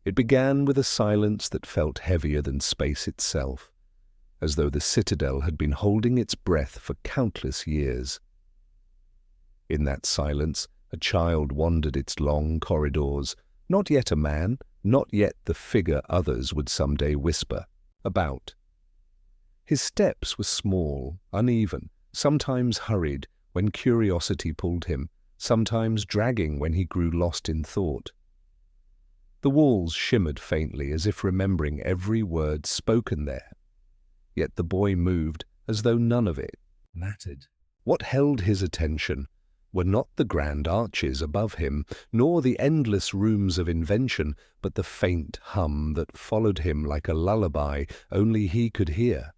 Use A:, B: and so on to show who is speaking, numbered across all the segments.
A: It began with a silence that felt heavier than space itself, as though the Citadel had been holding its breath for countless years. In that silence, a child wandered its long corridors, not yet a man, not yet the figure others would someday whisper about. His steps were small, uneven, sometimes hurried when curiosity pulled him, sometimes dragging when he grew lost in thought. The walls shimmered faintly as if remembering every word spoken there. Yet the boy moved as though none of it mattered. What held his attention were not the grand arches above him, nor the endless rooms of invention, but the faint hum that followed him like a lullaby only he could hear.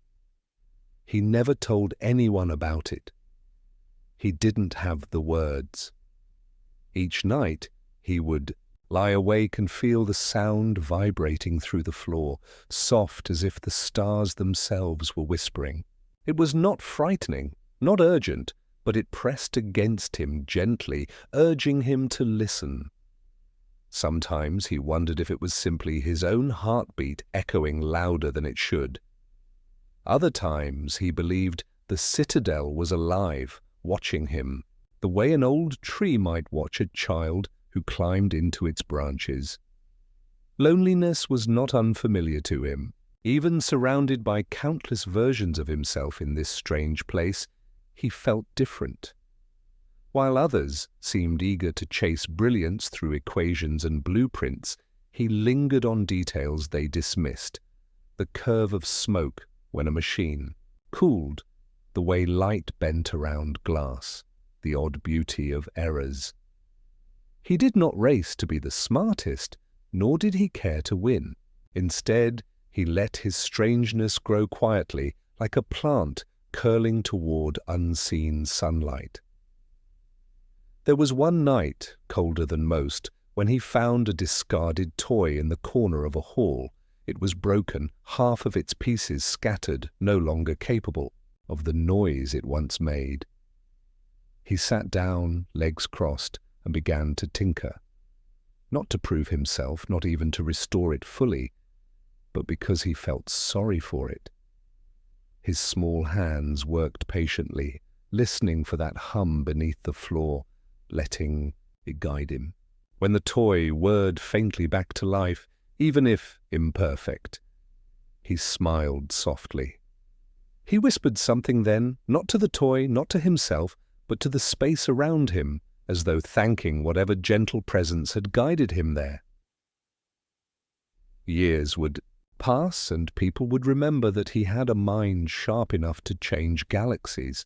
A: He never told anyone about it. He didn't have the words. Each night he would lie awake and feel the sound vibrating through the floor, soft as if the stars themselves were whispering. It was not frightening, not urgent, but it pressed against him gently, urging him to listen. Sometimes he wondered if it was simply his own heartbeat echoing louder than it should. Other times he believed the Citadel was alive, watching him, the way an old tree might watch a child who climbed into its branches. Loneliness was not unfamiliar to him. Even surrounded by countless versions of himself in this strange place, he felt different. While others seemed eager to chase brilliance through equations and blueprints, he lingered on details they dismissed. The curve of smoke when a machine cooled, the way light bent around glass, the odd beauty of errors. He did not race to be the smartest, nor did he care to win. Instead, he let his strangeness grow quietly, like a plant curling toward unseen sunlight. There was one night, colder than most, when he found a discarded toy in the corner of a hall. It was broken, half of its pieces scattered, no longer capable of the noise it once made. He sat down, legs crossed, and began to tinker. Not to prove himself, not even to restore it fully, but because he felt sorry for it. His small hands worked patiently, listening for that hum beneath the floor, letting it guide him. When the toy whirred faintly back to life, even if imperfect, he smiled softly. He whispered something then, not to the toy, not to himself, but to the space around him, as though thanking whatever gentle presence had guided him there. Years would pass, and people would remember that he had a mind sharp enough to change galaxies.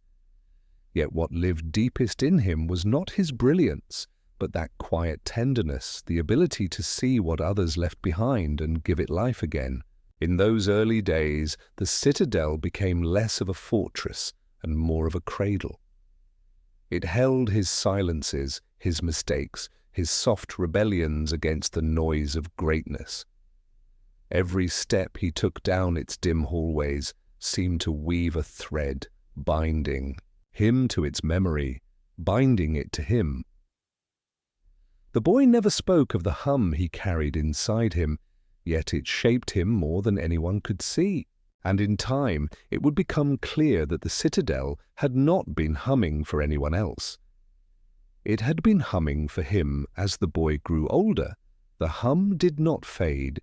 A: Yet what lived deepest in him was not his brilliance, but that quiet tenderness, the ability to see what others left behind and give it life again. In those early days, the Citadel became less of a fortress and more of a cradle. It held his silences, his mistakes, his soft rebellions against the noise of greatness. Every step he took down its dim hallways seemed to weave a thread, binding him to its memory, binding it to him. The boy never spoke of the hum he carried inside him, yet it shaped him more than anyone could see. And in time it would become clear that the Citadel had not been humming for anyone else. It had been humming for him as the boy grew older. The hum did not fade.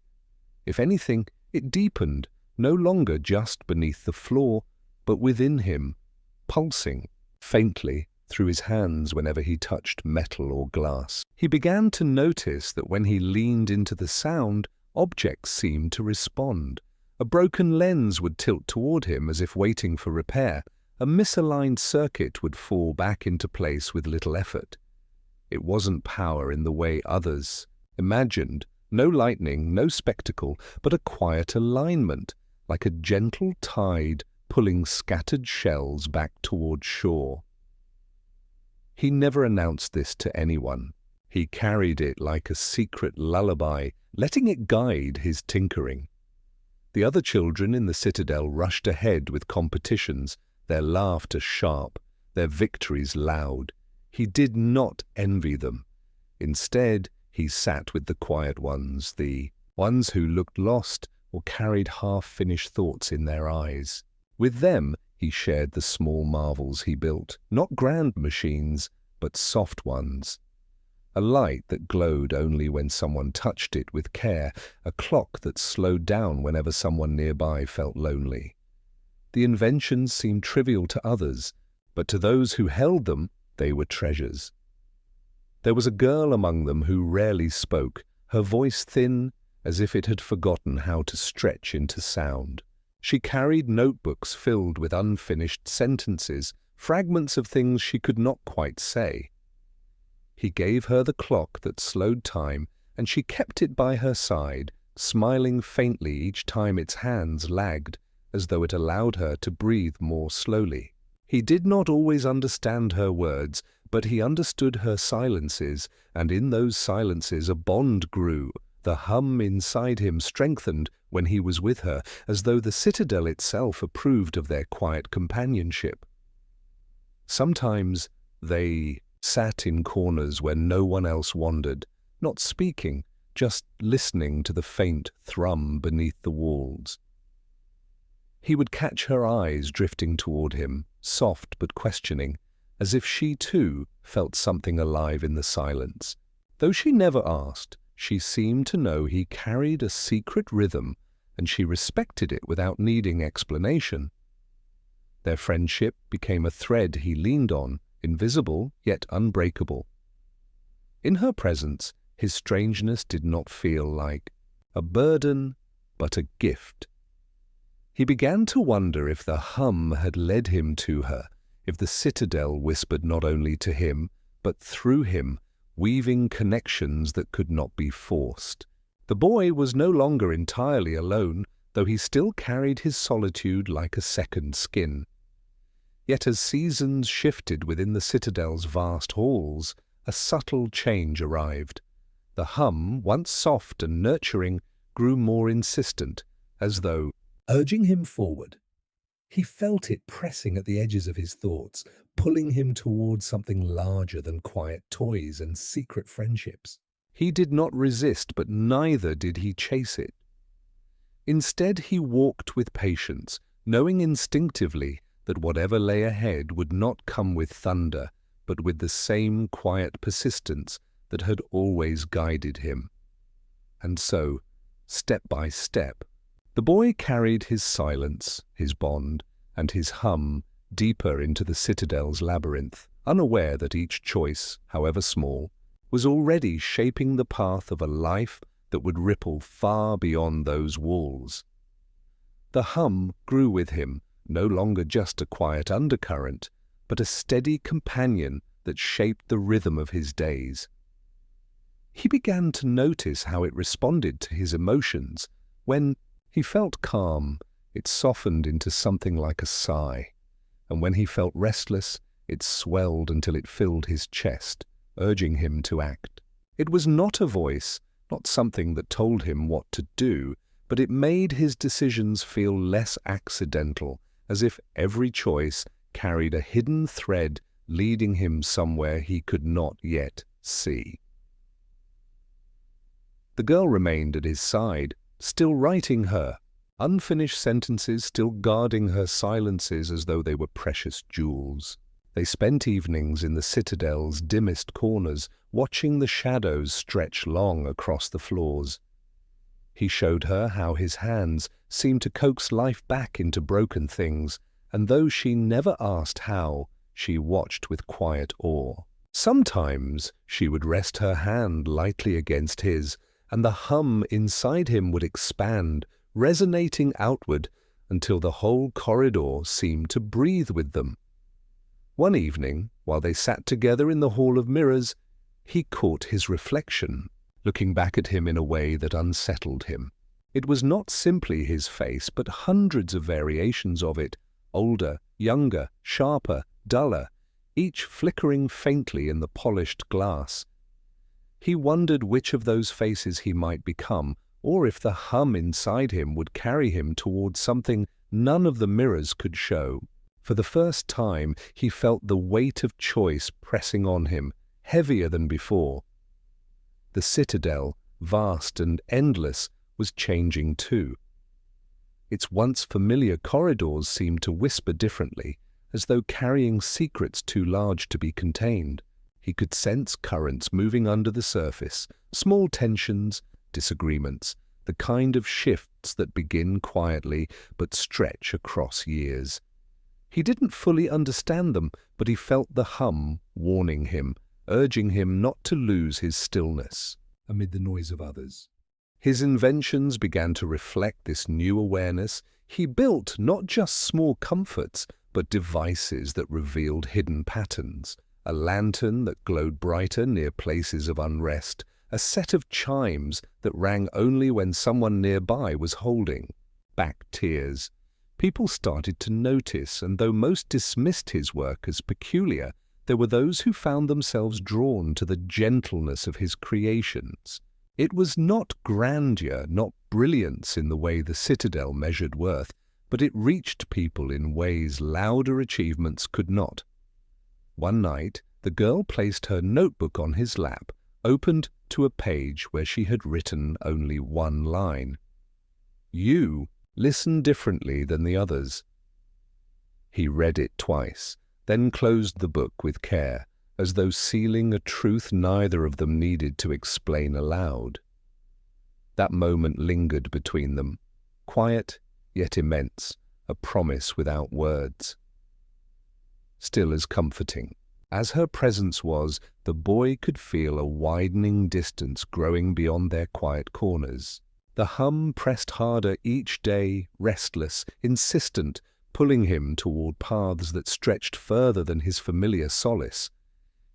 A: If anything, it deepened, no longer just beneath the floor, but within him, pulsing faintly through his hands whenever he touched metal or glass. He began to notice that when he leaned into the sound, objects seemed to respond. A broken lens would tilt toward him as if waiting for repair. A misaligned circuit would fall back into place with little effort. It wasn't power in the way others imagined. No lightning, no spectacle, but a quiet alignment, like a gentle tide pulling scattered shells back toward shore. He never announced this to anyone. He carried it like a secret lullaby, letting it guide his tinkering. The other children in the Citadel rushed ahead with competitions, their laughter sharp, their victories loud. He did not envy them. Instead, he sat with the quiet ones, the ones who looked lost or carried half-finished thoughts in their eyes. With them, he shared the small marvels he built, not grand machines, but soft ones. A light that glowed only when someone touched it with care, a clock that slowed down whenever someone nearby felt lonely. The inventions seemed trivial to others, but to those who held them, they were treasures. There was a girl among them who rarely spoke, her voice thin, as if it had forgotten how to stretch into sound. She carried notebooks filled with unfinished sentences, fragments of things she could not quite say. He gave her the clock that slowed time, and she kept it by her side, smiling faintly each time its hands lagged, as though it allowed her to breathe more slowly. He did not always understand her words, but he understood her silences, and in those silences a bond grew. The hum inside him strengthened when he was with her, as though the Citadel itself approved of their quiet companionship. Sometimes they sat in corners where no one else wandered, not speaking, just listening to the faint thrum beneath the walls. He would catch her eyes drifting toward him, soft but questioning, as if she too felt something alive in the silence. Though she never asked, she seemed to know he carried a secret rhythm, and she respected it without needing explanation. Their friendship became a thread he leaned on, invisible yet unbreakable. In her presence, his strangeness did not feel like a burden, but a gift. He began to wonder if the hum had led him to her, if the Citadel whispered not only to him, but through him, weaving connections that could not be forced. The boy was no longer entirely alone, though he still carried his solitude like a second skin. Yet as seasons shifted within the Citadel's vast halls, a subtle change arrived. The hum, once soft and nurturing, grew more insistent, as though urging him forward. He felt it pressing at the edges of his thoughts, pulling him towards something larger than quiet toys and secret friendships. He did not resist, but neither did he chase it. Instead, he walked with patience, knowing instinctively that whatever lay ahead would not come with thunder, but with the same quiet persistence that had always guided him. And so, step by step, the boy carried his silence, his bond, and his hum deeper into the Citadel's labyrinth, unaware that each choice, however small, was already shaping the path of a life that would ripple far beyond those walls. The hum grew with him, no longer just a quiet undercurrent, but a steady companion that shaped the rhythm of his days. He began to notice how it responded to his emotions. When he felt calm, it softened into something like a sigh, and when he felt restless, it swelled until it filled his chest, urging him to act. It was not a voice, not something that told him what to do, but it made his decisions feel less accidental, as if every choice carried a hidden thread leading him somewhere he could not yet see. The girl remained at his side, still writing her, unfinished sentences still guarding her silences as though they were precious jewels. They spent evenings in the Citadel's dimmest corners, watching the shadows stretch long across the floors. He showed her how his hands seemed to coax life back into broken things, and though she never asked how, she watched with quiet awe. Sometimes she would rest her hand lightly against his, and the hum inside him would expand, resonating outward until the whole corridor seemed to breathe with them. One evening, while they sat together in the Hall of Mirrors, he caught his reflection, looking back at him in a way that unsettled him. It was not simply his face, but hundreds of variations of it, older, younger, sharper, duller, each flickering faintly in the polished glass. He wondered which of those faces he might become, or if the hum inside him would carry him towards something none of the mirrors could show. For the first time, he felt the weight of choice pressing on him, heavier than before. The Citadel, vast and endless, was changing too. Its once familiar corridors seemed to whisper differently, as though carrying secrets too large to be contained. He could sense currents moving under the surface, small tensions, disagreements, the kind of shifts that begin quietly but stretch across years. He didn't fully understand them, but he felt the hum warning him, urging him not to lose his stillness amid the noise of others. His inventions began to reflect this new awareness. He built not just small comforts, but devices that revealed hidden patterns. A lantern that glowed brighter near places of unrest, a set of chimes that rang only when someone nearby was holding back tears. People started to notice, and though most dismissed his work as peculiar, there were those who found themselves drawn to the gentleness of his creations. It was not grandeur, not brilliance in the way the Citadel measured worth, but it reached people in ways louder achievements could not. One night, the girl placed her notebook on his lap, opened to a page where she had written only one line. "You listen differently than the others." He read it twice, then closed the book with care, as though sealing a truth neither of them needed to explain aloud. That moment lingered between them, quiet yet immense, a promise without words. Still as comforting. As her presence was, the boy could feel a widening distance growing beyond their quiet corners. The hum pressed harder each day, restless, insistent, pulling him toward paths that stretched further than his familiar solace.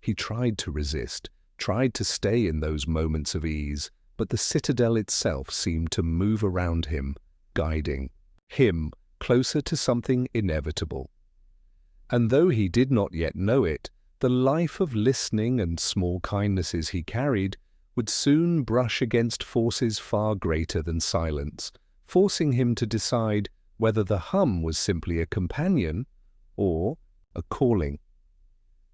A: He tried to resist, tried to stay in those moments of ease, but the Citadel itself seemed to move around him, guiding him closer to something inevitable. And though he did not yet know it, the life of listening and small kindnesses he carried would soon brush against forces far greater than silence, forcing him to decide whether the hum was simply a companion or a calling.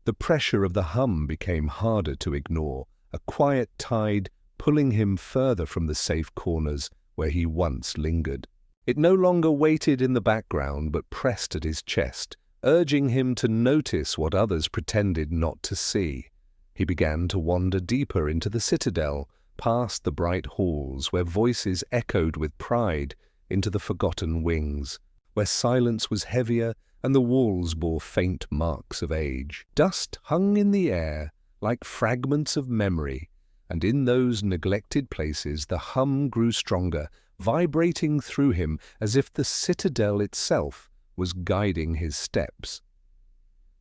A: The pressure of the hum became harder to ignore, a quiet tide pulling him further from the safe corners where he once lingered. It no longer waited in the background but pressed at his chest, urging him to notice what others pretended not to see. He began to wander deeper into the Citadel, past the bright halls where voices echoed with pride, into the forgotten wings, where silence was heavier and the walls bore faint marks of age. Dust hung in the air like fragments of memory, and in those neglected places the hum grew stronger, vibrating through him as if the Citadel itself was guiding his steps.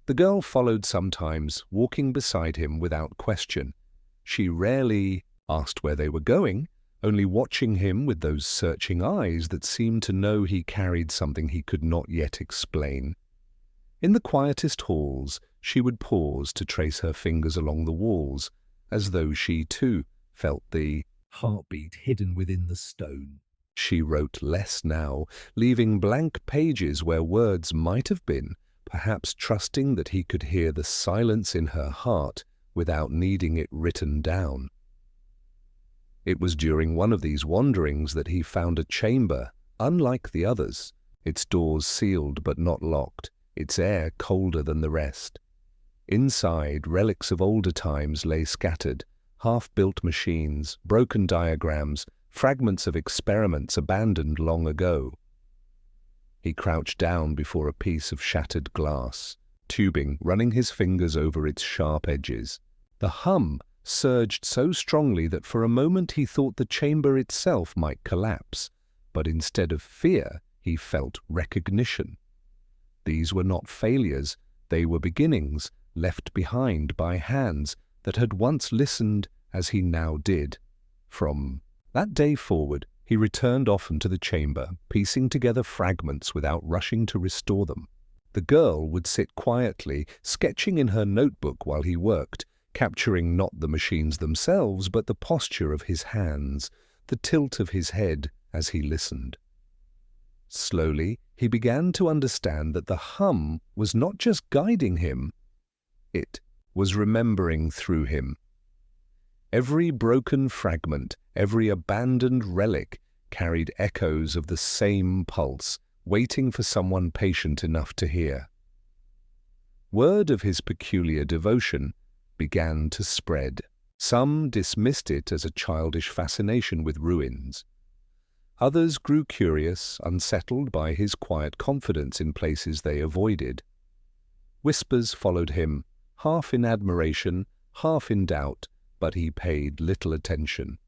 A: The girl followed sometimes, walking beside him without question. She rarely asked where they were going, only watching him with those searching eyes that seemed to know he carried something he could not yet explain. In the quietest halls, she would pause to trace her fingers along the walls, as though she too felt the heartbeat hidden within the stone. She wrote less now, leaving blank pages where words might have been, perhaps trusting that he could hear the silence in her heart without needing it written down. It was during one of these wanderings that he found a chamber, unlike the others, its doors sealed but not locked, its air colder than the rest. Inside, relics of older times lay scattered, half-built machines, broken diagrams, fragments of experiments abandoned long ago. He crouched down before a piece of shattered glass, tubing, running his fingers over its sharp edges. The hum surged so strongly that for a moment he thought the chamber itself might collapse, but instead of fear, he felt recognition. These were not failures, they were beginnings, left behind by hands that had once listened as he now did. From that day forward, he returned often to the chamber, piecing together fragments without rushing to restore them. The girl would sit quietly, sketching in her notebook while he worked, capturing not the machines themselves, but the posture of his hands, the tilt of his head as he listened. Slowly, he began to understand that the hum was not just guiding him, it was remembering through him. Every broken fragment, every abandoned relic carried echoes of the same pulse, waiting for someone patient enough to hear. Word of his peculiar devotion began to spread. Some dismissed it as a childish fascination with ruins. Others grew curious, unsettled by his quiet confidence in places they avoided. Whispers followed him, half in admiration, half in doubt, but he paid little attention.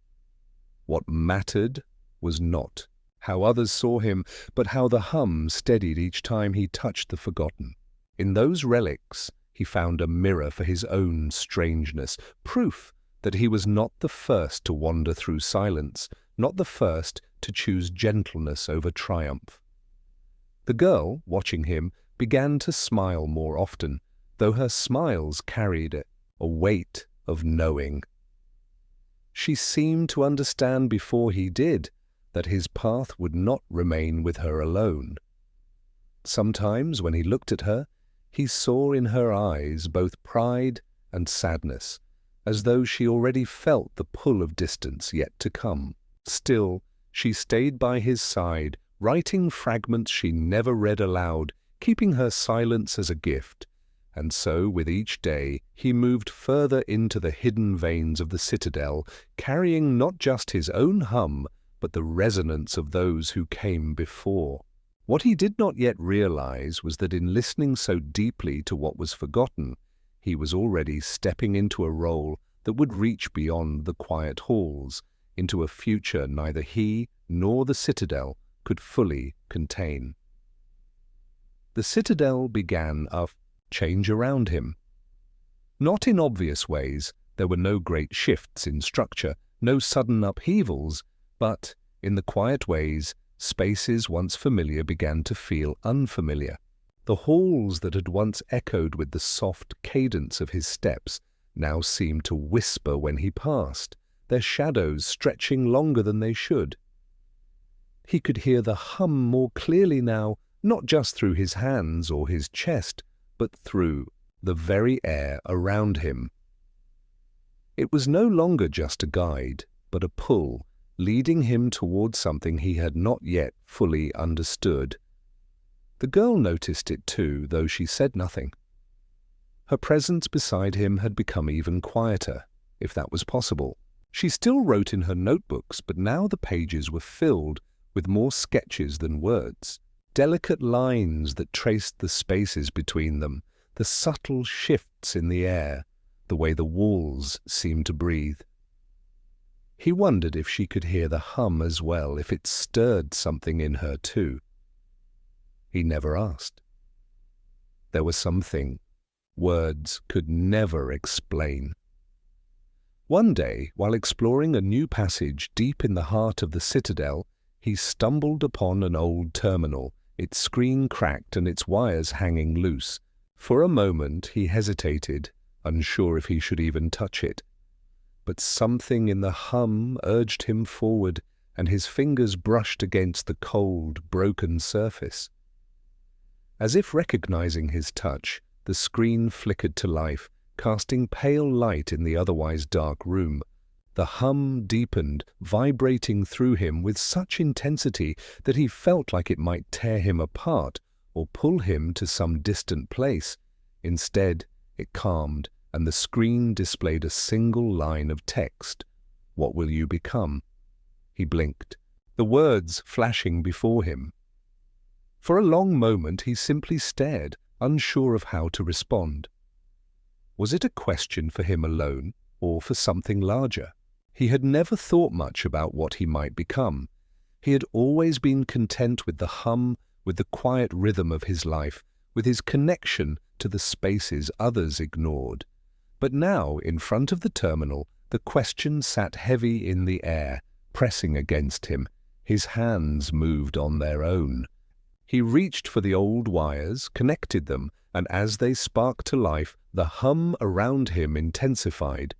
A: What mattered was not how others saw him, but how the hum steadied each time he touched the forgotten. In those relics, he found a mirror for his own strangeness, proof that he was not the first to wander through silence, not the first to choose gentleness over triumph. The girl, watching him, began to smile more often, though her smiles carried a weight of knowing. She seemed to understand before he did that his path would not remain with her alone. Sometimes, when he looked at her, he saw in her eyes both pride and sadness, as though she already felt the pull of distance yet to come. Still, she stayed by his side, writing fragments she never read aloud, keeping her silence as a gift. And so, with each day, he moved further into the hidden veins of the Citadel, carrying not just his own hum, but the resonance of those who came before. What he did not yet realize was that in listening so deeply to what was forgotten, he was already stepping into a role that would reach beyond the quiet halls, into a future neither he nor the Citadel could fully contain. The Citadel began a change around him. Not in obvious ways, there were no great shifts in structure, no sudden upheavals, but, in the quiet ways, spaces once familiar began to feel unfamiliar. The halls that had once echoed with the soft cadence of his steps now seemed to whisper when he passed, their shadows stretching longer than they should. He could hear the hum more clearly now, not just through his hands or his chest, but through the very air around him. It was no longer just a guide, but a pull, leading him towards something he had not yet fully understood. The girl noticed it too, though she said nothing. Her presence beside him had become even quieter, if that was possible. She still wrote in her notebooks, but now the pages were filled with more sketches than words. Delicate lines that traced the spaces between them, the subtle shifts in the air, the way the walls seemed to breathe. He wondered if she could hear the hum as well, if it stirred something in her too. He never asked. There was something words could never explain. One day, while exploring a new passage deep in the heart of the Citadel, he stumbled upon an old terminal, its screen cracked and its wires hanging loose. For a moment he hesitated, unsure if he should even touch it. But something in the hum urged him forward, and his fingers brushed against the cold, broken surface. As if recognizing his touch, the screen flickered to life, casting pale light in the otherwise dark room. The hum deepened, vibrating through him with such intensity that he felt like it might tear him apart or pull him to some distant place. Instead, it calmed, and the screen displayed a single line of text. "What will you become?" He blinked, the words flashing before him. For a long moment he simply stared, unsure of how to respond. Was it a question for him alone, or for something larger? He had never thought much about what he might become. He had always been content with the hum, with the quiet rhythm of his life, with his connection to the spaces others ignored. But now, in front of the terminal, the question sat heavy in the air, pressing against him. His hands moved on their own. He reached for the old wires, connected them, and as they sparked to life, the hum around him intensified.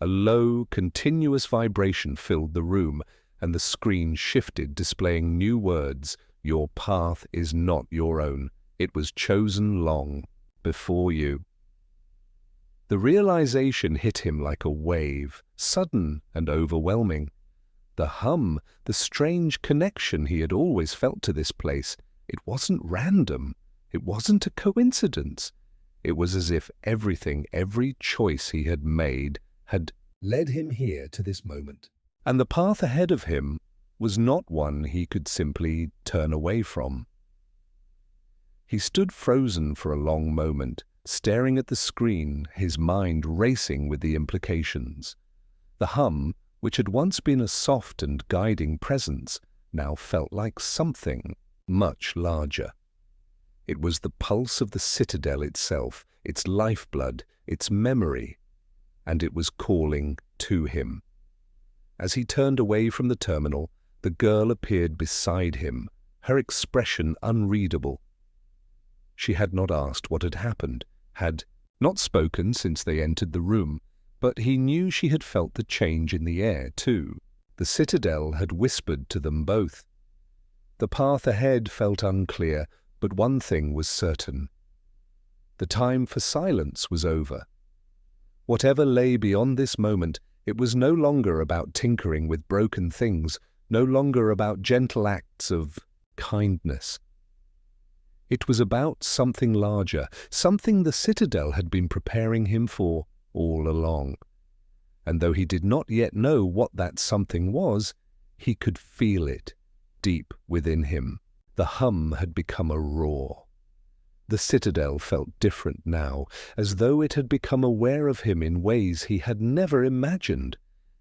A: A low, continuous vibration filled the room, and the screen shifted, displaying new words. "Your path is not your own. It was chosen long before you." The realization hit him like a wave, sudden and overwhelming. The hum, the strange connection he had always felt to this place, it wasn't random. It wasn't a coincidence. It was as if everything, every choice he had made, had led him here to this moment. And the path ahead of him was not one he could simply turn away from. He stood frozen for a long moment, staring at the screen, his mind racing with the implications. The hum, which had once been a soft and guiding presence, now felt like something much larger. It was the pulse of the Citadel itself, its lifeblood, its memory, and it was calling to him. As he turned away from the terminal, the girl appeared beside him, her expression unreadable. She had not asked what had happened, had not spoken since they entered the room, but he knew she had felt the change in the air, too. The Citadel had whispered to them both. The path ahead felt unclear, but one thing was certain. The time for silence was over. Whatever lay beyond this moment, it was no longer about tinkering with broken things, no longer about gentle acts of kindness. It was about something larger, something the Citadel had been preparing him for all along. And though he did not yet know what that something was, he could feel it deep within him. The hum had become a roar. The Citadel felt different now, as though it had become aware of him in ways he had never imagined.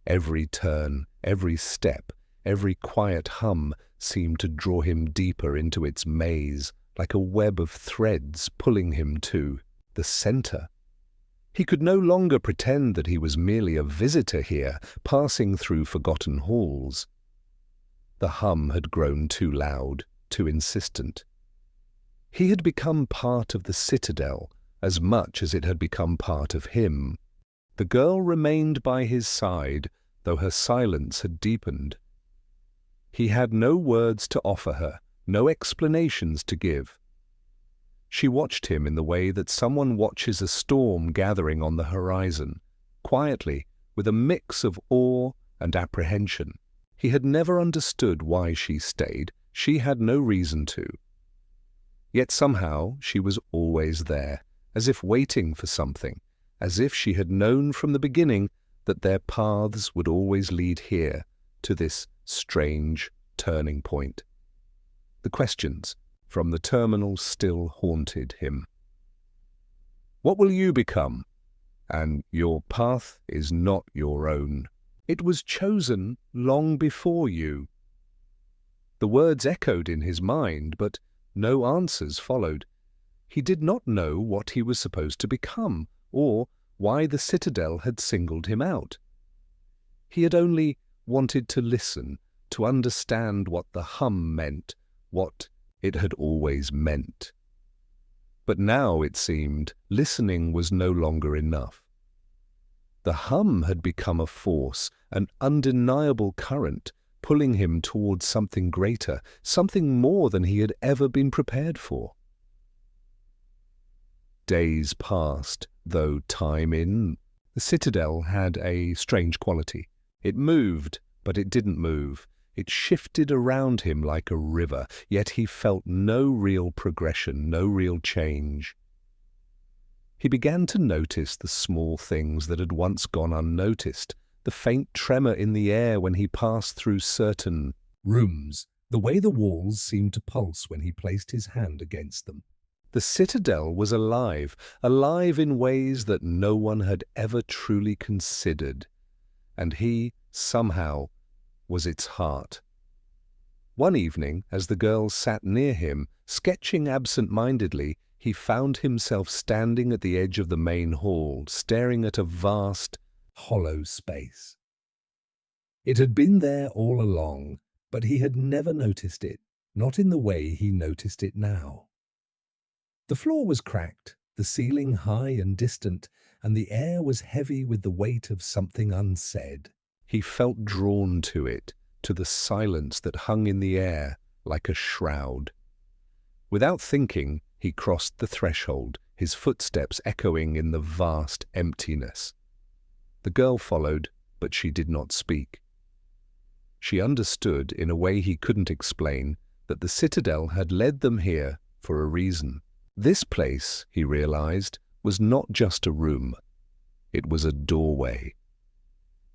A: Every turn, every step, every quiet hum seemed to draw him deeper into its maze, like a web of threads pulling him to the center. He could no longer pretend that he was merely a visitor here, passing through forgotten halls. The hum had grown too loud, too insistent. He had become part of the Citadel as much as it had become part of him. The girl remained by his side, though her silence had deepened. He had no words to offer her, no explanations to give. She watched him in the way that someone watches a storm gathering on the horizon, quietly, with a mix of awe and apprehension. He had never understood why she stayed. She had no reason to. Yet somehow she was always there, as if waiting for something, as if she had known from the beginning that their paths would always lead here, to this strange turning point. The questions from the terminal still haunted him. What will you become? And your path is not your own. It was chosen long before you. The words echoed in his mind, but no answers followed. He did not know what he was supposed to become, or why the Citadel had singled him out. He had only wanted to listen, to understand what the hum meant, what it had always meant. But now, it seemed, listening was no longer enough. The hum had become a force, an undeniable current, pulling him towards something greater, something more than he had ever been prepared for. Days passed, though time in. The Citadel had a strange quality. It moved, but it didn't move. It shifted around him like a river, yet he felt no real progression, no real change. He began to notice the small things that had once gone unnoticed, the faint tremor in the air when he passed through certain rooms, the way the walls seemed to pulse when he placed his hand against them. The Citadel was alive, alive in ways that no one had ever truly considered, and he, somehow, was its heart. One evening, as the girl sat near him, sketching absent-mindedly, he found himself standing at the edge of the main hall, staring at a vast, hollow space. It had been there all along, but he had never noticed it, not in the way he noticed it now. The floor was cracked, the ceiling high and distant, and the air was heavy with the weight of something unsaid. He felt drawn to it, to the silence that hung in the air like a shroud. Without thinking, he crossed the threshold, his footsteps echoing in the vast emptiness. The girl followed, but she did not speak. She understood, in a way he couldn't explain, that the Citadel had led them here for a reason. This place, he realized, was not just a room. It was a doorway.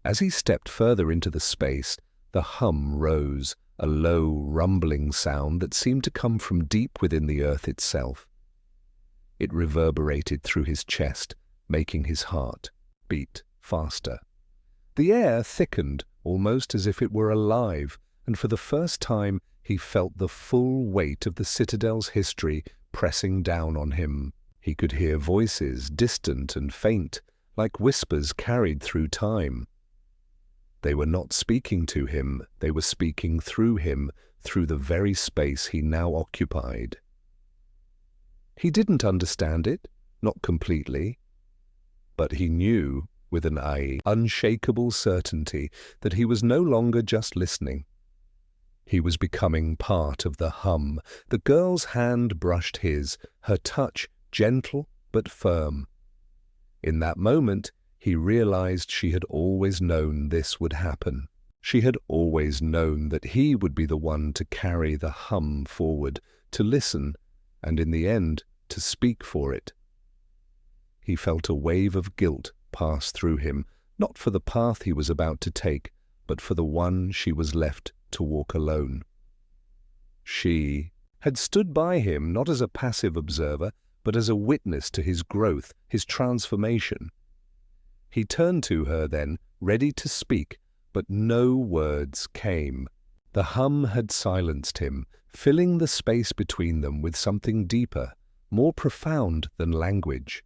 A: As he stepped further into the space, the hum rose, a low, rumbling sound that seemed to come from deep within the earth itself. It reverberated through his chest, making his heart beat faster. The air thickened, almost as if it were alive, and for the first time he felt the full weight of the Citadel's history pressing down on him. He could hear voices, distant and faint, like whispers carried through time. They were not speaking to him, they were speaking through him, through the very space he now occupied. He didn't understand it, not completely, but he knew, with an unshakable certainty, that he was no longer just listening. He was becoming part of the hum. The girl's hand brushed his, her touch gentle but firm. In that moment, he realized she had always known this would happen. She had always known that he would be the one to carry the hum forward, to listen, and in the end, to speak for it. He felt a wave of guilt pass through him, not for the path he was about to take, but for the one she was left to walk alone. She had stood by him not as a passive observer, but as a witness to his growth, his transformation. He turned to her then, ready to speak, but no words came. The hum had silenced him, filling the space between them with something deeper, more profound than language.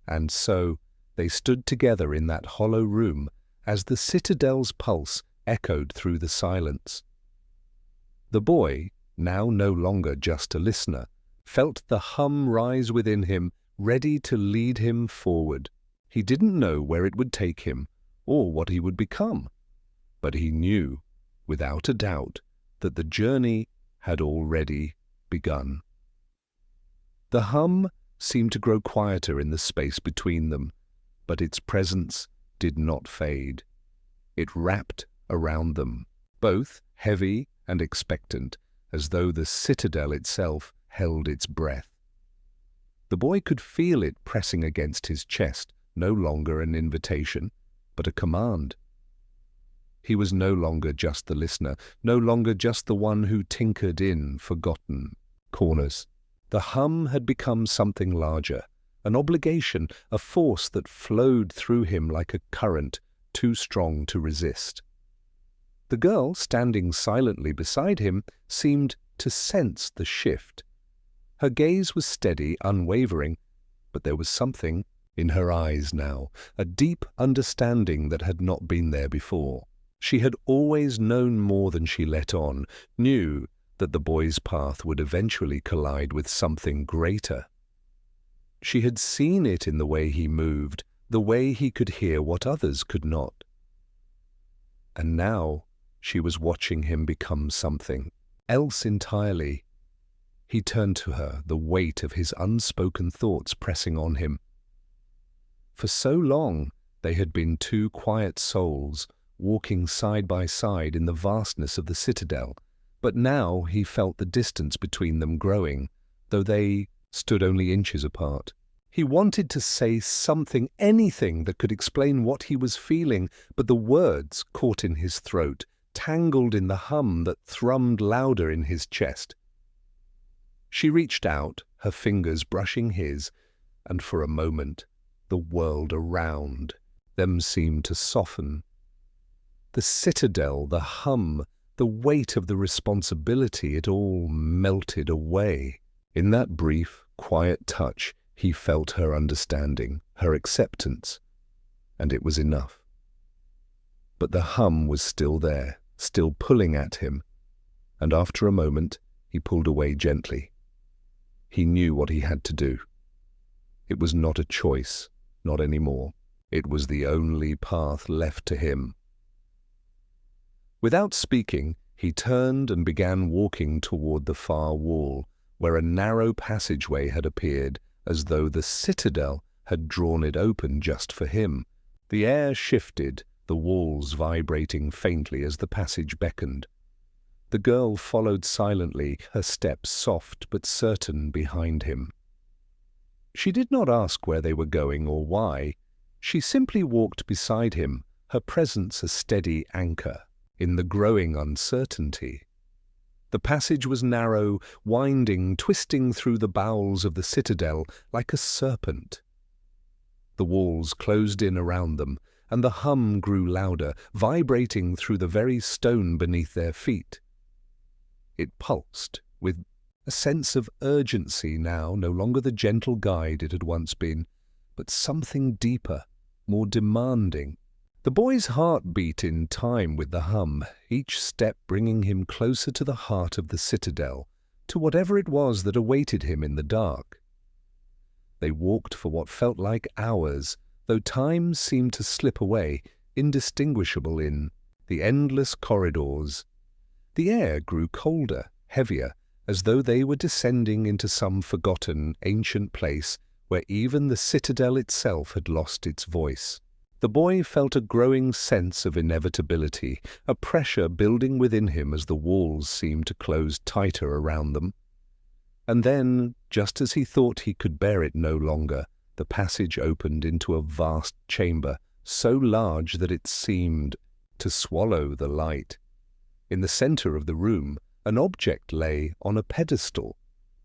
A: And so they stood together in that hollow room as the Citadel's pulse echoed through the silence. The boy, now no longer just a listener, felt the hum rise within him, ready to lead him forward. He didn't know where it would take him or what he would become, but he knew, without a doubt, that the journey had already begun. The hum seemed to grow quieter in the space between them, but its presence did not fade. It wrapped around them, both heavy and expectant, as though the Citadel itself held its breath. The boy could feel it pressing against his chest, no longer an invitation, but a command. He was no longer just the listener, no longer just the one who tinkered in forgotten corners. The hum had become something larger, an obligation, a force that flowed through him like a current too strong to resist. The girl, standing silently beside him, seemed to sense the shift. Her gaze was steady, unwavering, but there was something in her eyes now, a deep understanding that had not been there before. She had always known more than she let on, knew that the boy's path would eventually collide with something greater. She had seen it in the way he moved, the way he could hear what others could not. And now she was watching him become something else entirely. He turned to her, the weight of his unspoken thoughts pressing on him. For so long they had been two quiet souls, walking side by side in the vastness of the Citadel, but now he felt the distance between them growing, though they stood only inches apart. He wanted to say something, anything that could explain what he was feeling, but the words caught in his throat, tangled in the hum that thrummed louder in his chest. She reached out, her fingers brushing his, and for a moment the world around them seemed to soften. The Citadel, the hum, the weight of the responsibility, it all melted away. In that brief, quiet touch, he felt her understanding, her acceptance, and it was enough. But the hum was still there, still pulling at him, and after a moment he pulled away gently. He knew what he had to do. It was not a choice, not anymore. It was the only path left to him. Without speaking, he turned and began walking toward the far wall, where a narrow passageway had appeared, as though the Citadel had drawn it open just for him. The air shifted, the walls vibrating faintly as the passage beckoned. The girl followed silently, her steps soft but certain behind him. She did not ask where they were going or why. She simply walked beside him, her presence a steady anchor in the growing uncertainty. The passage was narrow, winding, twisting through the bowels of the citadel like a serpent. The walls closed in around them, and the hum grew louder, vibrating through the very stone beneath their feet. It pulsed with a sense of urgency now, no longer the gentle guide it had once been, but something deeper, more demanding. The boy's heart beat in time with the hum, each step bringing him closer to the heart of the citadel, to whatever it was that awaited him in the dark. They walked for what felt like hours, though time seemed to slip away, indistinguishable in the endless corridors. The air grew colder, heavier, as though they were descending into some forgotten, ancient place where even the citadel itself had lost its voice. The boy felt a growing sense of inevitability, a pressure building within him as the walls seemed to close tighter around them. And then, just as he thought he could bear it no longer, the passage opened into a vast chamber, so large that it seemed to swallow the light. In the center of the room, an object lay on a pedestal,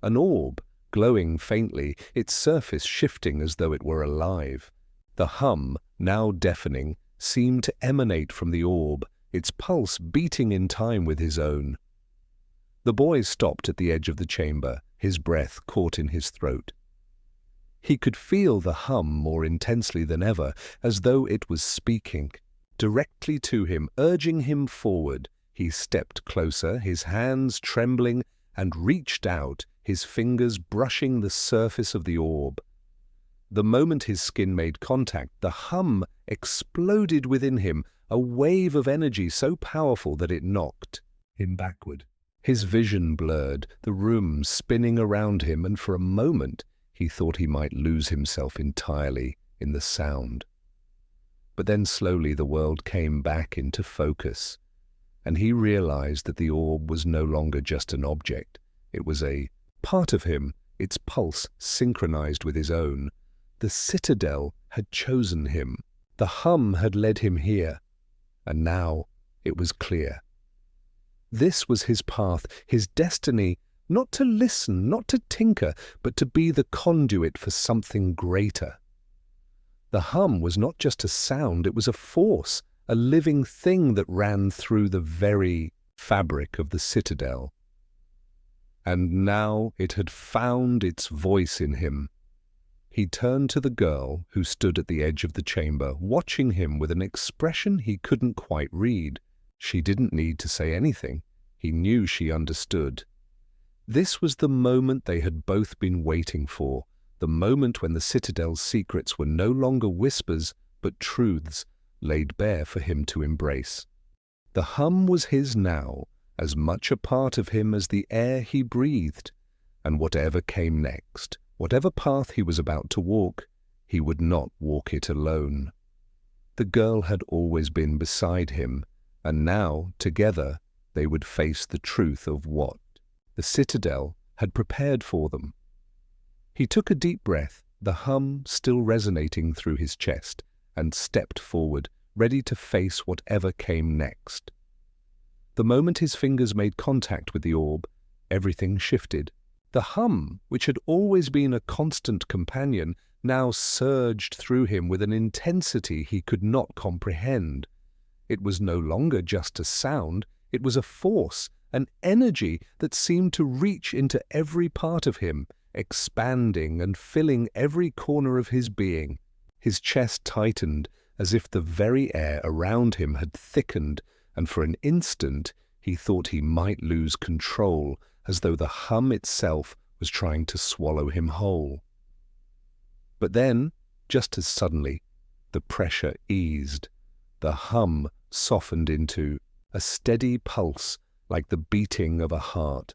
A: an orb, glowing faintly, its surface shifting as though it were alive. The hum, now deafening, seemed to emanate from the orb, its pulse beating in time with his own. The boy stopped at the edge of the chamber, his breath caught in his throat. He could feel the hum more intensely than ever, as though it was speaking directly to him, urging him forward. He stepped closer, his hands trembling, and reached out, his fingers brushing the surface of the orb. The moment his skin made contact, the hum exploded within him, a wave of energy so powerful that it knocked him backward. His vision blurred, the room spinning around him, and for a moment he thought he might lose himself entirely in the sound. But then slowly the world came back into focus, and he realized that the orb was no longer just an object. It was a part of him, its pulse synchronized with his own. The citadel had chosen him. The hum had led him here, and now it was clear. This was his path, his destiny, not to listen, not to tinker, but to be the conduit for something greater. The hum was not just a sound, it was a force, a living thing that ran through the very fabric of the citadel. And now it had found its voice in him. He turned to the girl who stood at the edge of the chamber, watching him with an expression he couldn't quite read. She didn't need to say anything. He knew she understood. This was the moment they had both been waiting for, the moment when the Citadel's secrets were no longer whispers, but truths laid bare for him to embrace. The hum was his now, as much a part of him as the air he breathed, and whatever came next, whatever path he was about to walk, he would not walk it alone. The girl had always been beside him, and now, together, they would face the truth of what the Citadel had prepared for them. He took a deep breath, the hum still resonating through his chest, and stepped forward, ready to face whatever came next. The moment his fingers made contact with the orb, everything shifted. The hum, which had always been a constant companion, now surged through him with an intensity he could not comprehend. It was no longer just a sound, it was a force, an energy that seemed to reach into every part of him, expanding and filling every corner of his being. His chest tightened as if the very air around him had thickened, and for an instant he thought he might lose control, as though the hum itself was trying to swallow him whole. But then, just as suddenly, the pressure eased. The hum softened into a steady pulse like the beating of a heart.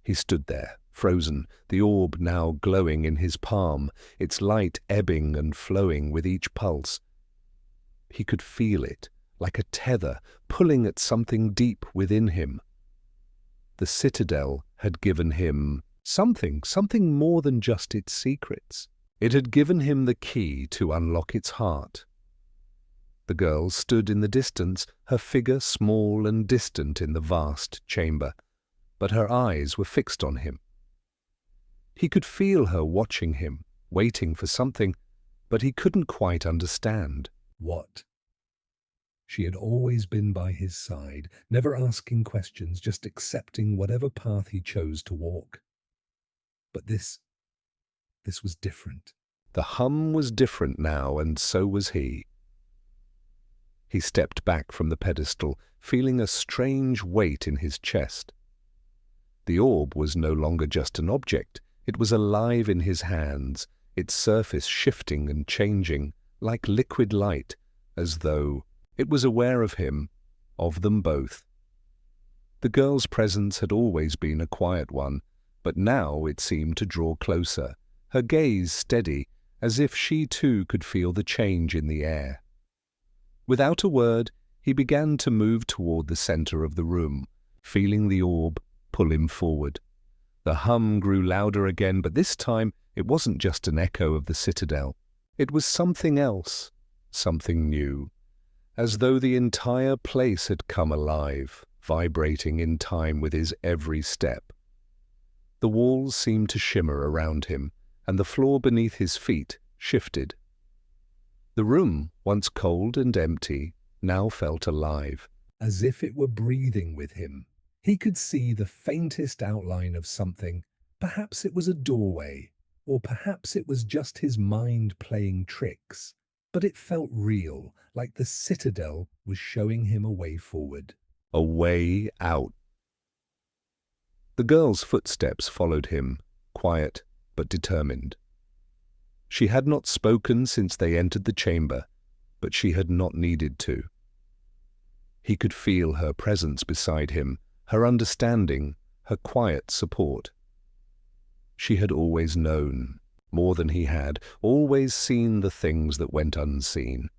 A: He stood there, frozen, the orb now glowing in his palm, its light ebbing and flowing with each pulse. He could feel it, like a tether, pulling at something deep within him. The Citadel had given him something more than just its secrets. It had given him the key to unlock its heart. The girl stood in the distance, her figure small and distant in the vast chamber, but her eyes were fixed on him. He could feel her watching him, waiting for something, but he couldn't quite understand. What? She had always been by his side, never asking questions, just accepting whatever path he chose to walk. But this was different. The hum was different now, and so was he. He stepped back from the pedestal, feeling a strange weight in his chest. The orb was no longer just an object. It was alive in his hands, its surface shifting and changing, like liquid light, as though it was aware of him, of them both. The girl's presence had always been a quiet one, but now it seemed to draw closer, her gaze steady, as if she too could feel the change in the air. Without a word, he began to move toward the center of the room, feeling the orb pull him forward. The hum grew louder again, but this time it wasn't just an echo of the Citadel. It was something else, something new, as though the entire place had come alive, vibrating in time with his every step. The walls seemed to shimmer around him, and the floor beneath his feet shifted. The room, once cold and empty, now felt alive, as if it were breathing with him. He could see the faintest outline of something. Perhaps it was a doorway, or perhaps it was just his mind playing tricks. But it felt real, like the Citadel was showing him a way forward. A way out. The girl's footsteps followed him, quiet but determined. She had not spoken since they entered the chamber, but she had not needed to. He could feel her presence beside him, her understanding, her quiet support. She had always known, more than he had, always seen the things that went unseen.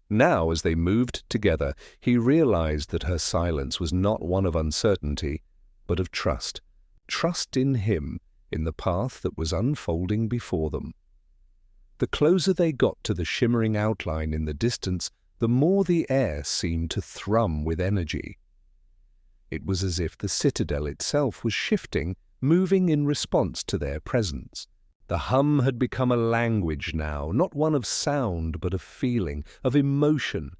A: Now, as they moved together, he realized that her silence was not one of uncertainty, but of trust. Trust in him, in the path that was unfolding before them. The closer they got to the shimmering outline in the distance, the more the air seemed to thrum with energy. It was as if the Citadel itself was shifting, moving in response to their presence. The hum had become a language now, not one of sound, but of feeling, of emotion.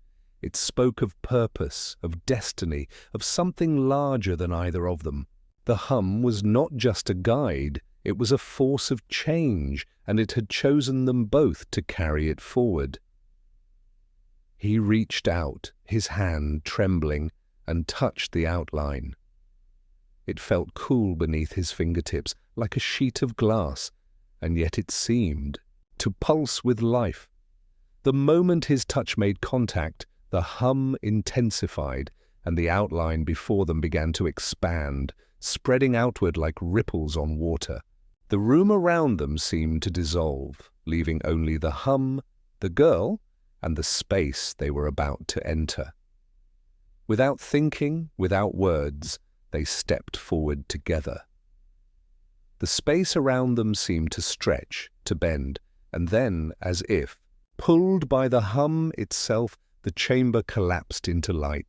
A: It spoke of purpose, of destiny, of something larger than either of them. The hum was not just a guide, it was a force of change, and it had chosen them both to carry it forward. He reached out, his hand trembling, and touched the outline. It felt cool beneath his fingertips, like a sheet of glass, and yet it seemed to pulse with life. The moment his touch made contact, the hum intensified, and the outline before them began to expand, spreading outward like ripples on water. The room around them seemed to dissolve, leaving only the hum, the girl, and the space they were about to enter. Without thinking, without words, they stepped forward together. The space around them seemed to stretch, to bend, and then, as if, pulled by the hum itself, the chamber collapsed into light.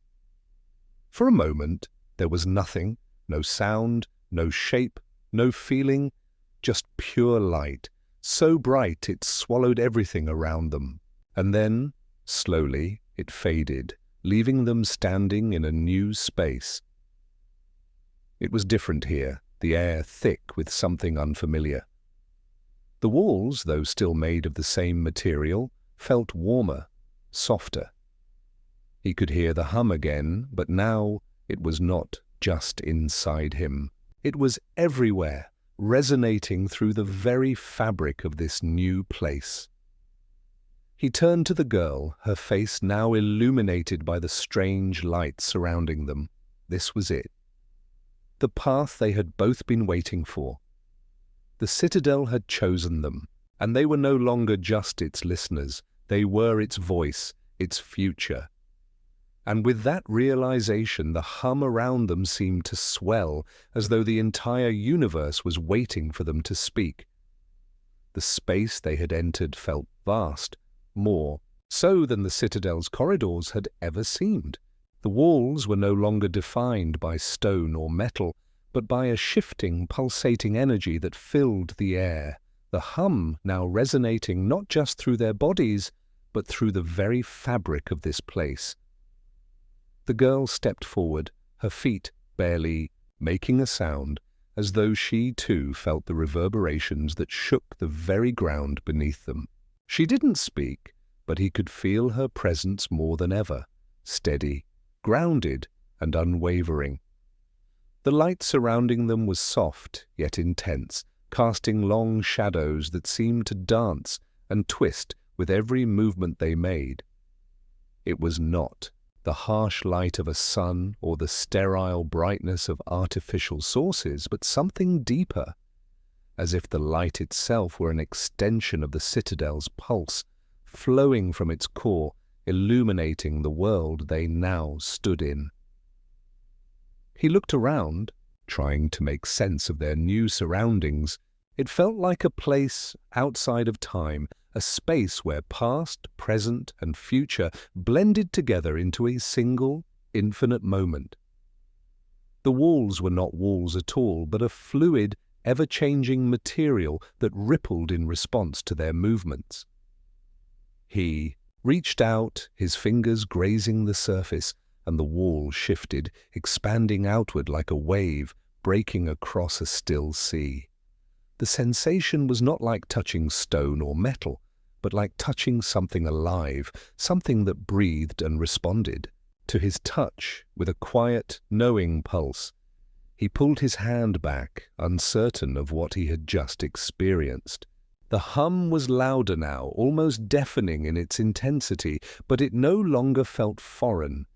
A: For a moment, there was nothing, no sound, no shape, no feeling, just pure light, so bright it swallowed everything around them. And then, slowly, it faded, leaving them standing in a new space. It was different here, the air thick with something unfamiliar. The walls, though still made of the same material, felt warmer, softer. He could hear the hum again, but now it was not just inside him. It was everywhere, resonating through the very fabric of this new place. He turned to the girl, her face now illuminated by the strange light surrounding them. This was it. The path they had both been waiting for. The Citadel had chosen them, and they were no longer just its listeners. They were its voice, its future. And with that realization, the hum around them seemed to swell, as though the entire universe was waiting for them to speak. The space they had entered felt vast, more so than the Citadel's corridors had ever seemed. The walls were no longer defined by stone or metal, but by a shifting, pulsating energy that filled the air, the hum now resonating not just through their bodies, but through the very fabric of this place. The girl stepped forward, her feet barely making a sound, as though she too felt the reverberations that shook the very ground beneath them. She didn't speak, but he could feel her presence more than ever, steady, grounded, and unwavering. The light surrounding them was soft, yet intense, casting long shadows that seemed to dance and twist with every movement they made. It was not the harsh light of a sun or the sterile brightness of artificial sources, but something deeper, as if the light itself were an extension of the Citadel's pulse, flowing from its core, illuminating the world they now stood in. He looked around, trying to make sense of their new surroundings. It felt like a place outside of time, a space where past, present, and future blended together into a single, infinite moment. The walls were not walls at all, but a fluid, ever-changing material that rippled in response to their movements. He reached out, his fingers grazing the surface, and the wall shifted, expanding outward like a wave breaking across a still sea. The sensation was not like touching stone or metal, but like touching something alive, something that breathed and responded to his touch with a quiet, knowing pulse. He pulled his hand back, uncertain of what he had just experienced. The hum was louder now, almost deafening in its intensity, but it no longer felt foreign.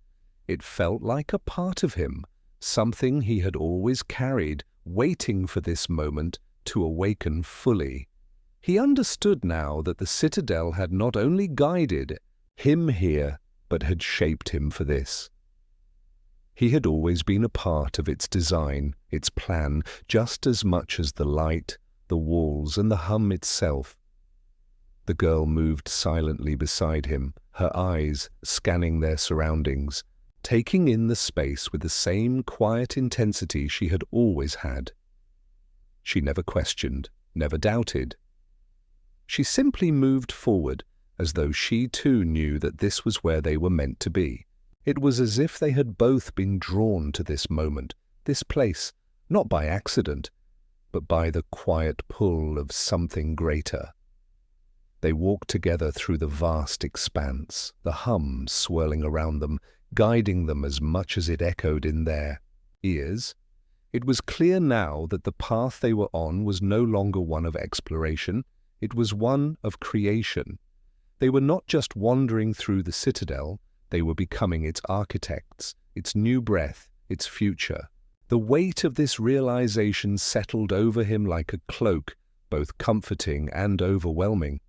A: It felt like a part of him, something he had always carried, waiting for this moment to awaken fully. He understood now that the Citadel had not only guided him here, but had shaped him for this. He had always been a part of its design, its plan, just as much as the light, the walls, and the hum itself. The girl moved silently beside him, her eyes scanning their surroundings, taking in the space with the same quiet intensity she had always had. She never questioned, never doubted. She simply moved forward, as though she too knew that this was where they were meant to be. It was as if they had both been drawn to this moment, this place, not by accident, but by the quiet pull of something greater. They walked together through the vast expanse, the hum swirling around them, guiding them as much as it echoed in their ears. It was clear now that the path they were on was no longer one of exploration, it was one of creation. They were not just wandering through the Citadel, they were becoming its architects, its new breath, its future. The weight of this realization settled over him like a cloak, both comforting and overwhelming.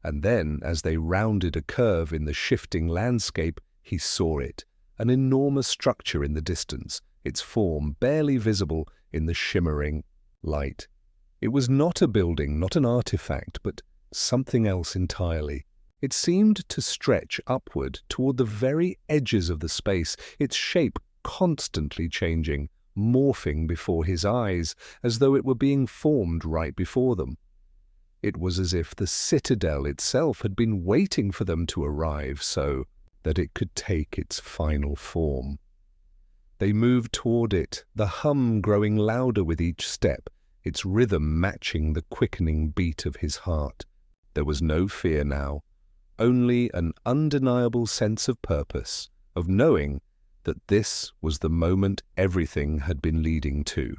A: And then, as they rounded a curve in the shifting landscape, he saw it, an enormous structure in the distance, its form barely visible in the shimmering light. It was not a building, not an artifact, but something else entirely. It seemed to stretch upward toward the very edges of the space, its shape constantly changing, morphing before his eyes, as though it were being formed right before them. It was as if the Citadel itself had been waiting for them to arrive so that it could take its final form. They moved toward it, the hum growing louder with each step, its rhythm matching the quickening beat of his heart. There was no fear now, only an undeniable sense of purpose, of knowing that this was the moment everything had been leading to.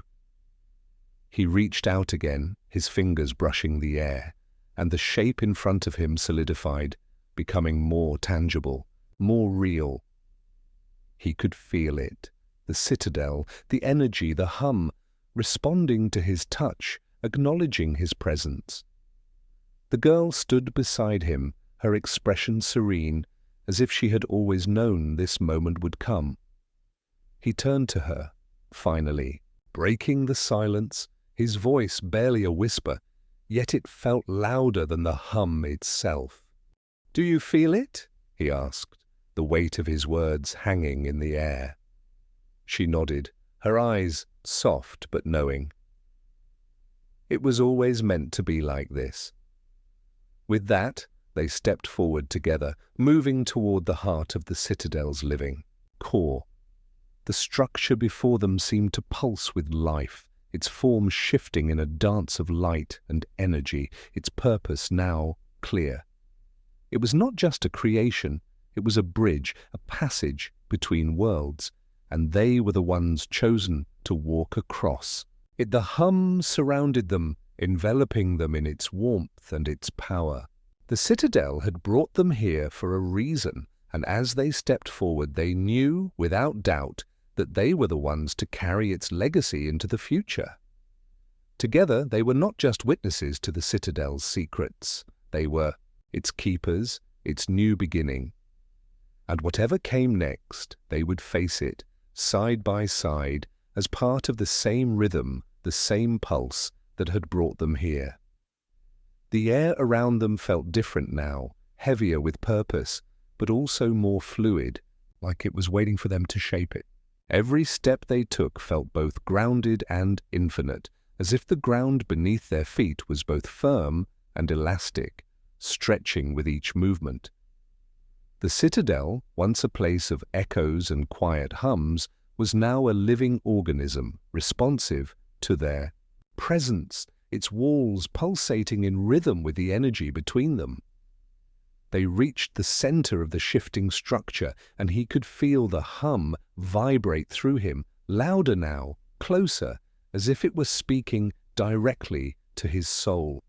A: He reached out again, his fingers brushing the air, and the shape in front of him solidified, becoming more tangible, more real. He could feel it, the Citadel, the energy, the hum, responding to his touch, acknowledging his presence. The girl stood beside him, her expression serene, as if she had always known this moment would come. He turned to her, finally, breaking the silence, his voice barely a whisper, yet it felt louder than the hum itself. "Do you feel it?" he asked, the weight of his words hanging in the air. She nodded, her eyes soft but knowing. It was always meant to be like this. With that, they stepped forward together, moving toward the heart of the Citadel's living core. The structure before them seemed to pulse with life, its form shifting in a dance of light and energy, its purpose now clear. It was not just a creation, it was a bridge, a passage between worlds, and they were the ones chosen to walk across. The hum surrounded them, enveloping them in its warmth and its power. The Citadel had brought them here for a reason, and as they stepped forward, they knew, without doubt, that they were the ones to carry its legacy into the future. Together, they were not just witnesses to the Citadel's secrets. They were its keepers, its new beginning. And whatever came next, they would face it, side by side, as part of the same rhythm, the same pulse that had brought them here. The air around them felt different now, heavier with purpose, but also more fluid, like it was waiting for them to shape it. Every step they took felt both grounded and infinite, as if the ground beneath their feet was both firm and elastic, stretching with each movement. The Citadel, once a place of echoes and quiet hums, was now a living organism, responsive to their presence, its walls pulsating in rhythm with the energy between them. They reached the center of the shifting structure, and he could feel the hum vibrate through him, louder now, closer, as if it were speaking directly to his soul.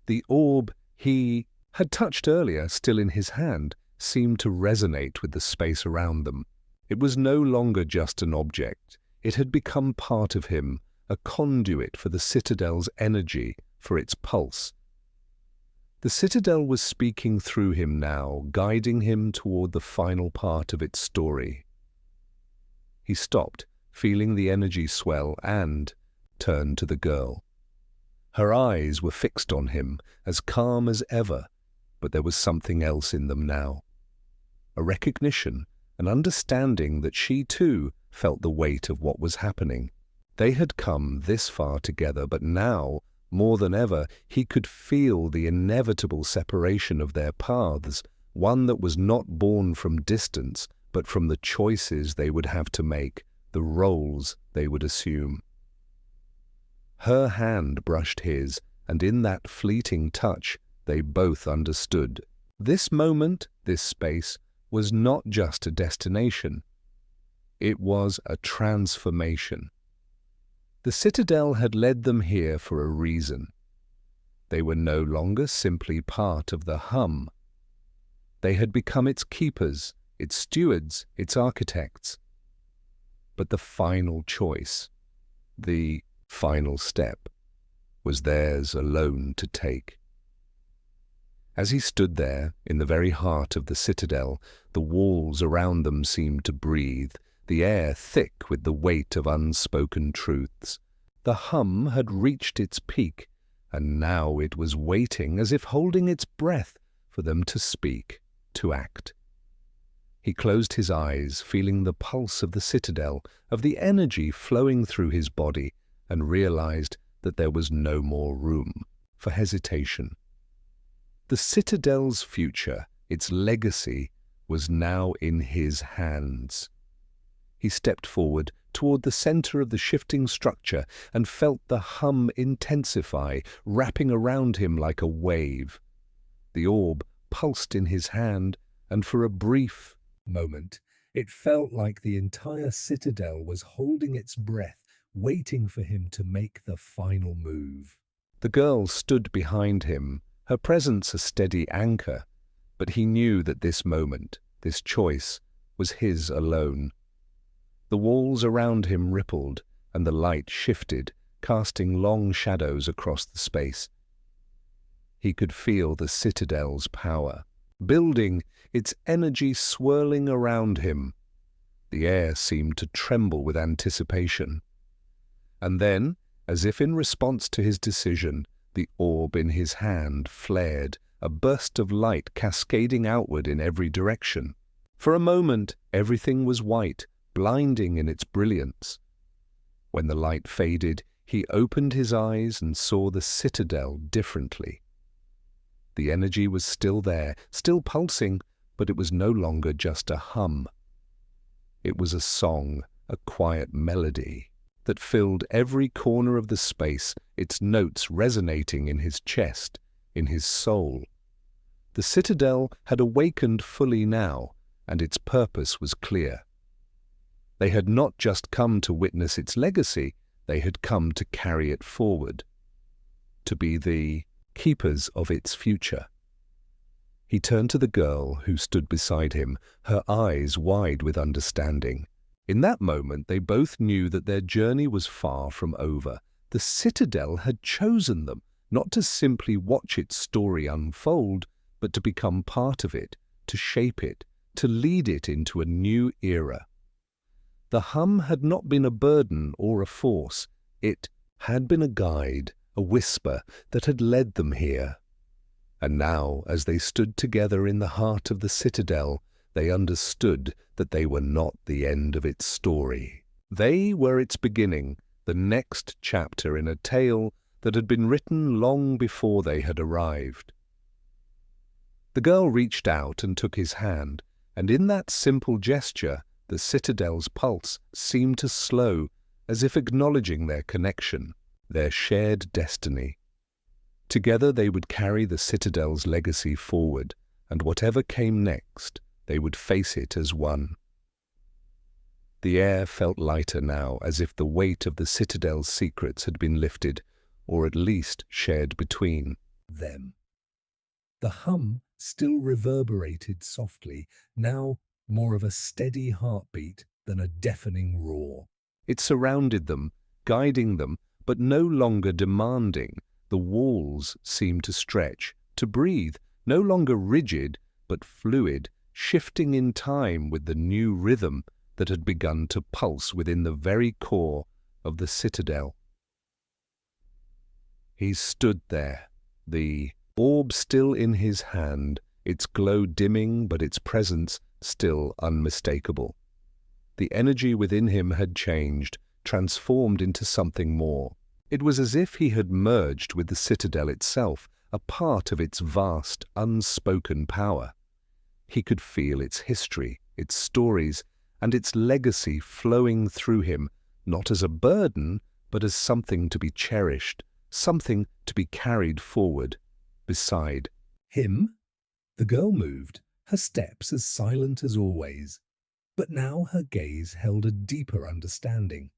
A: The orb he had touched earlier, still in his hand, seemed to resonate with the space around them. It was no longer just an object. It had become part of him, a conduit for the Citadel's energy, for its pulse. The Citadel was speaking through him now, guiding him toward the final part of its story. He stopped, feeling the energy swell, and turned to the girl. Her eyes were fixed on him, as calm as ever, but there was something else in them now. A recognition, an understanding that she too felt the weight of what was happening. They had come this far together, but now, more than ever, he could feel the inevitable separation of their paths, one that was not born from distance, but from the choices they would have to make, the roles they would assume. Her hand brushed his, and in that fleeting touch, they both understood. This moment, this space, was not just a destination. It was a transformation. The Citadel had led them here for a reason. They were no longer simply part of the hum. They had become its keepers, its stewards, its architects. But the final choice, the final step, was theirs alone to take. As he stood there, in the very heart of the Citadel, the walls around them seemed to breathe, the air thick with the weight of unspoken truths. The hum had reached its peak, and now it was waiting, as if holding its breath, for them to speak, to act. He closed his eyes, feeling the pulse of the Citadel, of the energy flowing through his body, and realized that there was no more room for hesitation. The Citadel's future, its legacy, was now in his hands. He stepped forward toward the center of the shifting structure and felt the hum intensify, wrapping around him like a wave. The orb pulsed in his hand, and for a brief moment, it felt like the entire Citadel was holding its breath, waiting for him to make the final move. The girl stood behind him, her presence a steady anchor, but he knew that this moment, this choice, was his alone. The walls around him rippled, and the light shifted, casting long shadows across the space. He could feel the Citadel's power, building, its energy swirling around him. The air seemed to tremble with anticipation. And then, as if in response to his decision, the orb in his hand flared, a burst of light cascading outward in every direction. For a moment, everything was white, blinding in its brilliance. When the light faded, he opened his eyes and saw the Citadel differently. The energy was still there, still pulsing, but it was no longer just a hum. It was a song, a quiet melody that filled every corner of the space, its notes resonating in his chest, in his soul. The Citadel had awakened fully now, and its purpose was clear. They had not just come to witness its legacy, they had come to carry it forward, to be the keepers of its future. He turned to the girl who stood beside him, her eyes wide with understanding. In that moment, they both knew that their journey was far from over. The Citadel had chosen them, not to simply watch its story unfold, but to become part of it, to shape it, to lead it into a new era. The hum had not been a burden or a force. It had been a guide, a whisper that had led them here. And now, as they stood together in the heart of the Citadel, they understood that they were not the end of its story. They were its beginning, the next chapter in a tale that had been written long before they had arrived. The girl reached out and took his hand, and in that simple gesture, the Citadel's pulse seemed to slow, as if acknowledging their connection, their shared destiny. Together they would carry the Citadel's legacy forward, and whatever came next, they would face it as one. The air felt lighter now, as if the weight of the Citadel's secrets had been lifted, or at least shared between them. The hum still reverberated softly, now more of a steady heartbeat than a deafening roar. It surrounded them, guiding them, but no longer demanding. The walls seemed to stretch, to breathe, no longer rigid, but fluid, shifting in time with the new rhythm that had begun to pulse within the very core of the Citadel. He stood there, the orb still in his hand, its glow dimming but its presence still unmistakable. The energy within him had changed, transformed into something more. It was as if he had merged with the Citadel itself, a part of its vast, unspoken power. He could feel its history, its stories, and its legacy flowing through him, not as a burden, but as something to be cherished, something to be carried forward. Beside him, the girl moved, her steps as silent as always. But now her gaze held a deeper understanding,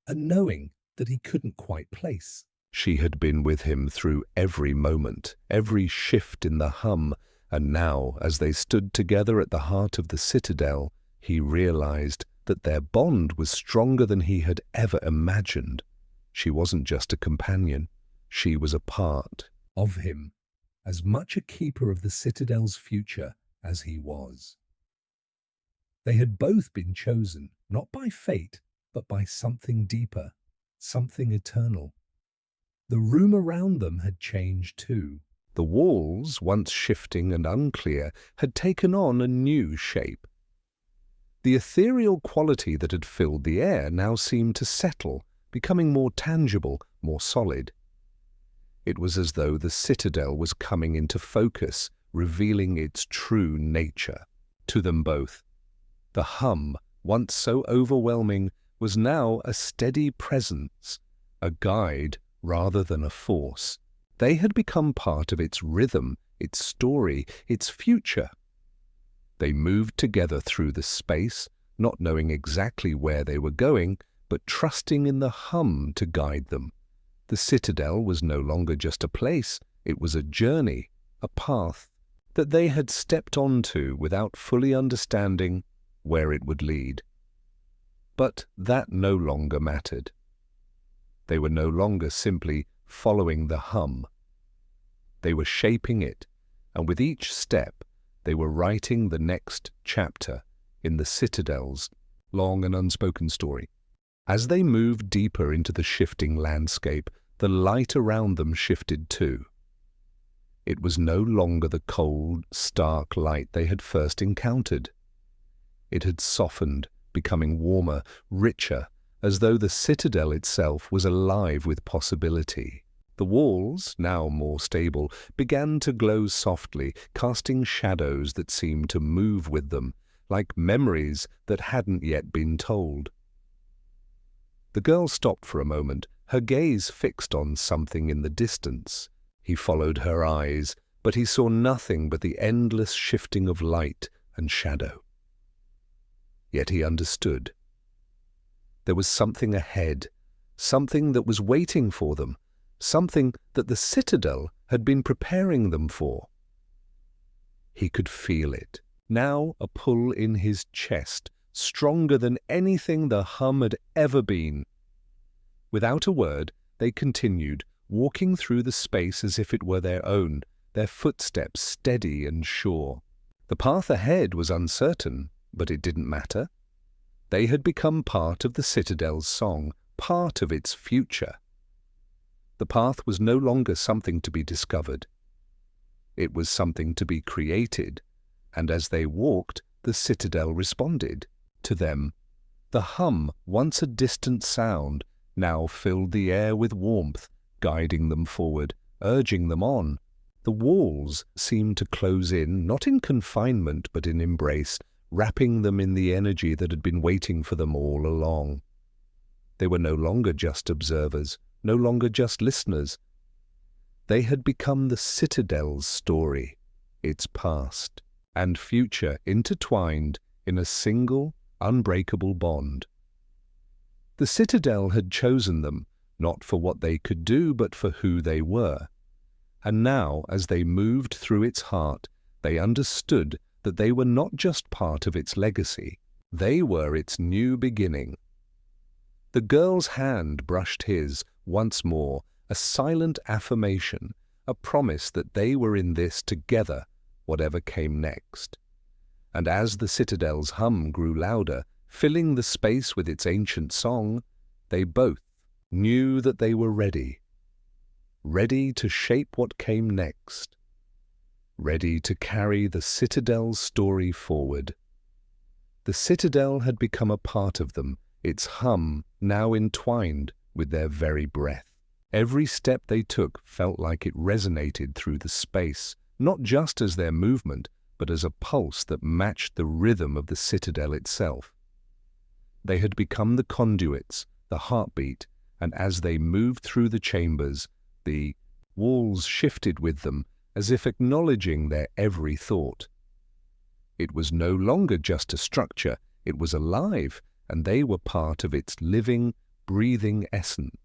A: a knowing that he couldn't quite place. She had been with him through every moment, every shift in the hum, and now, as they stood together at the heart of the Citadel, he realized that their bond was stronger than he had ever imagined. She wasn't just a companion, she was a part of him, as much a keeper of the Citadel's future as he was. They had both been chosen, not by fate, but by something deeper, something eternal. The room around them had changed too. The walls, once shifting and unclear, had taken on a new shape. The ethereal quality that had filled the air now seemed to settle, becoming more tangible, more solid. It was as though the Citadel was coming into focus, revealing its true nature. To them both, the hum, once so overwhelming, was now a steady presence, a guide rather than a force. They had become part of its rhythm, its story, its future. They moved together through the space, not knowing exactly where they were going, but trusting in the hum to guide them. The Citadel was no longer just a place, it was a journey, a path that they had stepped onto without fully understanding where it would lead. But that no longer mattered. They were no longer simply following the hum. They were shaping it, and with each step, they were writing the next chapter in the Citadel's long and unspoken story. As they moved deeper into the shifting landscape, the light around them shifted too. It was no longer the cold, stark light they had first encountered. It had softened, becoming warmer, richer, as though the Citadel itself was alive with possibility. The walls, now more stable, began to glow softly, casting shadows that seemed to move with them, like memories that hadn't yet been told. The girl stopped for a moment, her gaze fixed on something in the distance. He followed her eyes, but he saw nothing but the endless shifting of light and shadow. Yet he understood. There was something ahead, something that was waiting for them, something that the Citadel had been preparing them for. He could feel it, now a pull in his chest, stronger than anything the hum had ever been. Without a word, they continued, walking through the space as if it were their own, their footsteps steady and sure. The path ahead was uncertain, but it didn't matter. They had become part of the Citadel's song, part of its future. The path was no longer something to be discovered. It was something to be created, and as they walked, the Citadel responded to them. The hum, once a distant sound, now filled the air with warmth, guiding them forward, urging them on. The walls seemed to close in, not in confinement but in embrace, wrapping them in the energy that had been waiting for them all along. They were no longer just observers, no longer just listeners. They had become the Citadel's story, its past and future intertwined in a single, unbreakable bond. The Citadel had chosen them, not for what they could do, but for who they were. And now, as they moved through its heart, they understood that they were not just part of its legacy, they were its new beginning. The girl's hand brushed his, once more, a silent affirmation, a promise that they were in this together, whatever came next. And as the Citadel's hum grew louder, filling the space with its ancient song, they both knew that they were ready to shape what came next, ready to carry the Citadel's story forward. The Citadel had become a part of them, its hum now entwined with their very breath. Every step they took felt like it resonated through the space, not just as their movement, but as a pulse that matched the rhythm of the Citadel itself. They had become the conduits, the heartbeat, and as they moved through the chambers, the walls shifted with them, as if acknowledging their every thought. It was no longer just a structure, it was alive, and they were part of its living, breathing essence.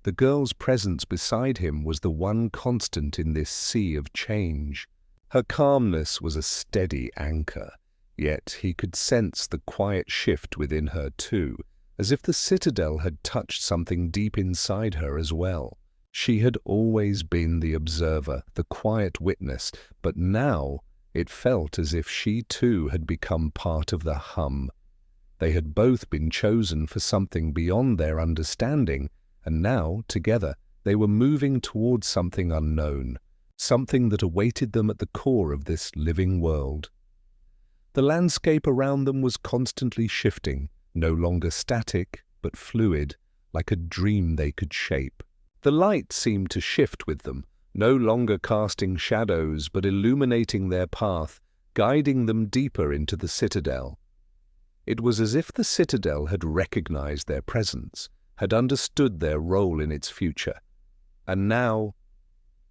A: The girl's presence beside him was the one constant in this sea of change. Her calmness was a steady anchor, yet he could sense the quiet shift within her too, as if the Citadel had touched something deep inside her as well. She had always been the observer, the quiet witness, but now it felt as if she too had become part of the hum. They had both been chosen for something beyond their understanding, and now, together, they were moving towards something unknown, something that awaited them at the core of this living world. The landscape around them was constantly shifting, no longer static, but fluid, like a dream they could shape. The light seemed to shift with them, no longer casting shadows, but illuminating their path, guiding them deeper into the Citadel. It was as if the Citadel had recognized their presence, had understood their role in its future, and now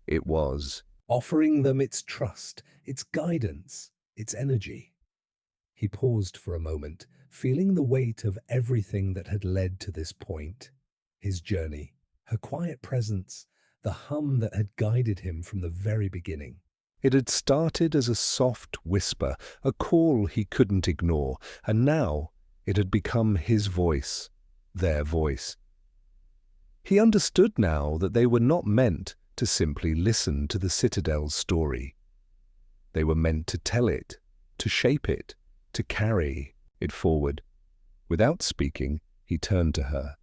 A: it was offering them its trust, its guidance, its energy. He paused for a moment, feeling the weight of everything that had led to this point. His journey, her quiet presence, the hum that had guided him from the very beginning. It had started as a soft whisper, a call he couldn't ignore, and now it had become his voice, their voice. He understood now that they were not meant to simply listen to the Citadel's story. They were meant to tell it, to shape it, to carry it forward. Without speaking, he turned to her.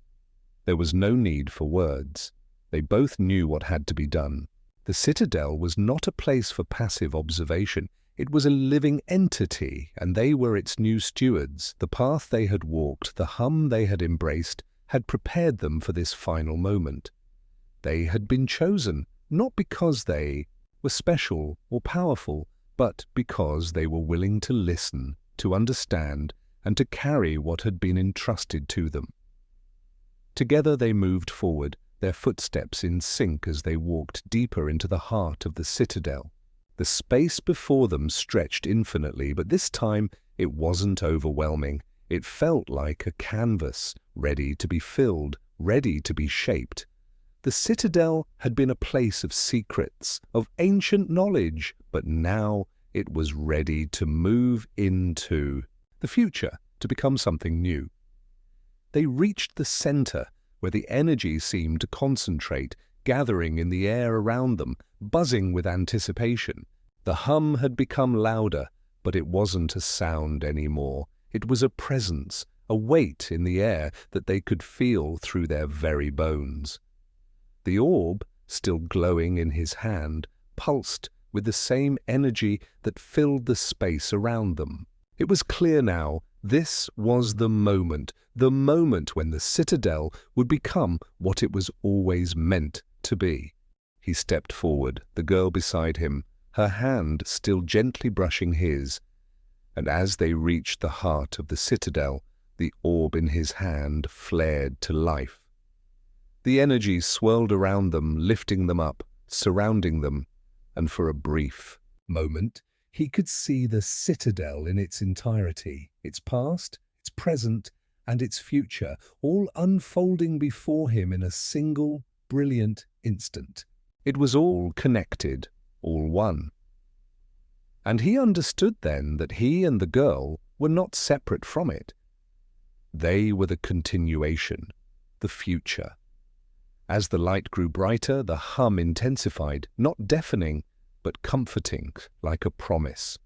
A: There was no need for words. They both knew what had to be done. The Citadel was not a place for passive observation. It was a living entity, and they were its new stewards. The path they had walked, the hum they had embraced, had prepared them for this final moment. They had been chosen, not because they were special or powerful, but because they were willing to listen, to understand, and to carry what had been entrusted to them. Together they moved forward, their footsteps in sync as they walked deeper into the heart of the Citadel. The space before them stretched infinitely, but this time it wasn't overwhelming. It felt like a canvas, ready to be filled, ready to be shaped. The Citadel had been a place of secrets, of ancient knowledge, but now it was ready to move into the future, to become something new. They reached the center, where the energy seemed to concentrate, gathering in the air around them, buzzing with anticipation. The hum had become louder, but it wasn't a sound anymore. It was a presence, a weight in the air that they could feel through their very bones. The orb, still glowing in his hand, pulsed with the same energy that filled the space around them. It was clear now, this was the moment when the Citadel would become what it was always meant to be. He stepped forward, the girl beside him, her hand still gently brushing his, and as they reached the heart of the Citadel, the orb in his hand flared to life. The energy swirled around them, lifting them up, surrounding them, and for a brief moment, he could see the Citadel in its entirety, its past, its present, and its future, all unfolding before him in a single, brilliant instant. It was all connected, all one. And he understood then that he and the girl were not separate from it. They were the continuation, the future. As the light grew brighter, the hum intensified, not deafening, but comforting, like a promise.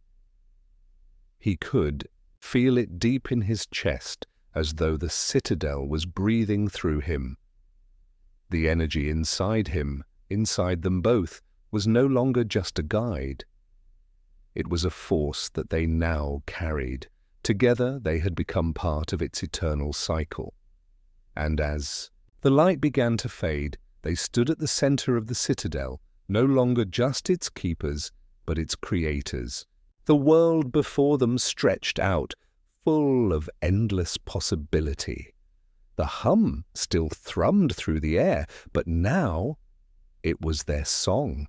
A: He could feel it deep in his chest, as though the Citadel was breathing through him. The energy inside him, inside them both, was no longer just a guide. It was a force that they now carried. Together they had become part of its eternal cycle. And as the light began to fade, they stood at the center of the Citadel, no longer just its keepers, but its creators. The world before them stretched out, full of endless possibility. The hum still thrummed through the air, but now it was their song.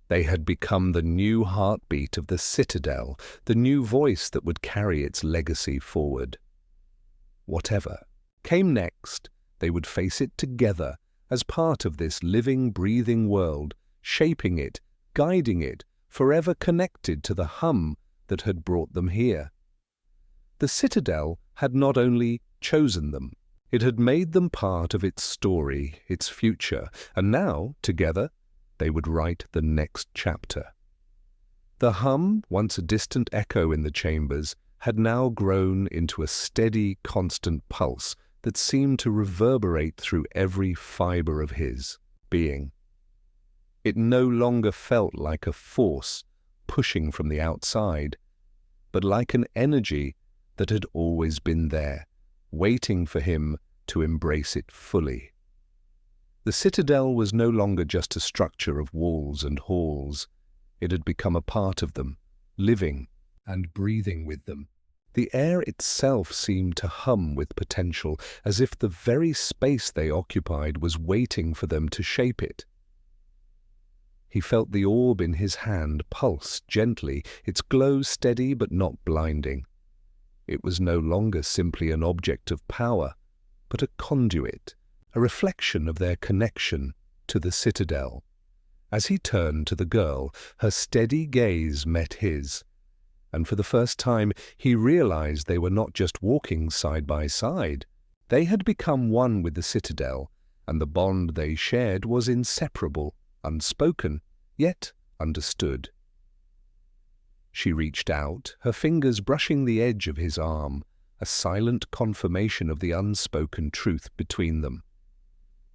A: They had become the new heartbeat of the Citadel, the new voice that would carry its legacy forward. Whatever came next, they would face it together as part of this living, breathing world, shaping it, guiding it, forever connected to the hum that had brought them here. The Citadel had not only chosen them, it had made them part of its story, its future, and now, together, they would write the next chapter. The hum, once a distant echo in the chambers, had now grown into a steady, constant pulse that seemed to reverberate through every fiber of his being. It no longer felt like a force pushing from the outside, but like an energy that had always been there, waiting for him to embrace it fully. The Citadel was no longer just a structure of walls and halls. It had become a part of them, living and breathing with them. The air itself seemed to hum with potential, as if the very space they occupied was waiting for them to shape it. He felt the orb in his hand pulse gently, its glow steady but not blinding. It was no longer simply an object of power, but a conduit, a reflection of their connection to the Citadel. As he turned to the girl, her steady gaze met his, and for the first time he realized they were not just walking side by side. They had become one with the Citadel, and the bond they shared was inseparable. unspoken, yet understood. She reached out, her fingers brushing the edge of his arm, a silent confirmation of the unspoken truth between them.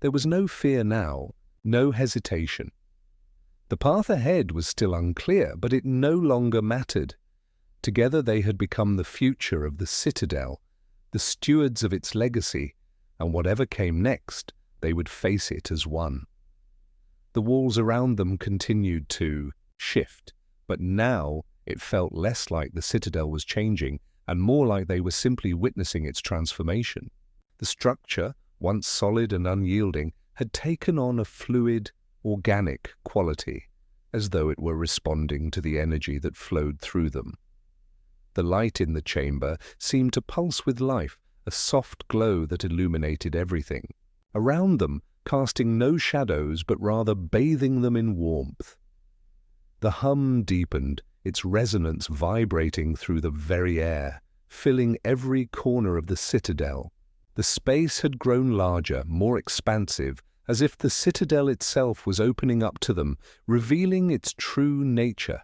A: There was no fear now, no hesitation. The path ahead was still unclear, but it no longer mattered. Together they had become the future of the Citadel, the stewards of its legacy, and whatever came next, they would face it as one. The walls around them continued to shift, but now it felt less like the Citadel was changing and more like they were simply witnessing its transformation. The structure, once solid and unyielding, had taken on a fluid, organic quality, as though it were responding to the energy that flowed through them. The light in the chamber seemed to pulse with life, a soft glow that illuminated everything. Around them, casting no shadows but rather bathing them in warmth. The hum deepened, its resonance vibrating through the very air, filling every corner of the Citadel. The space had grown larger, more expansive, as if the Citadel itself was opening up to them, revealing its true nature.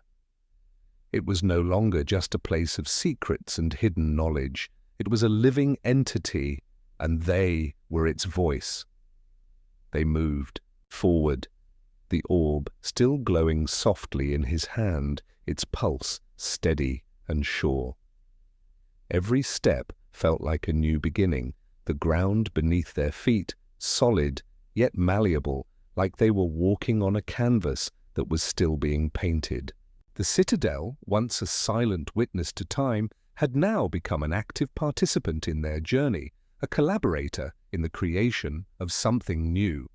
A: It was no longer just a place of secrets and hidden knowledge. It was a living entity, and they were its voice. They moved forward, the orb still glowing softly in his hand, its pulse steady and sure. Every step felt like a new beginning, the ground beneath their feet solid yet malleable, like they were walking on a canvas that was still being painted. The Citadel, once a silent witness to time, had now become an active participant in their journey, a collaborator in the creation of something new.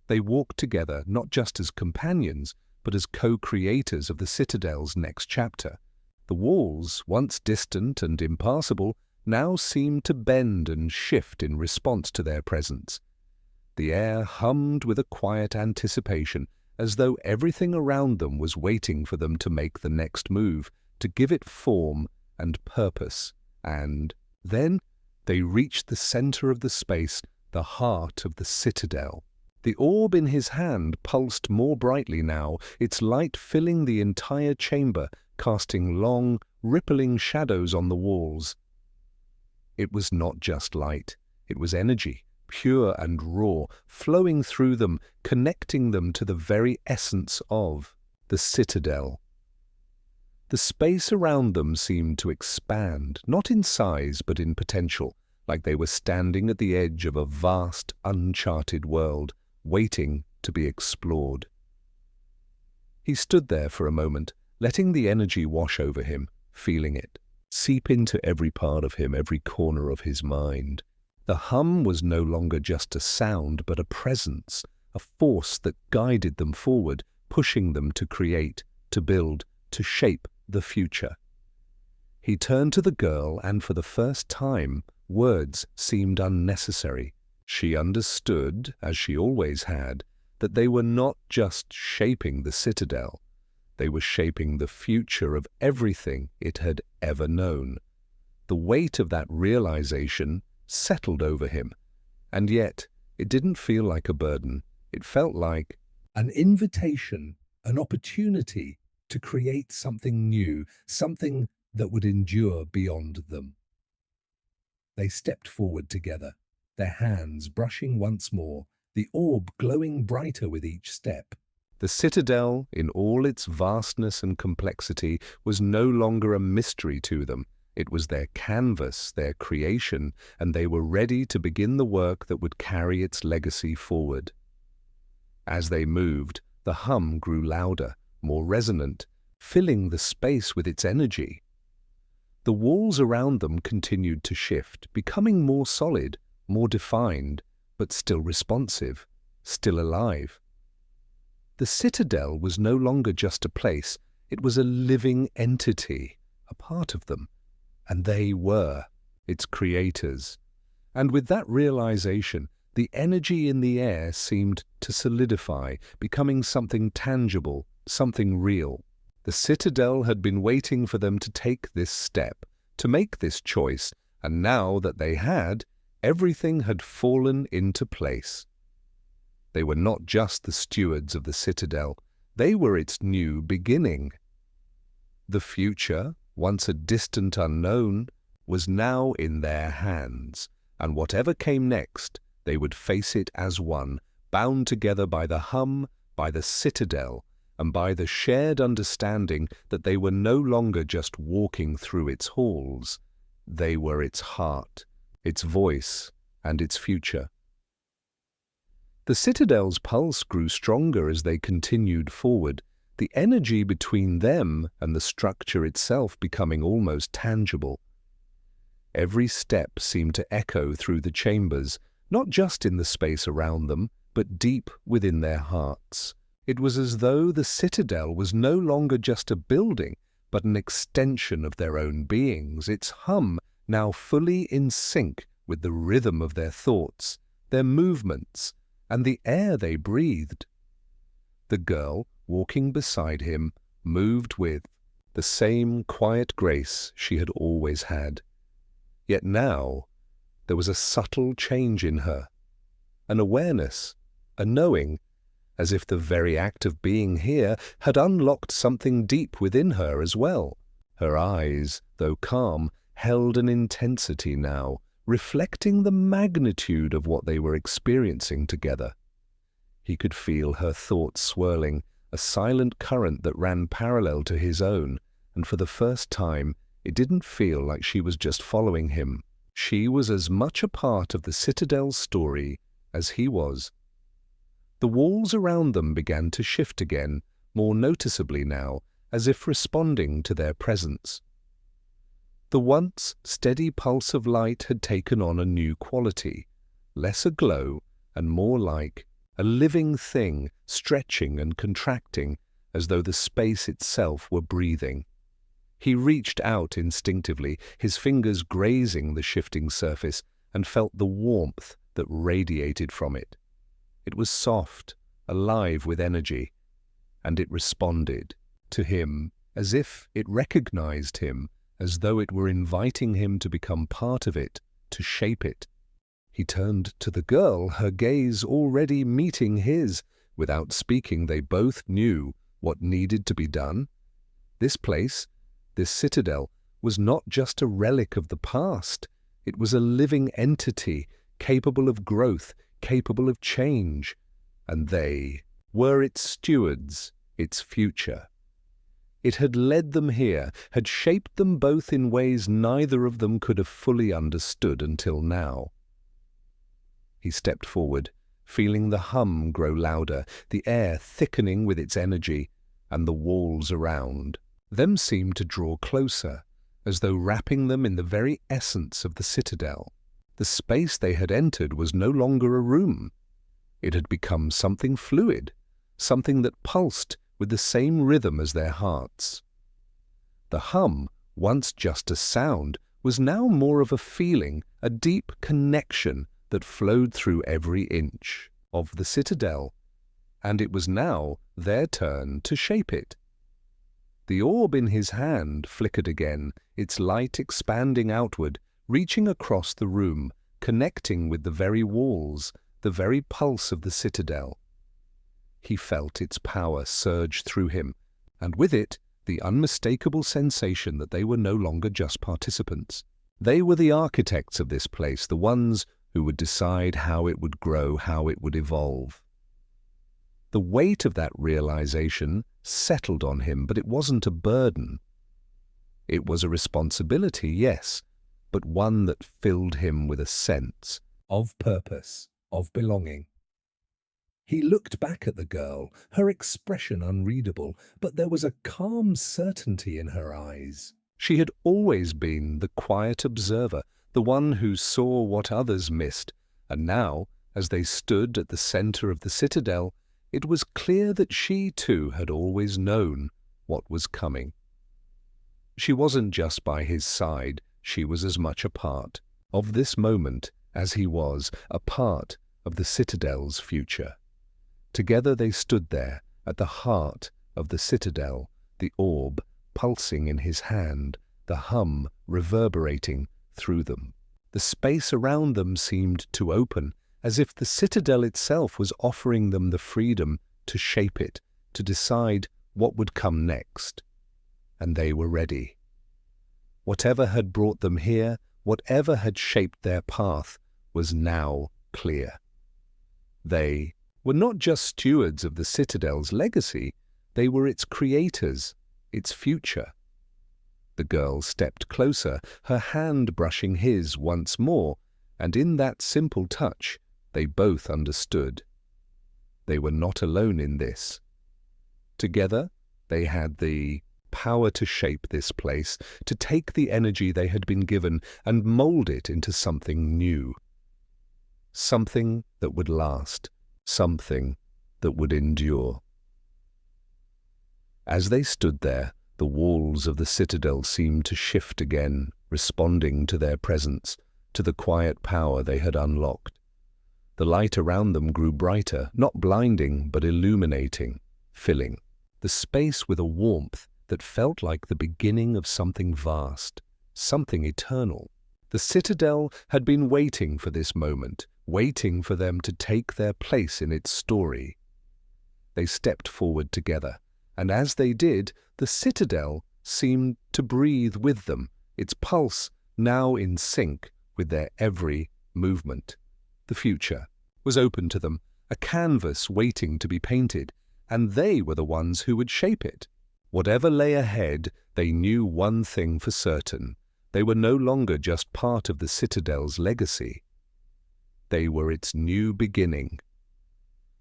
A: They walked together not just as companions, but as co-creators of the Citadel's next chapter. The walls, once distant and impassable, now seemed to bend and shift in response to their presence. The air hummed with a quiet anticipation, as though everything around them was waiting for them to make the next move, to give it form and purpose. And then they reached the center of the space, the heart of the Citadel. The orb in his hand pulsed more brightly now, its light filling the entire chamber, casting long, rippling shadows on the walls. It was not just light, it was energy, pure and raw, flowing through them, connecting them to the very essence of the Citadel. The space around them seemed to expand, not in size but in potential, like they were standing at the edge of a vast, uncharted world, waiting to be explored. He stood there for a moment, letting the energy wash over him, feeling it, seep into every part of him, every corner of his mind. The hum was no longer just a sound, but a presence, a force that guided them forward, pushing them to create, to build, to shape the future. He turned to the girl, and for the first time, words seemed unnecessary. She understood, as she always had, that they were not just shaping the Citadel. They were shaping the future of everything it had ever known. The weight of that realization settled over him, and yet it didn't feel like a burden. It felt like an invitation, an opportunity to create something new, something that would endure beyond them. They stepped forward together, their hands brushing once more, the orb glowing brighter with each step. The Citadel, in all its vastness and complexity, was no longer a mystery to them. It was their canvas, their creation, and they were ready to begin the work that would carry its legacy forward. As they moved, the hum grew louder, more resonant, filling the space with its energy. The walls around them continued to shift, becoming more solid, more defined, but still responsive, still alive. The Citadel was no longer just a place, it was a living entity, a part of them, and they were its creators. And with that realization, the energy in the air seemed to solidify, becoming something tangible, something real. The Citadel had been waiting for them to take this step, to make this choice, and now that they had, everything had fallen into place. They were not just the stewards of the Citadel, they were its new beginning. The future, once a distant unknown, was now in their hands, and whatever came next, they would face it as one, bound together by the hum, by the Citadel, and by the shared understanding that they were no longer just walking through its halls. They were its heart, its voice, and its future. The Citadel's pulse grew stronger as they continued forward, the energy between them and the structure itself becoming almost tangible. Every step seemed to echo through the chambers, not just in the space around them, but deep within their hearts. It was as though the Citadel was no longer just a building, but an extension of their own beings, its hum now fully in sync with the rhythm of their thoughts, their movements, and the air they breathed. The girl, walking beside him, moved with the same quiet grace she had always had. Yet now there was a subtle change in her, an awareness, a knowing, as if the very act of being here had unlocked something deep within her as well. Her eyes, though calm, held an intensity now, reflecting the magnitude of what they were experiencing together. He could feel her thoughts swirling, a silent current that ran parallel to his own, and for the first time it didn't feel like she was just following him. She was as much a part of the Citadel's story as he was. The walls around them began to shift again, more noticeably now, as if responding to their presence. The once steady pulse of light had taken on a new quality, less aglow and more like a living thing, stretching and contracting as though the space itself were breathing. He reached out instinctively, his fingers grazing the shifting surface, and felt the warmth that radiated from it. It was soft, alive with energy, and it responded to him as if it recognized him, as though it were inviting him to become part of it, to shape it. He turned to the girl, her gaze already meeting his. Without speaking, they both knew what needed to be done. This place, this Citadel, was not just a relic of the past. It was a living entity, capable of growth, capable of change. And they were its stewards, its future. It had led them here, had shaped them both in ways neither of them could have fully understood until now. He stepped forward, feeling the hum grow louder, the air thickening with its energy, and the walls around them seemed to draw closer, as though wrapping them in the very essence of the Citadel. The space they had entered was no longer a room. It had become something fluid, something that pulsed with the same rhythm as their hearts. The hum, once just a sound, was now more of a feeling, a deep connection that flowed through every inch of the Citadel, and it was now their turn to shape it. The orb in his hand flickered again, its light expanding outward, reaching across the room, connecting with the very walls, the very pulse of the Citadel. He felt its power surge through him, and with it the unmistakable sensation that they were no longer just participants. They were the architects of this place, the ones who would decide how it would grow, how it would evolve. The weight of that realization settled on him, but it wasn't a burden. It was a responsibility, yes, but one that filled him with a sense of purpose, of belonging. He looked back at the girl, her expression unreadable, but there was a calm certainty in her eyes. She had always been the quiet observer, the one who saw what others missed, and now, as they stood at the center of the Citadel, it was clear that she too had always known what was coming. She wasn't just by his side, she was as much a part of this moment as he was a part of the Citadel's future. Together they stood there at the heart of the Citadel, the orb pulsing in his hand, the hum reverberating through them. The space around them seemed to open, as if the Citadel itself was offering them the freedom to shape it, to decide what would come next. And they were ready. Whatever had brought them here, whatever had shaped their path, was now clear. They were not just stewards of the Citadel's legacy, they were its creators, its future. The girl stepped closer, her hand brushing his once more, and in that simple touch, they both understood. They were not alone in this. Together, they had the power to shape this place, to take the energy they had been given and mold it into something new. Something that would last, something that would endure. As they stood there, the walls of the Citadel seemed to shift again, responding to their presence, to the quiet power they had unlocked. The light around them grew brighter, not blinding, but illuminating, filling the space with a warmth that felt like the beginning of something vast, something eternal. The Citadel had been waiting for this moment, waiting for them to take their place in its story. They stepped forward together, and as they did, the Citadel seemed to breathe with them, its pulse now in sync with their every movement. The future was open to them, a canvas waiting to be painted, and they were the ones who would shape it. Whatever lay ahead, they knew one thing for certain. They were no longer just part of the Citadel's legacy. They were its new beginning.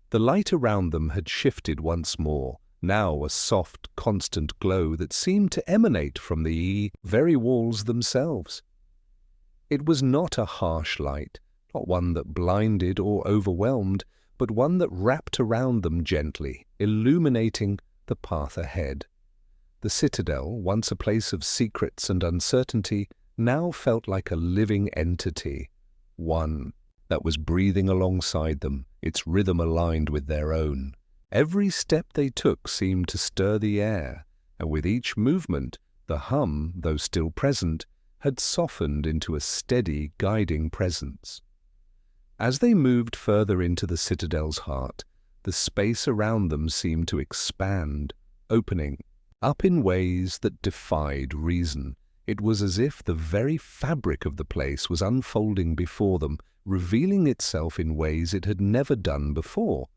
A: The light around them had shifted once more, now a soft, constant glow that seemed to emanate from the very walls themselves. It was not a harsh light, not one that blinded or overwhelmed, but one that wrapped around them gently, illuminating the path ahead. The Citadel, once a place of secrets and uncertainty, now felt like a living entity, one that was breathing alongside them, its rhythm aligned with their own. Every step they took seemed to stir the air, and with each movement, the hum, though still present, had softened into a steady, guiding presence. As they moved further into the Citadel's heart, the space around them seemed to expand, opening up in ways that defied reason. It was as if the very fabric of the place was unfolding before them, revealing itself in ways it had never done before.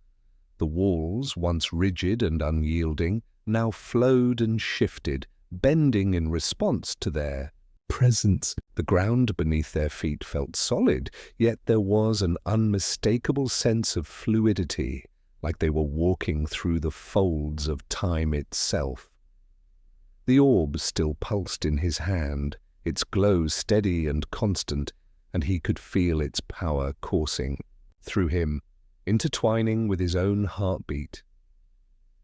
A: The walls, once rigid and unyielding, now flowed and shifted, bending in response to their presence. The ground beneath their feet felt solid, yet there was an unmistakable sense of fluidity, like they were walking through the folds of time itself. The orb still pulsed in his hand, its glow steady and constant, and he could feel its power coursing through him, intertwining with his own heartbeat.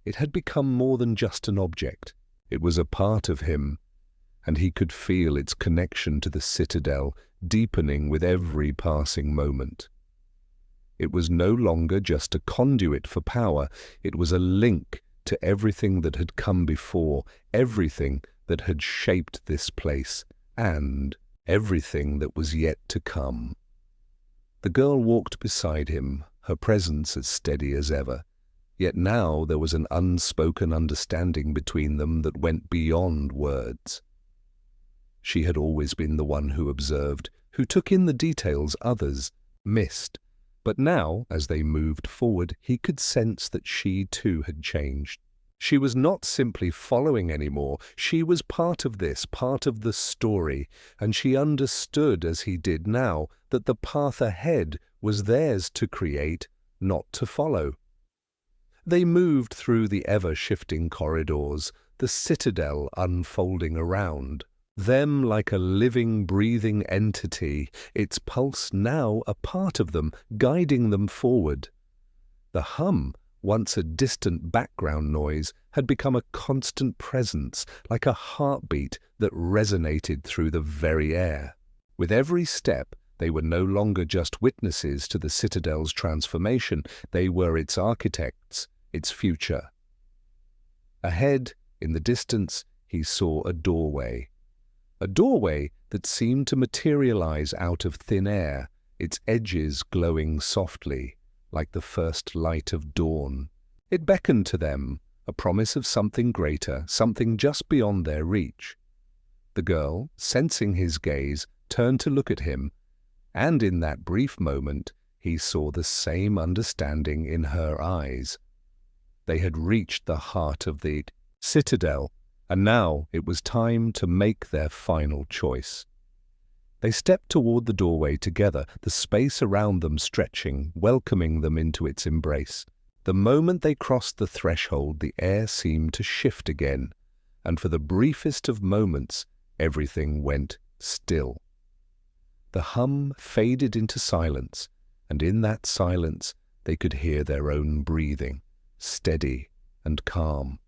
A: It had become more than just an object. It was a part of him, and he could feel its connection to the Citadel deepening with every passing moment. It was no longer just a conduit for power, it was a link to everything that had come before, everything that had shaped this place, and everything that was yet to come. The girl walked beside him, her presence as steady as ever, yet now there was an unspoken understanding between them that went beyond words. She had always been the one who observed, who took in the details others missed, but now, as they moved forward, he could sense that she too had changed. She was not simply following anymore, she was part of this, part of the story, and she understood as he did now that the path ahead was theirs to create, not to follow. They moved through the ever-shifting corridors, the Citadel unfolding around them like a living, breathing entity, its pulse now a part of them, guiding them forward. The hum, once a distant background noise, had become a constant presence, like a heartbeat that resonated through the very air. With every step, they were no longer just witnesses to the Citadel's transformation, they were its architects, its future. Ahead, in the distance, he saw a doorway that seemed to materialize out of thin air, its edges glowing softly, like the first light of dawn. It beckoned to them, a promise of something greater, something just beyond their reach. The girl, sensing his gaze, turned to look at him, and in that brief moment he saw the same understanding in her eyes. They had reached the heart of the Citadel, and now it was time to make their final choice. They stepped toward the doorway together, the space around them stretching, welcoming them into its embrace. The moment they crossed the threshold, the air seemed to shift again, and for the briefest of moments, everything went still. The hum faded into silence, and in that silence they could hear their own breathing, steady and calm.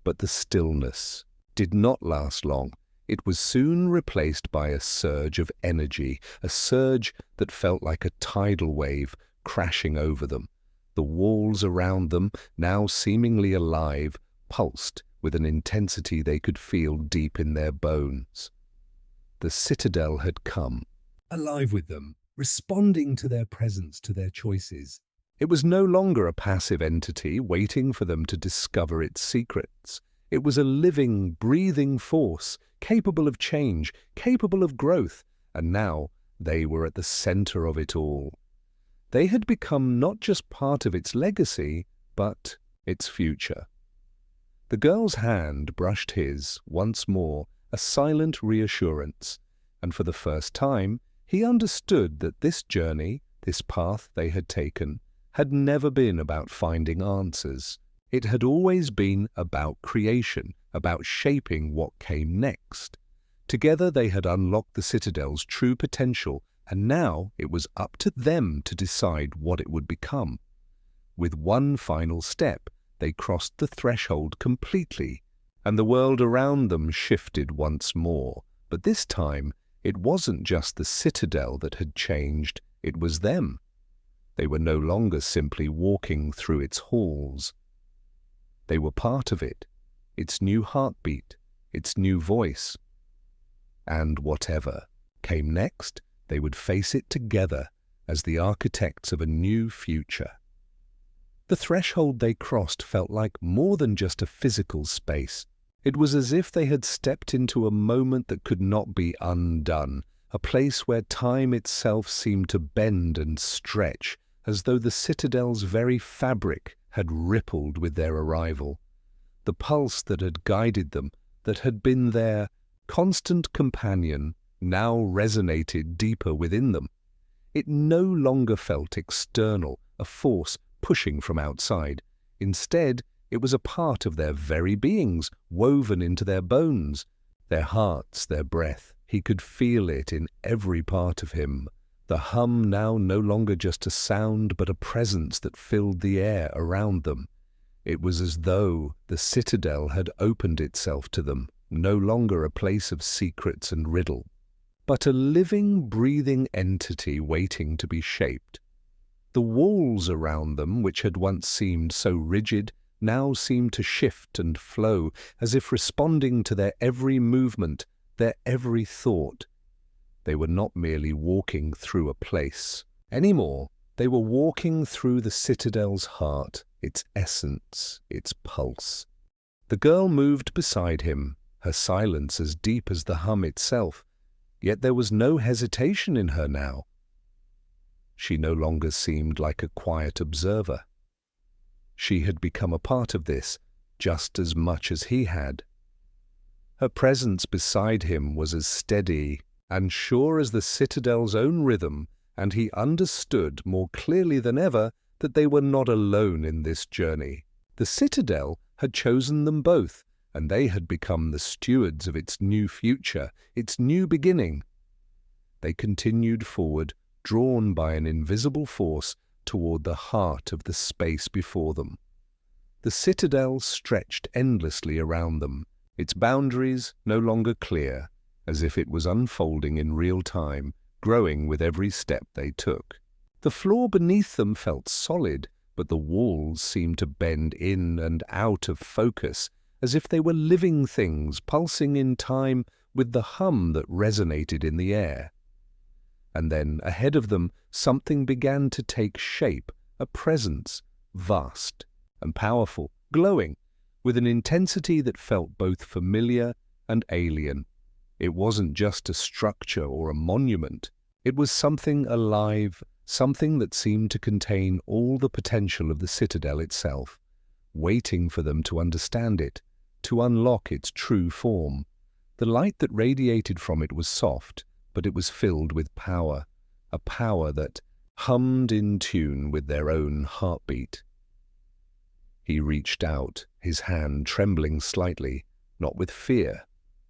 A: But the stillness did not last long. It was soon replaced by a surge of energy, a surge that felt like a tidal wave crashing over them. The walls around them, now seemingly alive, pulsed with an intensity they could feel deep in their bones. The Citadel had come, alive with them, responding to their presence, to their choices. It was no longer a passive entity waiting for them to discover its secrets. It was a living, breathing force, capable of change, capable of growth, and now they were at the center of it all. They had become not just part of its legacy, but its future. The girl's hand brushed his once more, a silent reassurance, and for the first time he understood that this journey, this path they had taken, had never been about finding answers. It had always been about creation, about shaping what came next. Together they had unlocked the Citadel's true potential, and now it was up to them to decide what it would become. With one final step, they crossed the threshold completely, and the world around them shifted once more. But this time, it wasn't just the Citadel that had changed, it was them. They were no longer simply walking through its halls. They were part of it, its new heartbeat, its new voice. And whatever came next, they would face it together as the architects of a new future. The threshold they crossed felt like more than just a physical space. It was as if they had stepped into a moment that could not be undone, a place where time itself seemed to bend and stretch, as though the Citadel's very fabric had rippled with their arrival. The pulse that had guided them, that had been their constant companion, now resonated deeper within them. It no longer felt external, a force pushing from outside. Instead, it was a part of their very beings, woven into their bones, their hearts, their breath. He could feel it in every part of him. The hum now no longer just a sound, but a presence that filled the air around them. It was as though the Citadel had opened itself to them, no longer a place of secrets and riddle, but a living, breathing entity waiting to be shaped. The walls around them, which had once seemed so rigid, now seemed to shift and flow, as if responding to their every movement, their every thought. They were not merely walking through a place anymore. They were walking through the Citadel's heart, its essence, its pulse. The girl moved beside him, her silence as deep as the hum itself, yet there was no hesitation in her now. She no longer seemed like a quiet observer. She had become a part of this, just as much as he had. Her presence beside him was as steady and sure as the Citadel's own rhythm, and he understood more clearly than ever that they were not alone in this journey. The Citadel had chosen them both, and they had become the stewards of its new future, its new beginning. They continued forward, drawn by an invisible force toward the heart of the space before them. The Citadel stretched endlessly around them, its boundaries no longer clear, as if it was unfolding in real time, growing with every step they took. The floor beneath them felt solid, but the walls seemed to bend in and out of focus, as if they were living things pulsing in time with the hum that resonated in the air. and then, ahead of them, something began to take shape, a presence, vast and powerful, glowing, with an intensity that felt both familiar and alien. It wasn't just a structure or a monument. It was something alive, something that seemed to contain all the potential of the Citadel itself, waiting for them to understand it, to unlock its true form. The light that radiated from it was soft, but it was filled with power, a power that hummed in tune with their own heartbeat. He reached out, his hand trembling slightly, not with fear,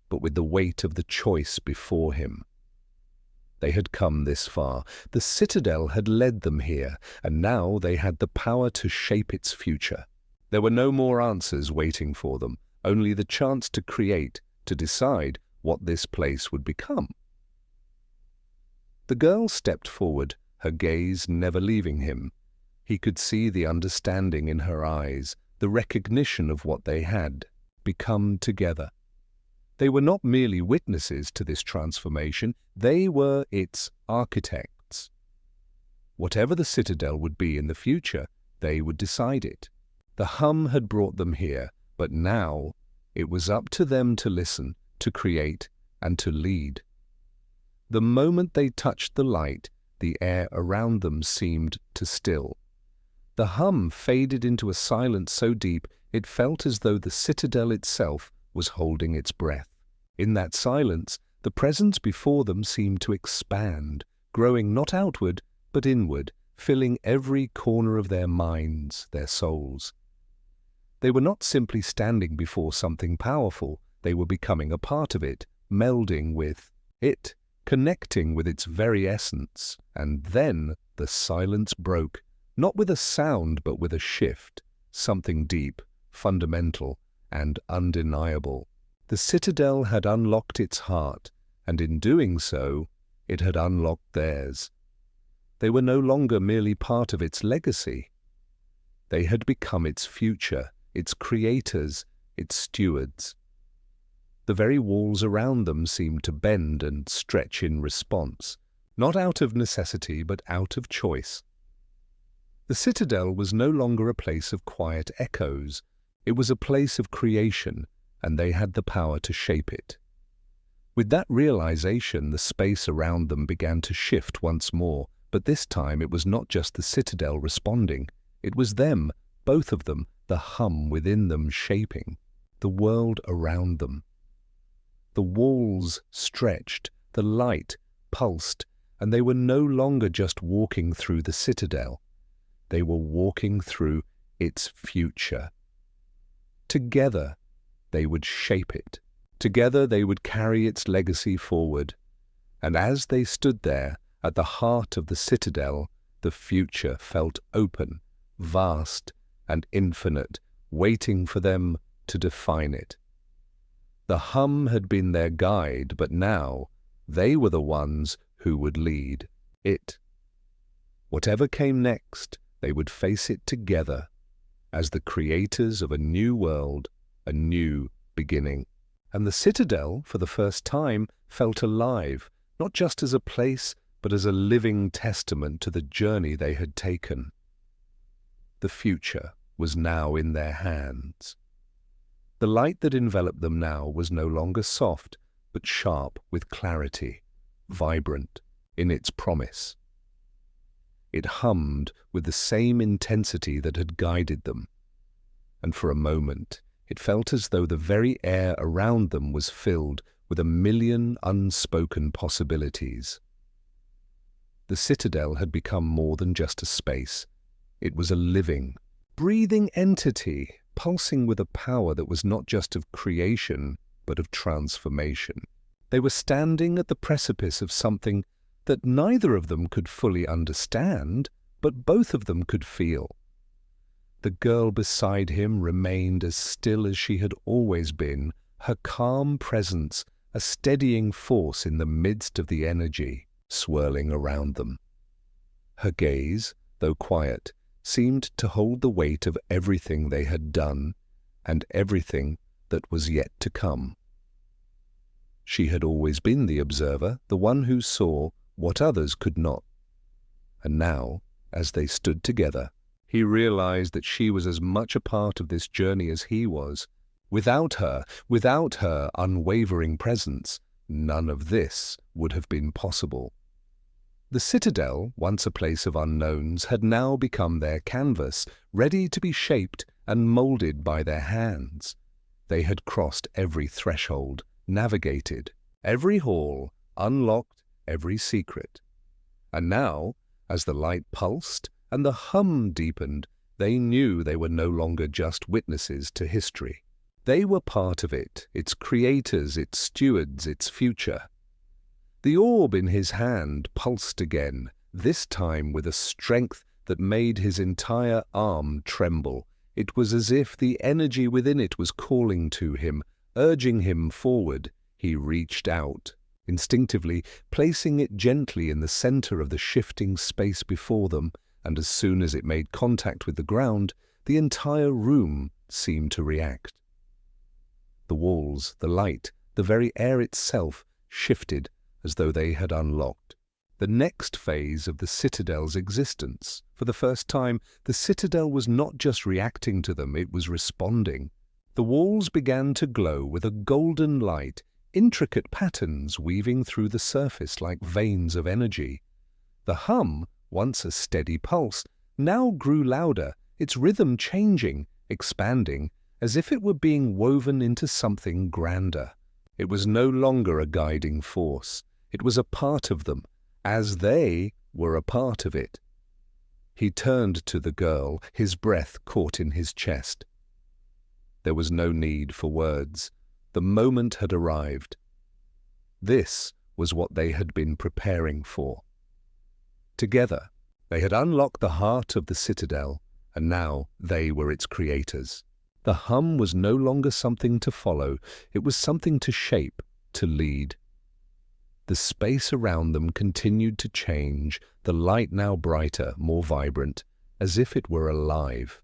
A: but with the weight of the choice before him. They had come this far. The Citadel had led them here, and now they had the power to shape its future. There were no more answers waiting for them, only the chance to create, to decide what this place would become. The girl stepped forward, her gaze never leaving him. He could see the understanding in her eyes, the recognition of what they had become together. They were not merely witnesses to this transformation, they were its architects. Whatever the Citadel would be in the future, they would decide it. The hum had brought them here, but now it was up to them to listen, to create, and to lead. The moment they touched the light, the air around them seemed to still. The hum faded into a silence so deep it felt as though the Citadel itself was holding its breath. In that silence, the presence before them seemed to expand, growing not outward, but inward, filling every corner of their minds, their souls. They were not simply standing before something powerful, they were becoming a part of it, melding with it, connecting with its very essence. And then the silence broke, not with a sound but with a shift, something deep, fundamental, and undeniable. The Citadel had unlocked its heart, and in doing so, it had unlocked theirs. They were no longer merely part of its legacy. They had become its future, its creators, its stewards. The very walls around them seemed to bend and stretch in response, not out of necessity but out of choice. The Citadel was no longer a place of quiet echoes. It was a place of creation, and they had the power to shape it. With that realization, the space around them began to shift once more, but this time it was not just the Citadel responding. It was them, both of them, the hum within them shaping the world around them. The walls stretched, the light pulsed, and they were no longer just walking through the Citadel. They were walking through its future. Together, they would shape it. Together they would carry its legacy forward. And as they stood there, at the heart of the Citadel, the future felt open, vast, and infinite, waiting for them to define it. The hum had been their guide, but now they were the ones who would lead it. Whatever came next, they would face it together, as the creators of a new world, a new beginning. And the Citadel, for the first time, felt alive, not just as a place, but as a living testament to the journey they had taken. The future was now in their hands. The light that enveloped them now was no longer soft, but sharp with clarity, vibrant in its promise. It hummed with the same intensity that had guided them, and for a moment it felt as though the very air around them was filled with a million unspoken possibilities. The Citadel had become more than just a space. It was a living, breathing entity, pulsing with a power that was not just of creation, but of transformation. They were standing at the precipice of something that neither of them could fully understand, but both of them could feel. The girl beside him remained as still as she had always been, her calm presence a steadying force in the midst of the energy swirling around them. Her gaze, though quiet, seemed to hold the weight of everything they had done and everything that was yet to come. She had always been the observer, the one who saw what others could not. And now, as they stood together, he realized that she was as much a part of this journey as he was. Without her unwavering presence, none of this would have been possible. The Citadel, once a place of unknowns, had now become their canvas, ready to be shaped and molded by their hands. They had crossed every threshold, navigated every hall, unlocked every secret. And now, as the light pulsed and the hum deepened, they knew they were no longer just witnesses to history. They were part of it, its creators, its stewards, its future. The orb in his hand pulsed again, this time with a strength that made his entire arm tremble. It was as if the energy within it was calling to him, urging him forward. He reached out, instinctively placing it gently in the center of the shifting space before them, and as soon as it made contact with the ground, the entire room seemed to react. The walls, the light, the very air itself shifted as though they had unlocked the next phase of the Citadel's existence. For the first time, the Citadel was not just reacting to them, it was responding. The walls began to glow with a golden light, intricate patterns weaving through the surface like veins of energy. The hum, once a steady pulse, now grew louder, its rhythm changing, expanding, as if it were being woven into something grander. It was no longer a guiding force. It was a part of them, as they were a part of it. He turned to the girl, his breath caught in his chest. There was no need for words. The moment had arrived. This was what they had been preparing for. Together, they had unlocked the heart of the Citadel, and now they were its creators. The hum was no longer something to follow, it was something to shape, to lead. The space around them continued to change, the light now brighter, more vibrant, as if it were alive.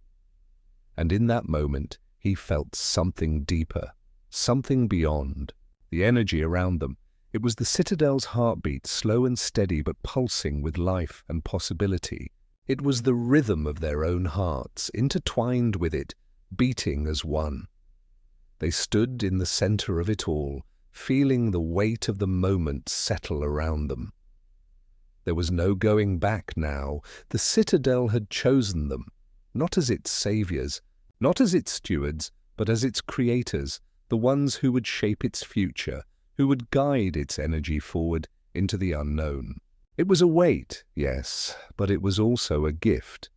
A: And in that moment, he felt something deeper, something beyond. The energy around them. It was the Citadel's heartbeat, slow and steady but pulsing with life and possibility. It was the rhythm of their own hearts, intertwined with it, beating as one. They stood in the center of it all, feeling the weight of the moment settle around them. There was no going back now. The Citadel had chosen them, not as its saviors, not as its stewards, but as its creators, the ones who would shape its future, who would guide its energy forward into the unknown. It was a weight, yes, but it was also a gift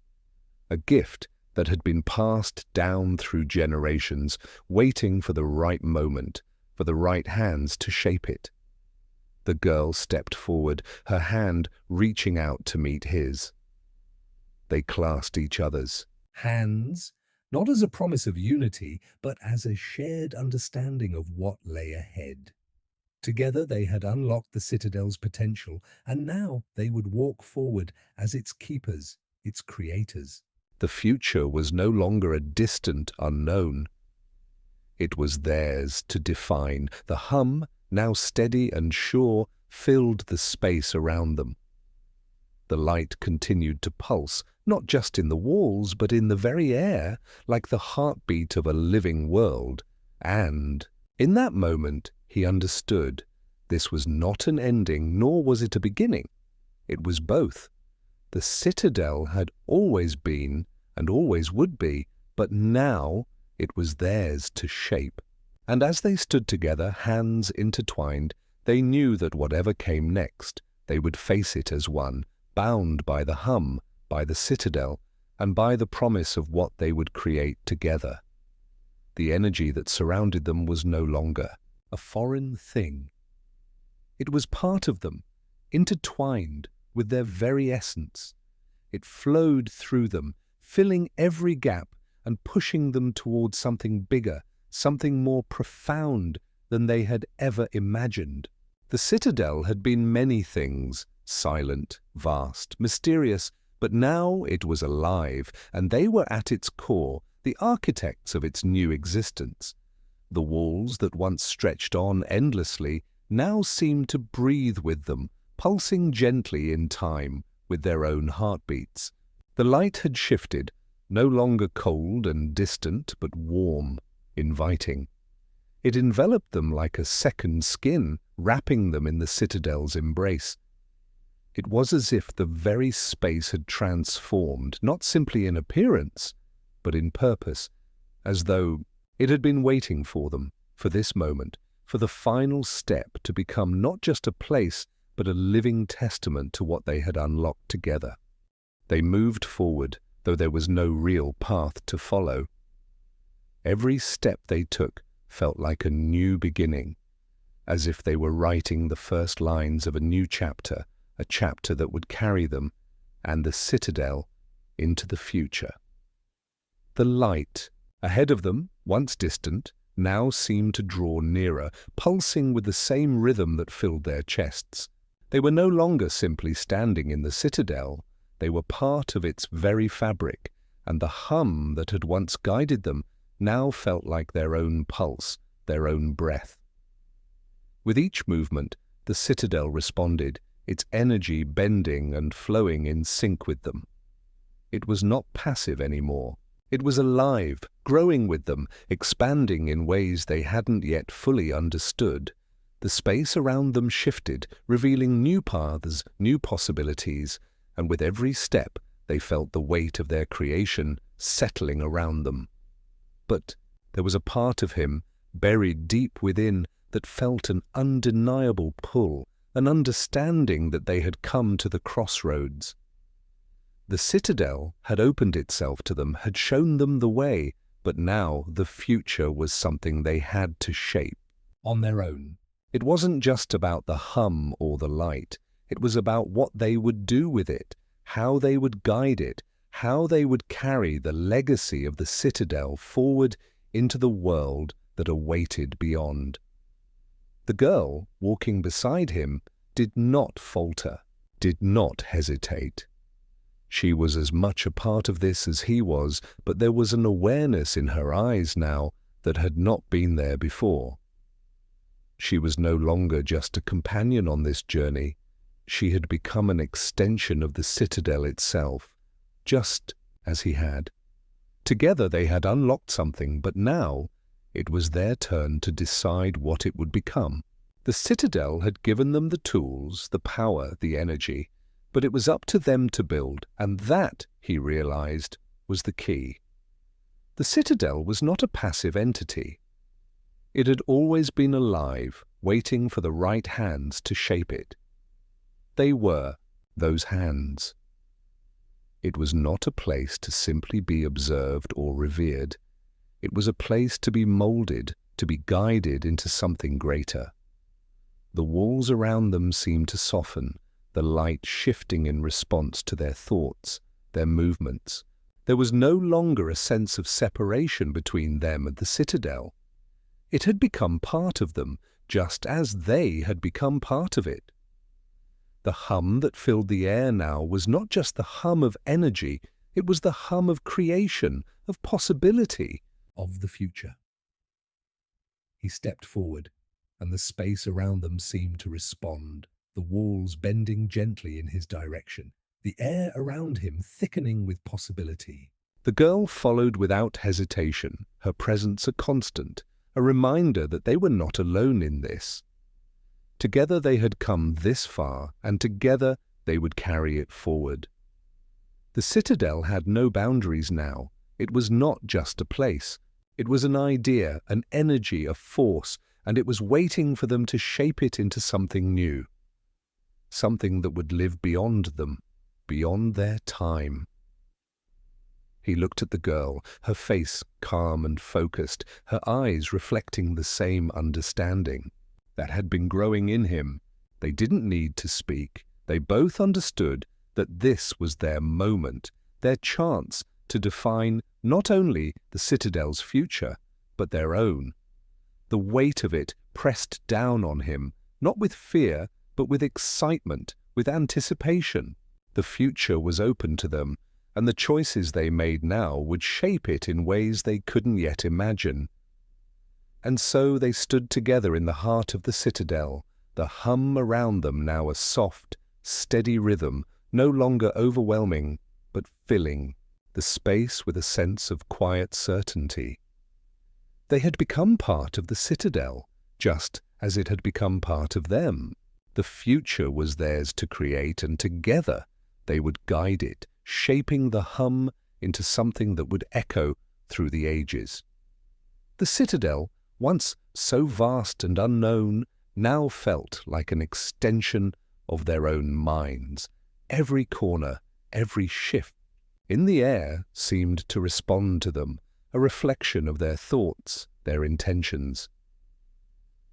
A: that had been passed down through generations, waiting for the right moment, for the right hands to shape it. The girl stepped forward, her hand reaching out to meet his. They clasped each other's hands, not as a promise of unity, but as a shared understanding of what lay ahead. Together they had unlocked the Citadel's potential, and now they would walk forward as its keepers, its creators. The future was no longer a distant unknown. It was theirs to define. The hum, now steady and sure, filled the space around them. The light continued to pulse, not just in the walls, but in the very air, like the heartbeat of a living world. And, in that moment, he understood. This was not an ending, nor was it a beginning. It was both. The Citadel had always been, and always would be, but now it was theirs to shape. And as they stood together, hands intertwined, they knew that whatever came next, they would face it as one, bound by the hum, by the Citadel, and by the promise of what they would create together. The energy that surrounded them was no longer a foreign thing. It was part of them, intertwined with their very essence. It flowed through them, filling every gap and pushing them towards something bigger, something more profound than they had ever imagined. The Citadel had been many things, silent, vast, mysterious, but now it was alive, and they were at its core, the architects of its new existence. The walls that once stretched on endlessly now seemed to breathe with them, pulsing gently in time with their own heartbeats. The light had shifted, no longer cold and distant, but warm, inviting. It enveloped them like a second skin, wrapping them in the Citadel's embrace. It was as if the very space had transformed, not simply in appearance, but in purpose, as though it had been waiting for them, for this moment, for the final step to become not just a place, but a living testament to what they had unlocked together. They moved forward, though there was no real path to follow. Every step they took felt like a new beginning, as if they were writing the first lines of a new chapter, a chapter that would carry them and the Citadel into the future. The light ahead of them, once distant, now seemed to draw nearer, pulsing with the same rhythm that filled their chests. They were no longer simply standing in the Citadel. They were part of its very fabric, and the hum that had once guided them now felt like their own pulse, their own breath. With each movement, the Citadel responded, its energy bending and flowing in sync with them. It was not passive anymore. It was alive, growing with them, expanding in ways they hadn't yet fully understood. The space around them shifted, revealing new paths, new possibilities, and with every step they felt the weight of their creation settling around them. But there was a part of him, buried deep within, that felt an undeniable pull, an understanding that they had come to the crossroads. The Citadel had opened itself to them, had shown them the way, but now the future was something they had to shape on their own. It wasn't just about the hum or the light. It was about what they would do with it, how they would guide it, how they would carry the legacy of the Citadel forward into the world that awaited beyond. The girl, walking beside him, did not falter, did not hesitate. She was as much a part of this as he was, but there was an awareness in her eyes now that had not been there before. She was no longer just a companion on this journey. She had become an extension of the Citadel itself, just as he had. Together they had unlocked something, but now it was their turn to decide what it would become. The Citadel had given them the tools, the power, the energy, but it was up to them to build, and that, he realized, was the key. The Citadel was not a passive entity. It had always been alive, waiting for the right hands to shape it. They were those hands. It was not a place to simply be observed or revered. It was a place to be molded, to be guided into something greater. The walls around them seemed to soften, the light shifting in response to their thoughts, their movements. There was no longer a sense of separation between them and the Citadel. It had become part of them, just as they had become part of it. The hum that filled the air now was not just the hum of energy, it was the hum of creation, of possibility, of the future. He stepped forward, and the space around them seemed to respond, the walls bending gently in his direction, the air around him thickening with possibility. The girl followed without hesitation, her presence a constant, a reminder that they were not alone in this. Together they had come this far, and together they would carry it forward. The Citadel had no boundaries now. It was not just a place. It was an idea, an energy, a force, and it was waiting for them to shape it into something new. Something that would live beyond them, beyond their time. He looked at the girl, her face calm and focused, her eyes reflecting the same understanding that had been growing in him. They didn't need to speak. They both understood that this was their moment, their chance to define not only the Citadel's future, but their own. The weight of it pressed down on him, not with fear, but with excitement, with anticipation. The future was open to them, and the choices they made now would shape it in ways they couldn't yet imagine. And so they stood together in the heart of the Citadel, the hum around them now a soft, steady rhythm, no longer overwhelming, but filling the space with a sense of quiet certainty. They had become part of the Citadel, just as it had become part of them. The future was theirs to create, and together they would guide it, shaping the hum into something that would echo through the ages. The Citadel, once so vast and unknown, now felt like an extension of their own minds. Every corner, every shift in the air seemed to respond to them, a reflection of their thoughts, their intentions.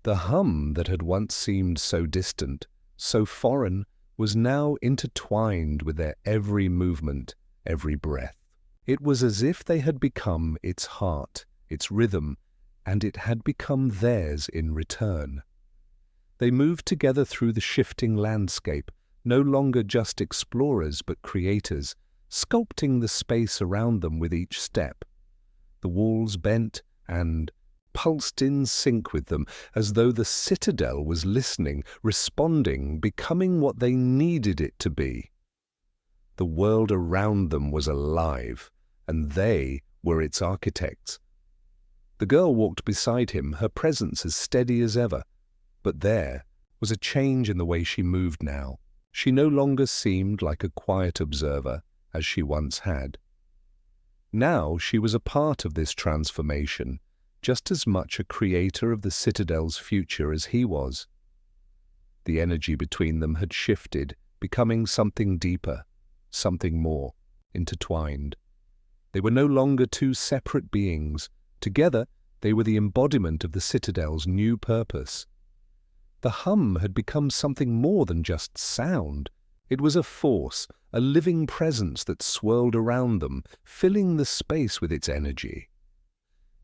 A: The hum that had once seemed so distant, so foreign, was now intertwined with their every movement, every breath. It was as if they had become its heart, its rhythm, and it had become theirs in return. They moved together through the shifting landscape, no longer just explorers but creators, sculpting the space around them with each step. The walls bent and pulsed in sync with them, as though the Citadel was listening, responding, becoming what they needed it to be. The world around them was alive, and they were its architects. The girl walked beside him, her presence as steady as ever. But there was a change in the way she moved now. She no longer seemed like a quiet observer, as she once had. Now she was a part of this transformation, just as much a creator of the Citadel's future as he was. The energy between them had shifted, becoming something deeper, something more, intertwined. They were no longer two separate beings. Together, they were the embodiment of the Citadel's new purpose. The hum had become something more than just sound. It was a force, a living presence that swirled around them, filling the space with its energy.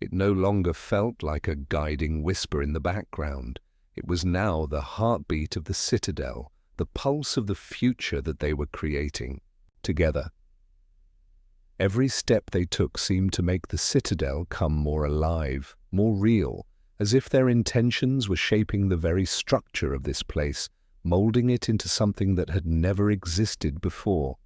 A: It no longer felt like a guiding whisper in the background. It was now the heartbeat of the Citadel, the pulse of the future that they were creating, together. Every step they took seemed to make the Citadel come more alive, more real, as if their intentions were shaping the very structure of this place, molding it into something that had never existed before.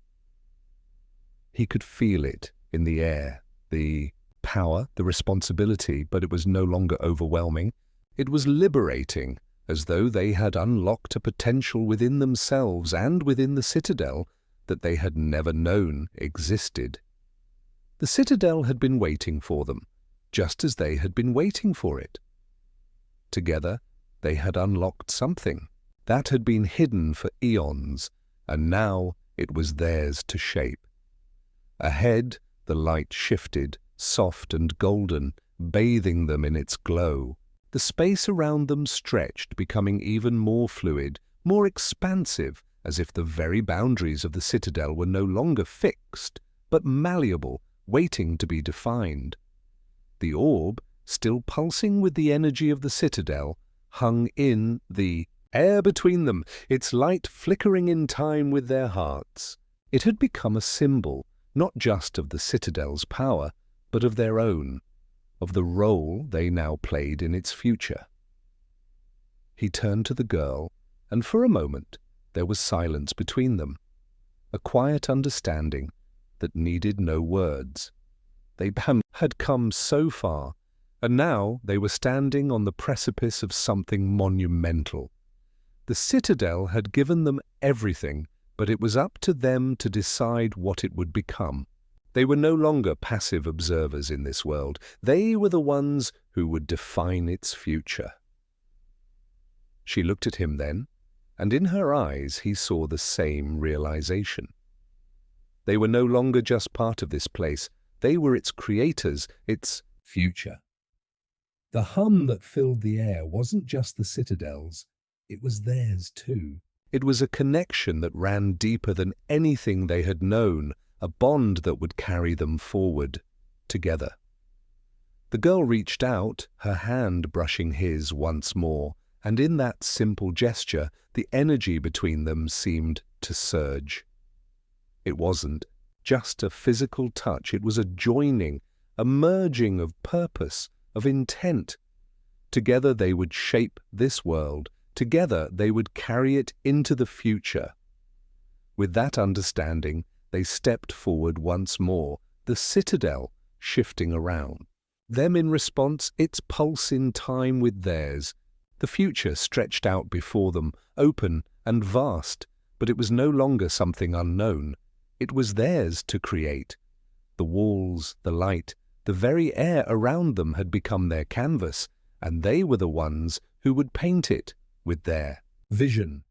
A: He could feel it in the air, the power, the responsibility, but it was no longer overwhelming. It was liberating, as though they had unlocked a potential within themselves and within the Citadel that they had never known existed. The Citadel had been waiting for them, just as they had been waiting for it. Together, they had unlocked something that had been hidden for eons, and now it was theirs to shape. Ahead, the light shifted, soft and golden, bathing them in its glow. The space around them stretched, becoming even more fluid, more expansive, as if the very boundaries of the Citadel were no longer fixed, but malleable, waiting to be defined. The orb, still pulsing with the energy of the Citadel, hung in the air between them, its light flickering in time with their hearts. It had become a symbol, not just of the Citadel's power, but of their own, of the role they now played in its future. He turned to the girl, and for a moment there was silence between them, a quiet understanding that needed no words. They had come so far, and now they were standing on the precipice of something monumental. The Citadel had given them everything, but it was up to them to decide what it would become. They were no longer passive observers in this world. They were the ones who would define its future. She looked at him then, and in her eyes he saw the same realization. They were no longer just part of this place. They were its creators, its future. The hum that filled the air wasn't just the Citadel's. It was theirs too. It was a connection that ran deeper than anything they had known, a bond that would carry them forward, together. The girl reached out, her hand brushing his once more, and in that simple gesture, the energy between them seemed to surge. It wasn't just a physical touch, it was a joining, a merging of purpose, of intent. Together they would shape this world. Together, they would carry it into the future. With that understanding, they stepped forward once more, the Citadel shifting around. Them in response, its pulse in time with theirs. The future stretched out before them, open and vast, but it was no longer something unknown. It was theirs to create. The walls, the light, the very air around them had become their canvas, and they were the ones who would paint it with their vision.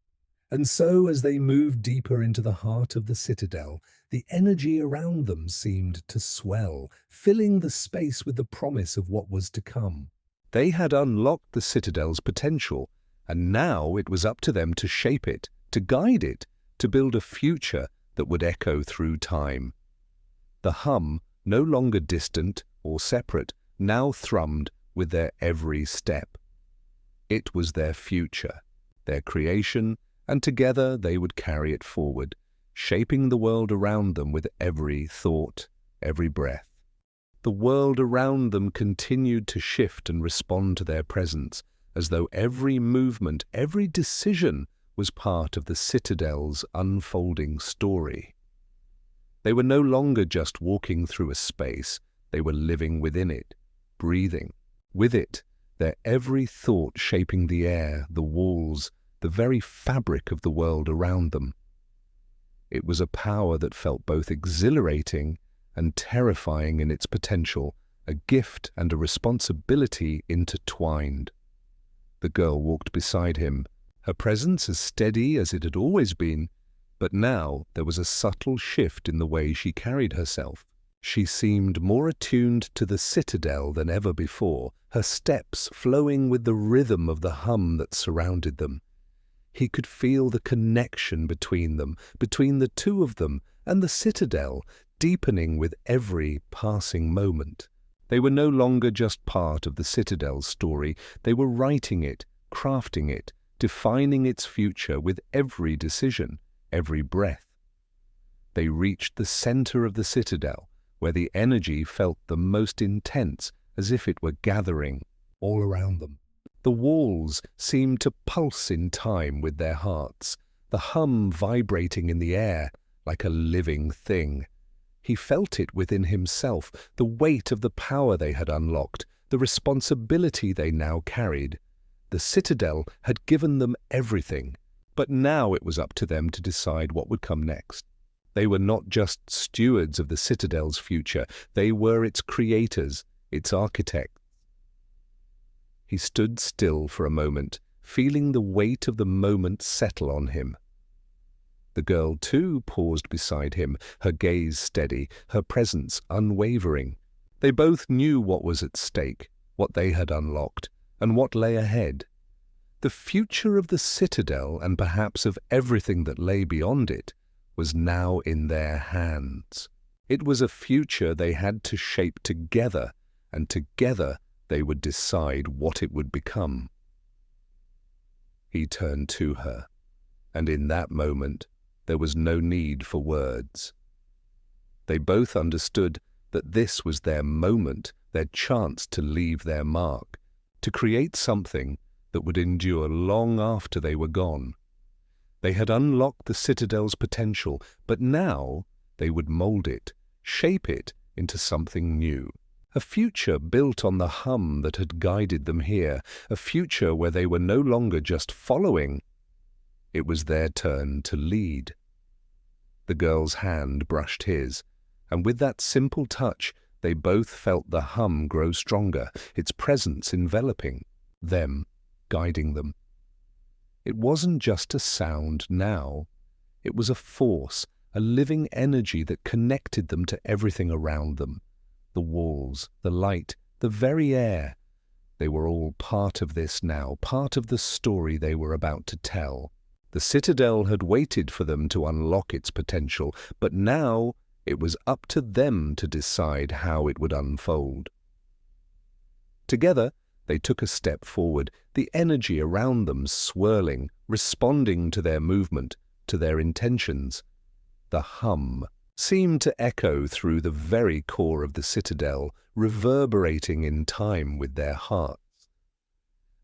A: And so, as they moved deeper into the heart of the Citadel, the energy around them seemed to swell, filling the space with the promise of what was to come. They had unlocked the Citadel's potential, and now it was up to them to shape it, to guide it, to build a future that would echo through time. The hum, no longer distant or separate, now thrummed with their every step. It was their future, their creation, and together they would carry it forward, shaping the world around them with every thought, every breath. The world around them continued to shift and respond to their presence, as though every movement, every decision was part of the Citadel's unfolding story. They were no longer just walking through a space, they were living within it, breathing. With it, their every thought shaping the air, the walls, the very fabric of the world around them. It was a power that felt both exhilarating and terrifying in its potential, a gift and a responsibility intertwined. The girl walked beside him, her presence as steady as it had always been, but now there was a subtle shift in the way she carried herself. She seemed more attuned to the Citadel than ever before, her steps flowing with the rhythm of the hum that surrounded them. He could feel the connection between them, between the two of them and the Citadel, deepening with every passing moment. They were no longer just part of the Citadel's story, they were writing it, crafting it, defining its future with every decision, every breath. They reached the center of the Citadel, where the energy felt the most intense, as if it were gathering all around them. The walls seemed to pulse in time with their hearts, the hum vibrating in the air like a living thing. He felt it within himself, the weight of the power they had unlocked, the responsibility they now carried. The Citadel had given them everything, but now it was up to them to decide what would come next. They were not just stewards of the Citadel's future, they were its creators, its architects. He stood still for a moment, feeling the weight of the moment settle on him. The girl, too, paused beside him, her gaze steady, her presence unwavering. They both knew what was at stake, what they had unlocked, and what lay ahead. The future of the Citadel, and perhaps of everything that lay beyond it, was now in their hands. It was a future they had to shape together, and together they would decide what it would become. He turned to her, and in that moment there was no need for words. They both understood that this was their moment, their chance to leave their mark, to create something that would endure long after they were gone. They had unlocked the Citadel's potential, but now they would mold it, shape it into something new. A future built on the hum that had guided them here, a future where they were no longer just following. It was their turn to lead. The girl's hand brushed his, and with that simple touch, they both felt the hum grow stronger, its presence enveloping them, guiding them. It wasn't just a sound now. It was a force, a living energy that connected them to everything around them. The walls, the light, the very air. They were all part of this now, part of the story they were about to tell. The Citadel had waited for them to unlock its potential, but now it was up to them to decide how it would unfold. Together, they took a step forward, the energy around them swirling, responding to their movement, to their intentions. The hum seemed to echo through the very core of the Citadel, reverberating in time with their hearts.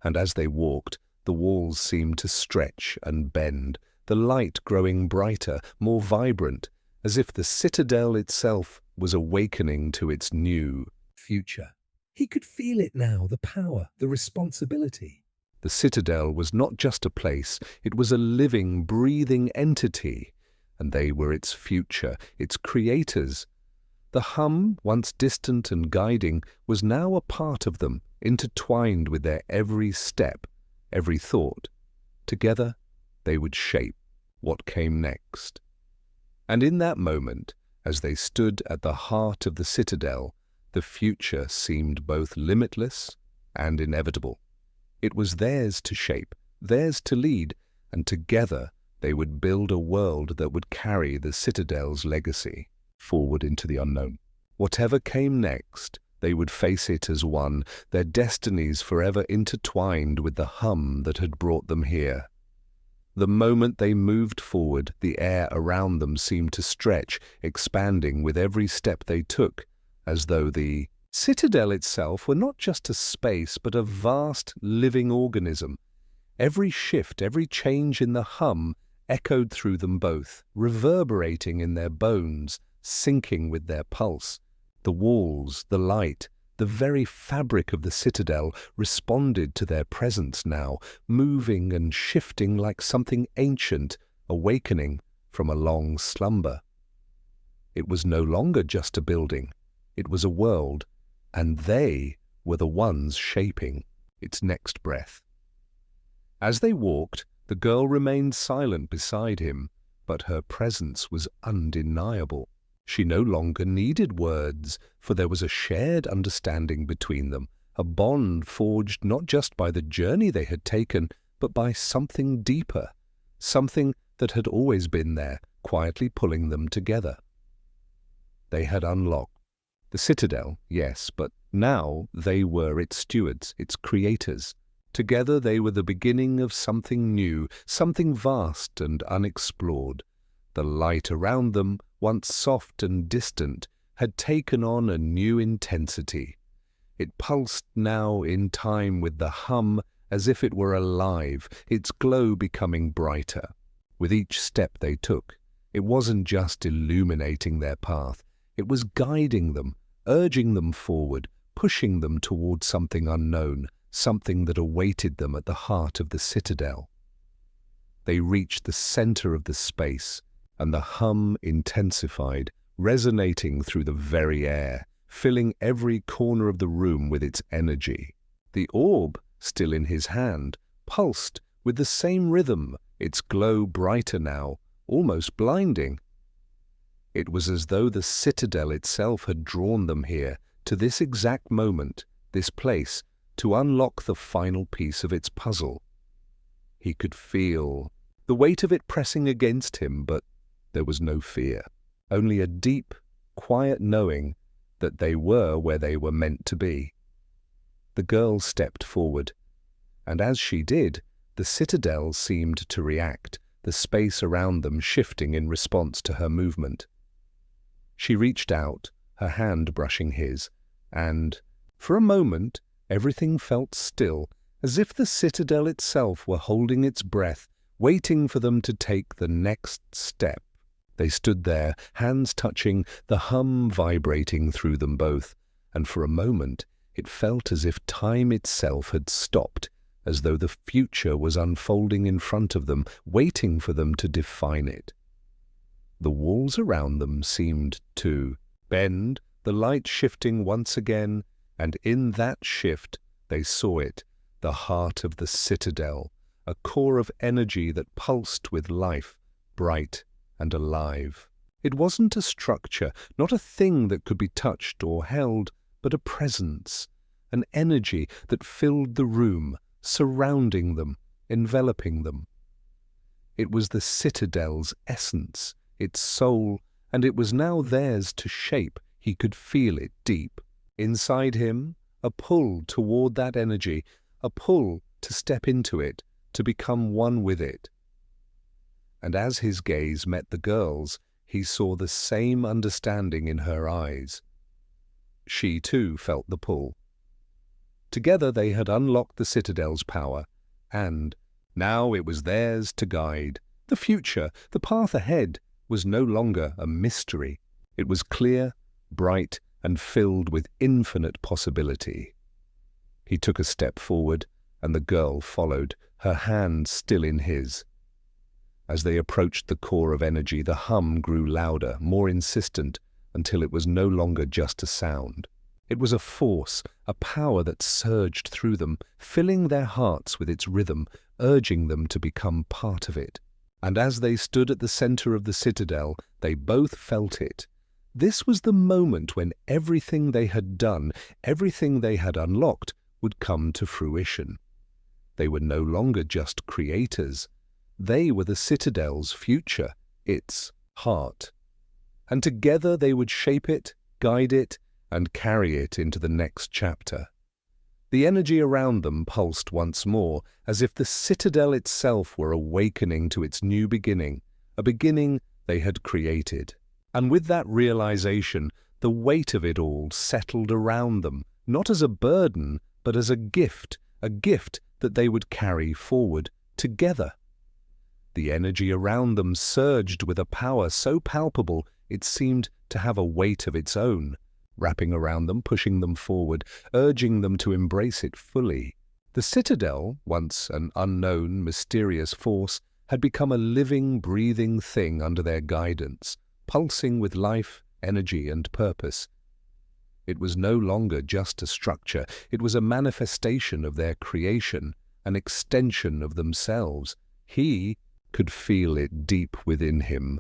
A: And as they walked, The walls seemed to stretch and bend, the light growing brighter, more vibrant, as if the Citadel itself was awakening to its new future. He could feel it now, the power, the responsibility. The Citadel was not just a place, it was a living, breathing entity, and they were its future, its creators. The hum, once distant and guiding, was now a part of them, intertwined with their every step, every thought. Together, they would shape what came next. And in that moment, as they stood at the heart of the Citadel, the future seemed both limitless and inevitable. It was theirs to shape, theirs to lead, and together they would build a world that would carry the Citadel's legacy forward into the unknown. Whatever came next, they would face it as one, their destinies forever intertwined with the hum that had brought them here. The moment they moved forward, the air around them seemed to stretch, expanding with every step they took, as though the Citadel itself were not just a space, but a vast, living organism. Every shift, every change in the hum echoed through them both, reverberating in their bones, syncing with their pulse. The walls, the light, the very fabric of the Citadel responded to their presence now, moving and shifting like something ancient, awakening from a long slumber. It was no longer just a building, it was a world, and they were the ones shaping its next breath. As they walked, the girl remained silent beside him, but her presence was undeniable. She no longer needed words, for there was a shared understanding between them, a bond forged not just by the journey they had taken, but by something deeper, something that had always been there, quietly pulling them together. They had unlocked the Citadel, yes, but now they were its stewards, its creators. Together they were the beginning of something new, something vast and unexplored. The light around them, once soft and distant, had taken on a new intensity. It pulsed now in time with the hum as if it were alive, its glow becoming brighter. With each step they took, it wasn't just illuminating their path, it was guiding them, urging them forward, pushing them toward something unknown, something that awaited them at the heart of the Citadel. They reached the center of the space, and the hum intensified, resonating through the very air, filling every corner of the room with its energy. The orb, still in his hand, pulsed with the same rhythm, its glow brighter now, almost blinding. It was as though the Citadel itself had drawn them here, to this exact moment, this place, to unlock the final piece of its puzzle. He could feel the weight of it pressing against him, but there was no fear, only a deep, quiet knowing that they were where they were meant to be. The girl stepped forward, and as she did, the Citadel seemed to react, the space around them shifting in response to her movement. She reached out, her hand brushing his, and, for a moment, everything felt still, as if the Citadel itself were holding its breath, waiting for them to take the next step. They stood there, hands touching, the hum vibrating through them both, and for a moment it felt as if time itself had stopped, as though the future was unfolding in front of them, waiting for them to define it. The walls around them seemed to bend, the light shifting once again, and in that shift they saw it, the heart of the Citadel, a core of energy that pulsed with life, bright and alive. It wasn't a structure, not a thing that could be touched or held, but a presence, an energy that filled the room, surrounding them, enveloping them. It was the Citadel's essence, its soul, and it was now theirs to shape. He could feel it deep. Inside him, a pull toward that energy, a pull to step into it, to become one with it. And as his gaze met the girl's, he saw the same understanding in her eyes. She too felt the pull. Together they had unlocked the Citadel's power, and now it was theirs to guide. The future, the path ahead, was no longer a mystery. It was clear, bright, and filled with infinite possibility. He took a step forward, and the girl followed, her hand still in his. As they approached the core of energy, the hum grew louder, more insistent, until it was no longer just a sound. It was a force, a power that surged through them, filling their hearts with its rhythm, urging them to become part of it. And as they stood at the center of the Citadel, they both felt it. This was the moment when everything they had done, everything they had unlocked, would come to fruition. They were no longer just creators. They were the Citadel's future, its heart. And together they would shape it, guide it, and carry it into the next chapter. The energy around them pulsed once more, as if the Citadel itself were awakening to its new beginning, a beginning they had created. And with that realization, the weight of it all settled around them, not as a burden, but as a gift that they would carry forward together. The energy around them surged with a power so palpable it seemed to have a weight of its own, wrapping around them, pushing them forward, urging them to embrace it fully. The Citadel, once an unknown, mysterious force, had become a living, breathing thing under their guidance, pulsing with life, energy, and purpose. It was no longer just a structure, it was a manifestation of their creation, an extension of themselves. He could feel it deep within him,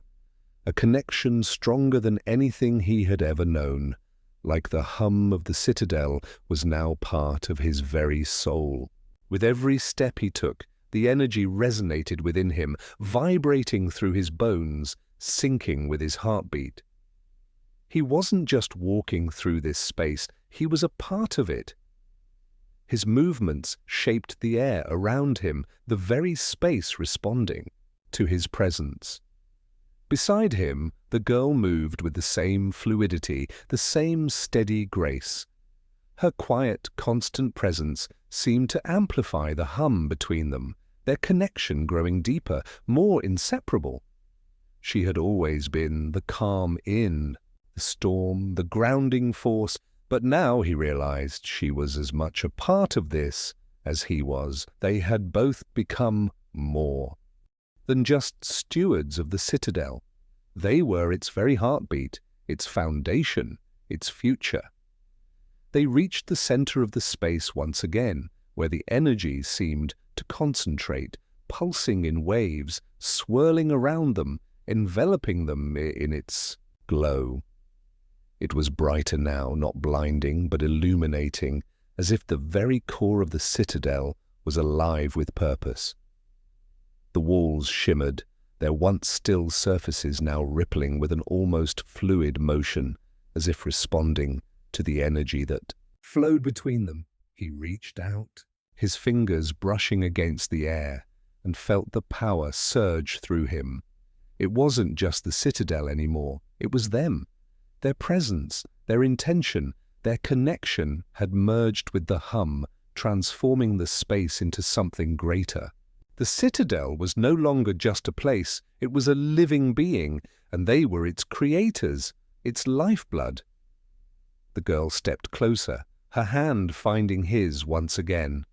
A: a connection stronger than anything he had ever known. Like the hum of the Citadel was now part of his very soul. With every step he took, the energy resonated within him, vibrating through his bones, syncing with his heartbeat. He wasn't just walking through this space, he was a part of it. His movements shaped the air around him, the very space responding to his presence. Beside him, the girl moved with the same fluidity, the same steady grace. Her quiet, constant presence seemed to amplify the hum between them, their connection growing deeper, more inseparable. She had always been the calm in, the storm, the grounding force, but now he realized she was as much a part of this as he was. They had both become more than just stewards of the Citadel. They were its very heartbeat, its foundation, its future. They reached the center of the space once again, where the energy seemed to concentrate, pulsing in waves, swirling around them, enveloping them in its glow. It was brighter now, not blinding, but illuminating, as if the very core of the Citadel was alive with purpose. The walls shimmered, their once still surfaces now rippling with an almost fluid motion, as if responding to the energy that flowed between them. He reached out, his fingers brushing against the air, and felt the power surge through him. It wasn't just the Citadel anymore, it was them. Their presence, their intention, their connection had merged with the hum, transforming the space into something greater. The Citadel was no longer just a place, it was a living being, and they were its creators, its lifeblood. The girl stepped closer, her hand finding his once again.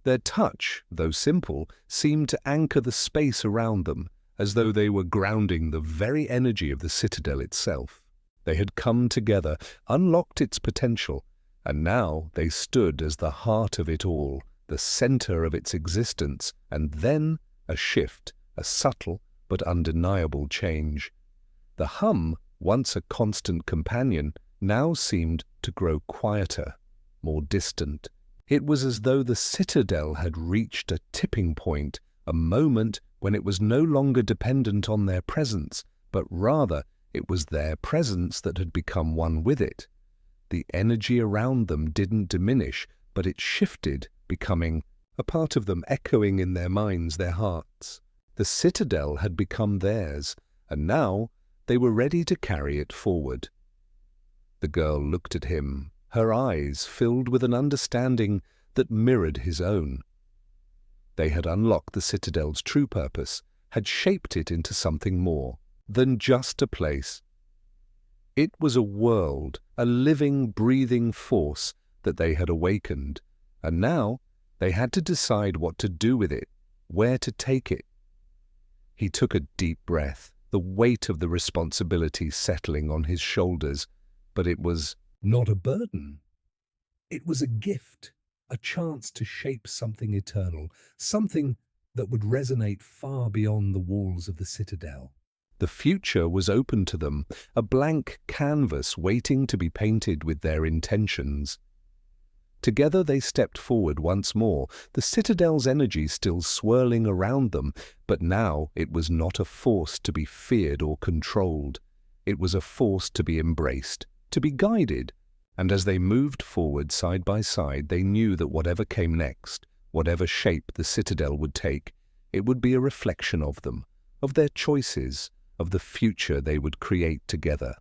A: Their touch, though simple, seemed to anchor the space around them, as though they were grounding the very energy of the Citadel itself. They had come together, unlocked its potential, and now they stood as the heart of it all, the center of its existence, and then a shift, a subtle but undeniable change. The hum, once a constant companion, now seemed to grow quieter, more distant. It was as though the Citadel had reached a tipping point, a moment when it was no longer dependent on their presence, but rather it was their presence that had become one with it. The energy around them didn't diminish, but it shifted, becoming a part of them, echoing in their minds, their hearts. The Citadel had become theirs, and now they were ready to carry it forward. The girl looked at him, her eyes filled with an understanding that mirrored his own. They had unlocked the Citadel's true purpose, had shaped it into something more than just a place. It was a world, a living, breathing force that they had awakened, and now they had to decide what to do with it, where to take it. He took a deep breath, the weight of the responsibility settling on his shoulders, but it was not a burden. It was a gift, a chance to shape something eternal, something that would resonate far beyond the walls of the Citadel. The future was open to them, a blank canvas waiting to be painted with their intentions. Together they stepped forward once more, the Citadel's energy still swirling around them, but now it was not a force to be feared or controlled. It was a force to be embraced, to be guided, and as they moved forward side by side, they knew that whatever came next, whatever shape the Citadel would take, it would be a reflection of them, of their choices, of the future they would create together.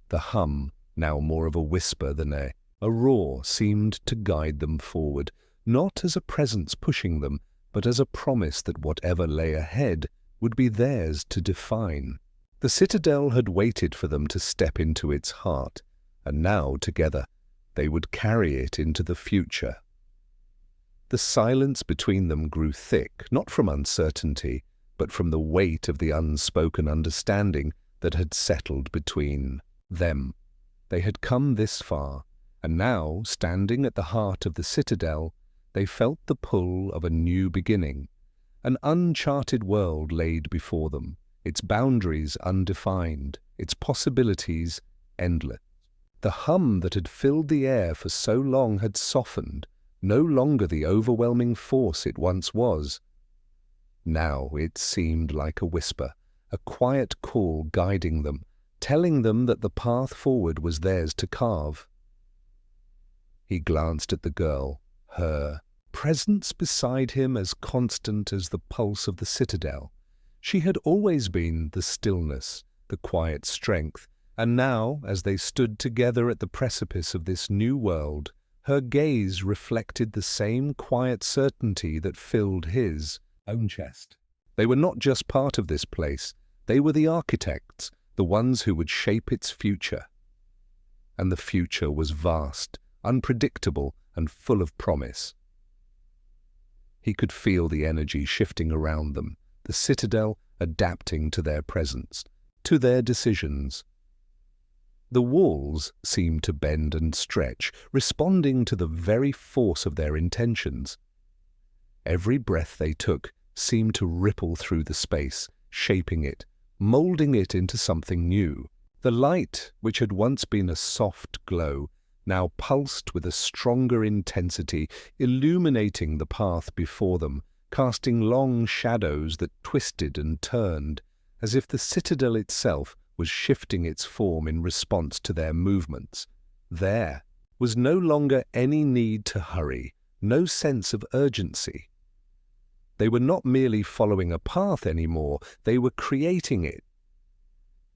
A: The hum, now more of a whisper than a roar, seemed to guide them forward, not as a presence pushing them, but as a promise that whatever lay ahead would be theirs to define. The Citadel had waited for them to step into its heart, and now, together, they would carry it into the future. The silence between them grew thick, not from uncertainty, but from the weight of the unspoken understanding that had settled between them. They had come this far, and now, standing at the heart of the Citadel, they felt the pull of a new beginning. An uncharted world laid before them, its boundaries undefined, its possibilities endless. The hum that had filled the air for so long had softened, no longer the overwhelming force it once was. Now it seemed like a whisper, a quiet call guiding them, telling them that the path forward was theirs to carve. He glanced at the girl, her presence beside him as constant as the pulse of the Citadel. She had always been the stillness, the quiet strength, and now, as they stood together at the precipice of this new world, her gaze reflected the same quiet certainty that filled his own chest. They were not just part of this place, they were the architects, the ones who would shape its future. And the future was vast, unpredictable, and full of promise. He could feel the energy shifting around them, the Citadel adapting to their presence, to their decisions. The walls seemed to bend and stretch, responding to the very force of their intentions. Every breath they took seemed to ripple through the space, shaping it, molding it into something new. The light, which had once been a soft glow, now pulsed with a stronger intensity, illuminating the path before them, casting long shadows that twisted and turned, as if the Citadel itself was shifting its form in response to their movements. There was no longer any need to hurry, no sense of urgency. They were not merely following a path anymore, they were creating it.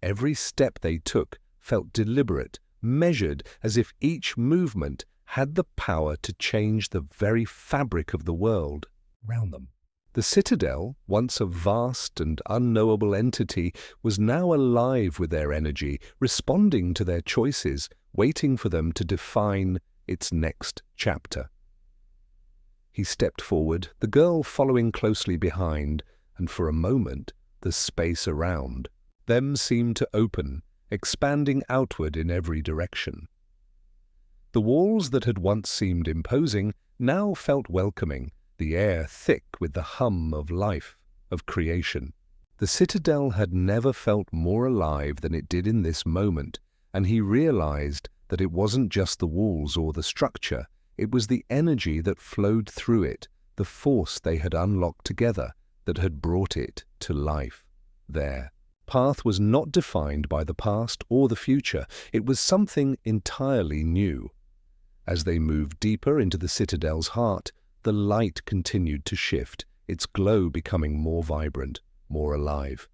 A: Every step they took felt deliberate, measured, as if each movement had the power to change the very fabric of the world around them. The Citadel, once a vast and unknowable entity, was now alive with their energy, responding to their choices, waiting for them to define its next chapter. He stepped forward, the girl following closely behind, and for a moment the space around them seemed to open, expanding outward in every direction. The walls that had once seemed imposing now felt welcoming, the air thick with the hum of life, of creation. The Citadel had never felt more alive than it did in this moment, and he realized that it wasn't just the walls or the structure, it was the energy that flowed through it, the force they had unlocked together that had brought it to life. Their path was not defined by the past or the future, it was something entirely new. As they moved deeper into the Citadel's heart, the light continued to shift, its glow becoming more vibrant, more alive.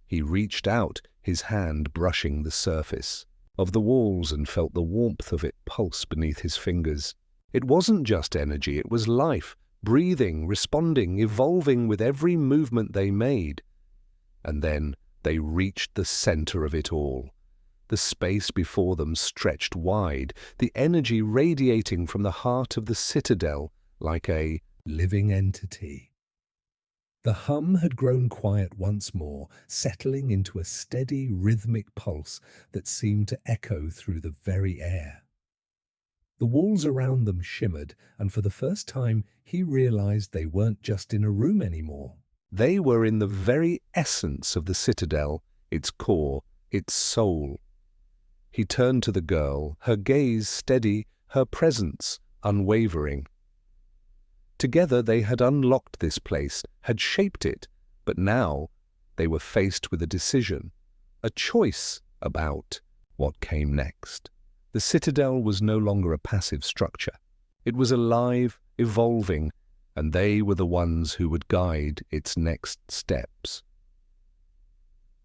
A: He reached out, his hand brushing the surface of the walls, and felt the warmth of it pulse beneath his fingers. It wasn't just energy, it was life, breathing, responding, evolving with every movement they made. And then they reached the center of it all. The space before them stretched wide, the energy radiating from the heart of the Citadel like a living entity. The hum had grown quiet once more, settling into a steady, rhythmic pulse that seemed to echo through the very air. The walls around them shimmered, and for the first time he realized they weren't just in a room anymore. They were in the very essence of the Citadel, its core, its soul. He turned to the girl, her gaze steady, her presence unwavering. Together they had unlocked this place, had shaped it, but now they were faced with a decision, a choice about what came next. The Citadel was no longer a passive structure. It was alive, evolving, and they were the ones who would guide its next steps.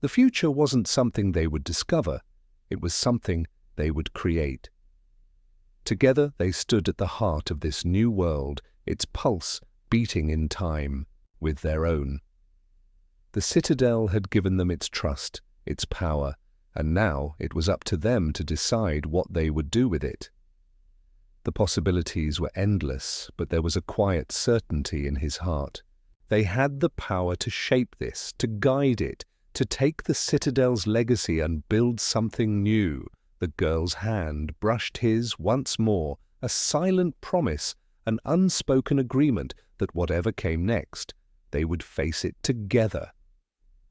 A: The future wasn't something they would discover. It was something they would create. Together they stood at the heart of this new world, its pulse beating in time with their own. The Citadel had given them its trust, its power, and now it was up to them to decide what they would do with it. The possibilities were endless, but there was a quiet certainty in his heart. They had the power to shape this, to guide it, to take the Citadel's legacy and build something new. The girl's hand brushed his once more, a silent promise, an unspoken agreement that whatever came next, they would face it together.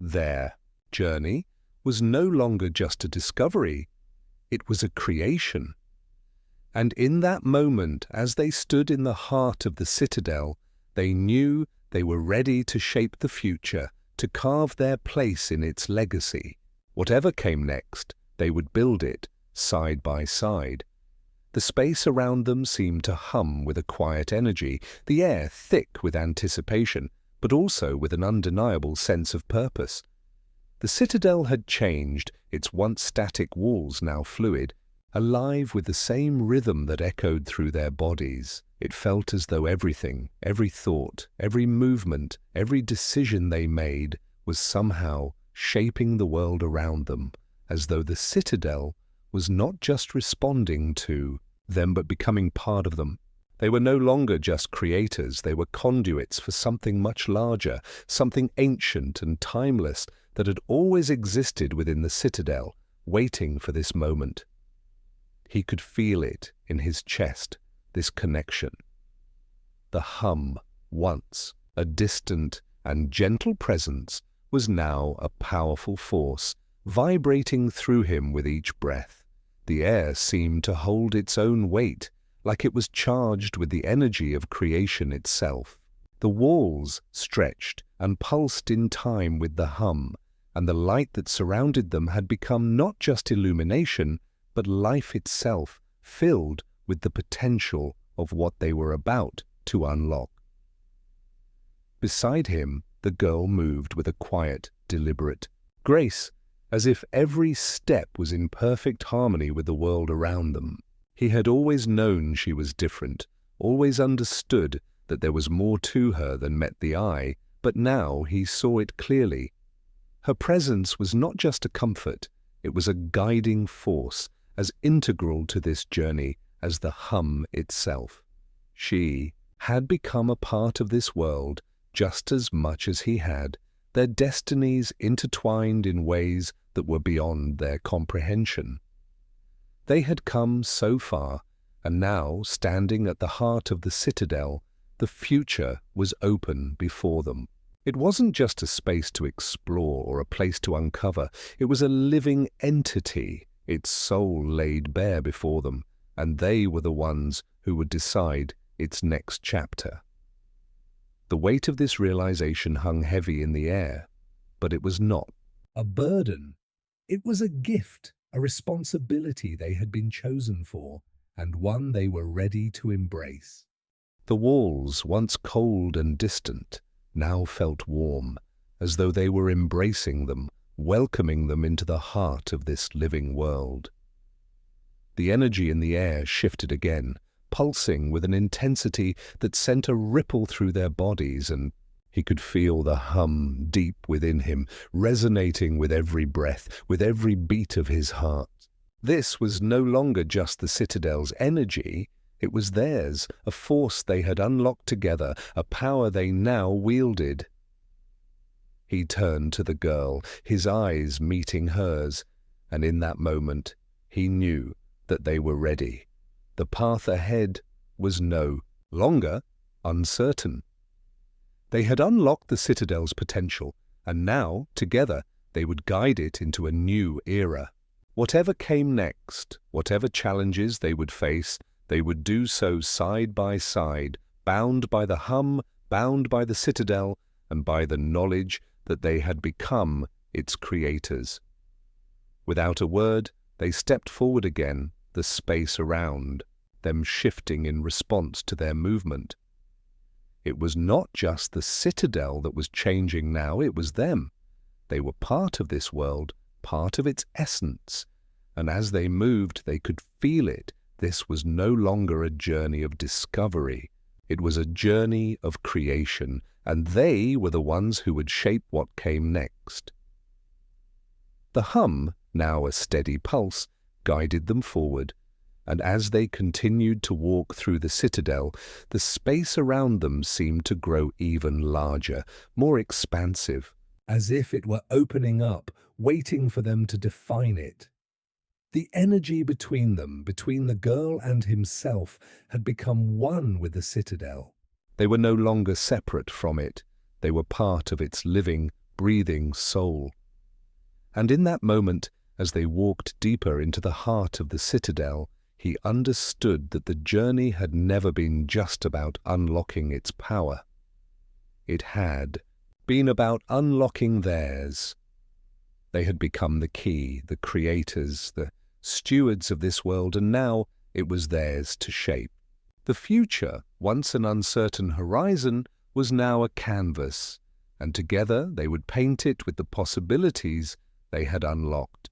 A: Their journey was no longer just a discovery, it was a creation. And in that moment, as they stood in the heart of the Citadel, they knew they were ready to shape the future, to carve their place in its legacy. Whatever came next, they would build it, side by side. The space around them seemed to hum with a quiet energy, the air thick with anticipation, but also with an undeniable sense of purpose. The Citadel had changed, its once static walls now fluid, alive with the same rhythm that echoed through their bodies. It felt as though everything, every thought, every movement, every decision they made was somehow shaping the world around them, as though the Citadel was not just responding to them but becoming part of them. They were no longer just creators, they were conduits for something much larger, something ancient and timeless that had always existed within the Citadel, waiting for this moment. He could feel it in his chest, this connection. The hum, once a distant and gentle presence, was now a powerful force, vibrating through him with each breath. The air seemed to hold its own weight, like it was charged with the energy of creation itself. The walls stretched and pulsed in time with the hum, and the light that surrounded them had become not just illumination, but life itself, filled with the potential of what they were about to unlock. Beside him, the girl moved with a quiet, deliberate grace, as if every step was in perfect harmony with the world around them. He had always known she was different, always understood that there was more to her than met the eye, but now he saw it clearly. Her presence was not just a comfort, it was a guiding force, as integral to this journey as the hum itself. She had become a part of this world just as much as he had, their destinies intertwined in ways that were beyond their comprehension. They had come so far, and now, standing at the heart of the Citadel, the future was open before them. It wasn't just a space to explore or a place to uncover, it was a living entity, its soul laid bare before them, and they were the ones who would decide its next chapter. The weight of this realization hung heavy in the air, but it was not a burden. It was a gift, a responsibility they had been chosen for, and one they were ready to embrace. The walls, once cold and distant, now felt warm, as though they were embracing them, welcoming them into the heart of this living world. The energy in the air shifted again, pulsing with an intensity that sent a ripple through their bodies, and he could feel the hum deep within him, resonating with every breath, with every beat of his heart. This was no longer just the Citadel's energy, it was theirs, a force they had unlocked together, a power they now wielded. He turned to the girl, his eyes meeting hers, and in that moment he knew that they were ready. The path ahead was no longer uncertain. They had unlocked the Citadel's potential, and now, together, they would guide it into a new era. Whatever came next, whatever challenges they would face, they would do so side by side, bound by the hum, bound by the Citadel, and by the knowledge that they had become its creators. Without a word, they stepped forward again, the space around them shifting in response to their movement. It was not just the Citadel that was changing now, it was them. They were part of this world, part of its essence, and as they moved they could feel it. This was no longer a journey of discovery, it was a journey of creation, and they were the ones who would shape what came next. The hum, now a steady pulse, guided them forward, and as they continued to walk through the Citadel, the space around them seemed to grow even larger, more expansive, as if it were opening up, waiting for them to define it. The energy between them, between the girl and himself, had become one with the Citadel. They were no longer separate from it. They were part of its living, breathing soul. And in that moment, as they walked deeper into the heart of the Citadel, he understood that the journey had never been just about unlocking its power. It had been about unlocking theirs. They had become the key, the creators, the stewards of this world, and now it was theirs to shape. The future, once an uncertain horizon, was now a canvas, and together they would paint it with the possibilities they had unlocked.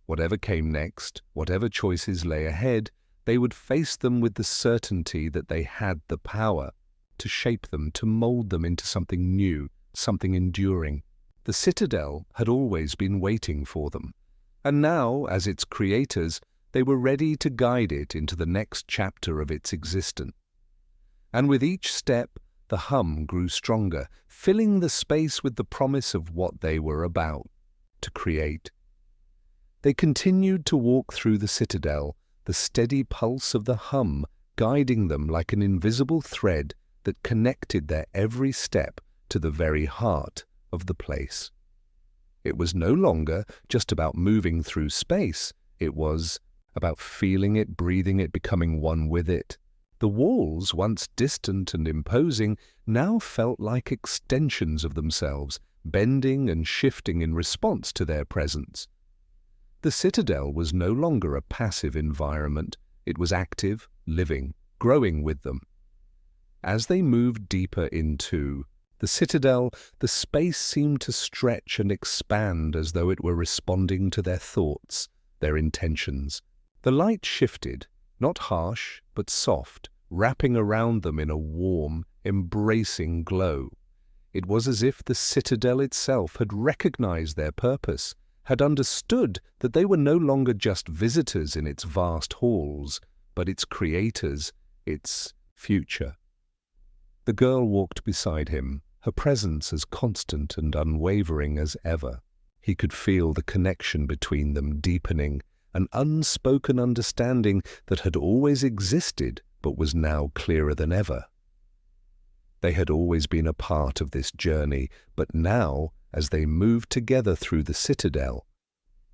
A: Whatever came next, whatever choices lay ahead, they would face them with the certainty that they had the power to shape them, to mold them into something new, something enduring. The Citadel had always been waiting for them, and now, as its creators, they were ready to guide it into the next chapter of its existence. And with each step, the hum grew stronger, filling the space with the promise of what they were about to create. They continued to walk through the Citadel, the steady pulse of the hum guiding them like an invisible thread that connected their every step to the very heart of the place. It was no longer just about moving through space, it was about feeling it, breathing it, becoming one with it. The walls, once distant and imposing, now felt like extensions of themselves, bending and shifting in response to their presence. The Citadel was no longer a passive environment, it was active, living, growing with them. As they moved deeper into the Citadel, the space seemed to stretch and expand as though it were responding to their thoughts, their intentions. The light shifted, not harsh, but soft, wrapping around them in a warm, embracing glow. It was as if the Citadel itself had recognized their purpose, had understood that they were no longer just visitors in its vast halls, but its creators, its future. The girl walked beside him, her presence as constant and unwavering as ever. He could feel the connection between them deepening, an unspoken understanding that had always existed but was now clearer than ever. They had always been a part of this journey, but now, as they moved together through the Citadel,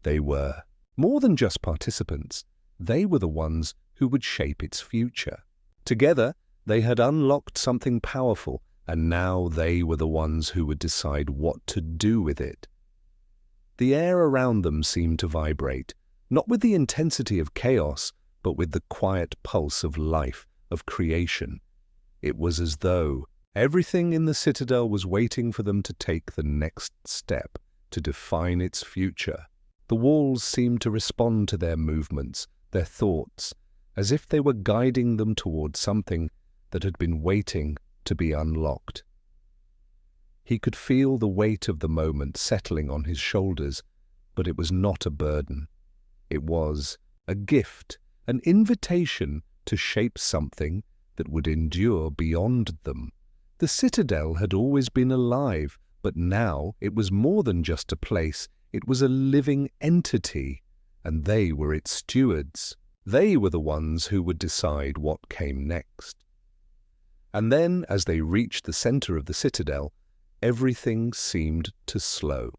A: they were more than just participants. They were the ones who would shape its future. Together, they had unlocked something powerful, and now they were the ones who would decide what to do with it. The air around them seemed to vibrate, not with the intensity of chaos, but with the quiet pulse of life, of creation. It was as though everything in the Citadel was waiting for them to take the next step, to define its future. The walls seemed to respond to their movements, their thoughts, as if they were guiding them toward something that had been waiting to be unlocked. He could feel the weight of the moment settling on his shoulders, but it was not a burden. It was a gift, an invitation to shape something that would endure beyond them. The Citadel had always been alive, but now it was more than just a place. It was a living entity, and they were its stewards. They were the ones who would decide what came next. And then, as they reached the center of the Citadel, everything seemed to slow.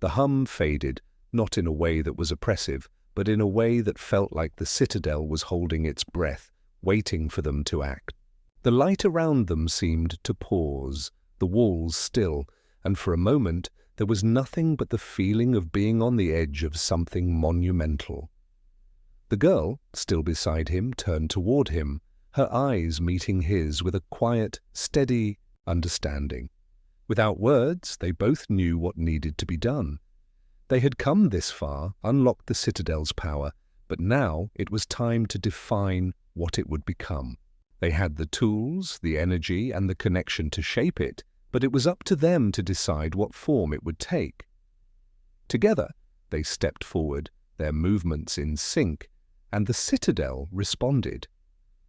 A: The hum faded, not in a way that was oppressive, but in a way that felt like the Citadel was holding its breath, waiting for them to act. The light around them seemed to pause, the walls still, and for a moment there was nothing but the feeling of being on the edge of something monumental. The girl, still beside him, turned toward him, her eyes meeting his with a quiet, steady understanding. Without words, they both knew what needed to be done. They had come this far, unlocked the Citadel's power, but now it was time to define what it would become. They had the tools, the energy, and the connection to shape it, but it was up to them to decide what form it would take. Together, they stepped forward, their movements in sync, and the Citadel responded.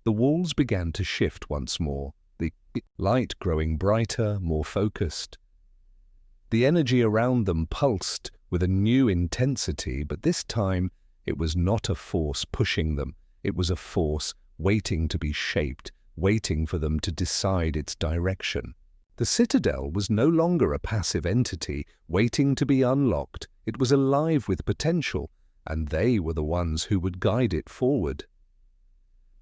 A: The walls began to shift once more, the light growing brighter, more focused. The energy around them pulsed with a new intensity, but this time it was not a force pushing them. It was a force waiting to be shaped, waiting for them to decide its direction. The Citadel was no longer a passive entity waiting to be unlocked. It was alive with potential, and they were the ones who would guide it forward.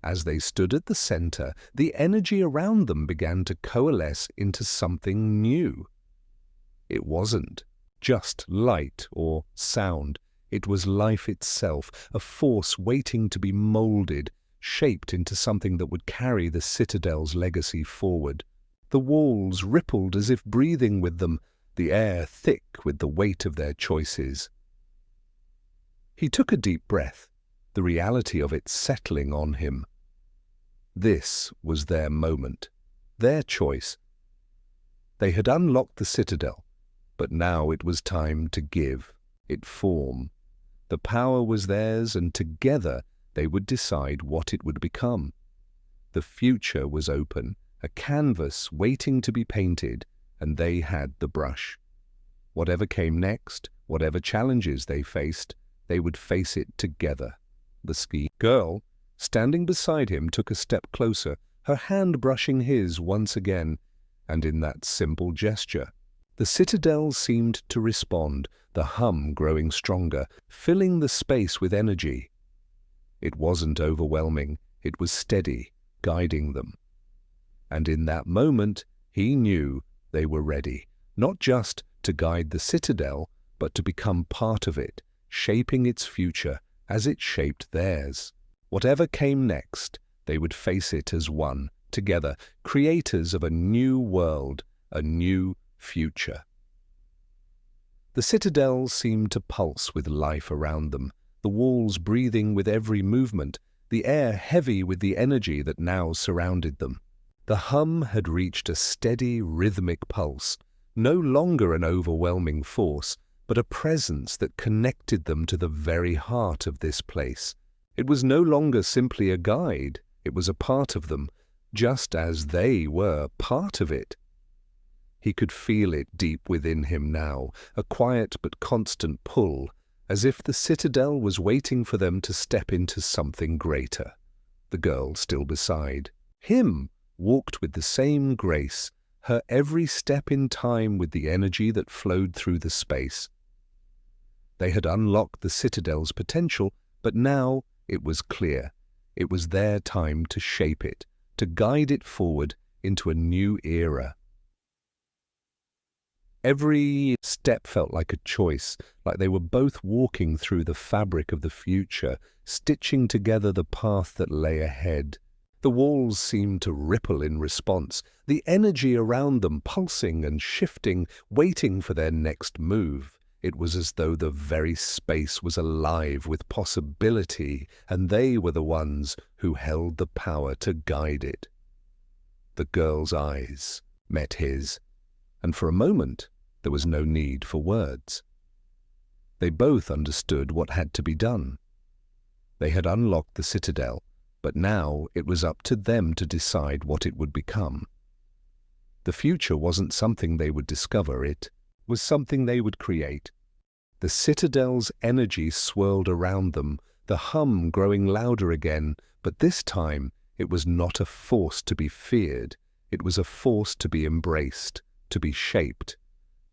A: As they stood at the center, the energy around them began to coalesce into something new. It wasn't just light or sound. It was life itself, a force waiting to be molded, shaped into something that would carry the Citadel's legacy forward. The walls rippled as if breathing with them, the air thick with the weight of their choices. He took a deep breath, the reality of it settling on him. This was their moment, their choice. They had unlocked the Citadel, but now it was time to give it form. The power was theirs, and together they would decide what it would become. The future was open, a canvas waiting to be painted, and they had the brush. Whatever came next, whatever challenges they faced, they would face it together. The ski girl, standing beside him, took a step closer, her hand brushing his once again, and in that simple gesture, the Citadel seemed to respond, the hum growing stronger, filling the space with energy. It wasn't overwhelming, it was steady, guiding them. And in that moment, he knew they were ready, not just to guide the Citadel, but to become part of it, shaping its future as it shaped theirs. Whatever came next, they would face it as one, together, creators of a new world, a new future. The Citadel seemed to pulse with life around them, the walls breathing with every movement, the air heavy with the energy that now surrounded them. The hum had reached a steady, rhythmic pulse, no longer an overwhelming force, but a presence that connected them to the very heart of this place. It was no longer simply a guide, it was a part of them, just as they were part of it. He could feel it deep within him now, a quiet but constant pull, as if the Citadel was waiting for them to step into something greater. The girl, still beside him, walked with the same grace, her every step in time with the energy that flowed through the space. They had unlocked the Citadel's potential, but now it was clear. It was their time to shape it, to guide it forward into a new era. Every step felt like a choice, like they were both walking through the fabric of the future, stitching together the path that lay ahead. The walls seemed to ripple in response, the energy around them pulsing and shifting, waiting for their next move. It was as though the very space was alive with possibility, and they were the ones who held the power to guide it. The girl's eyes met his, and for a moment there was no need for words. They both understood what had to be done. They had unlocked the Citadel, but now it was up to them to decide what it would become. The future wasn't something they would discover, it was something they would create. The Citadel's energy swirled around them, the hum growing louder again, but this time it was not a force to be feared. It was a force to be embraced, to be shaped.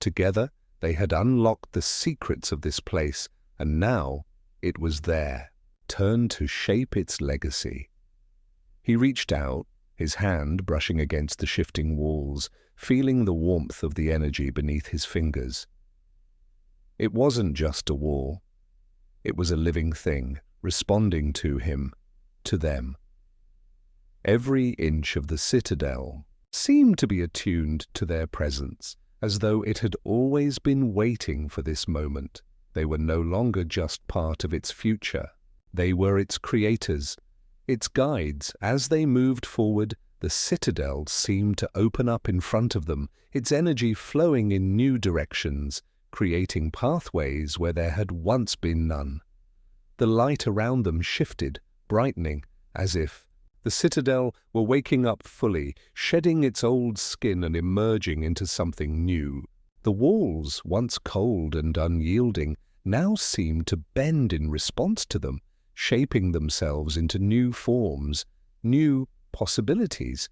A: Together, they had unlocked the secrets of this place, and now it was there, turned to shape its legacy. He reached out, his hand brushing against the shifting walls, feeling the warmth of the energy beneath his fingers. It wasn't just a wall. It was a living thing, responding to him, to them. Every inch of the Citadel seemed to be attuned to their presence, as though it had always been waiting for this moment. They were no longer just part of its future. They were its creators, its guides. As they moved forward, the Citadel seemed to open up in front of them, its energy flowing in new directions, creating pathways where there had once been none. The light around them shifted, brightening, as if the Citadel were waking up fully, shedding its old skin and emerging into something new. The walls, once cold and unyielding, now seemed to bend in response to them, shaping themselves into new forms, new possibilities.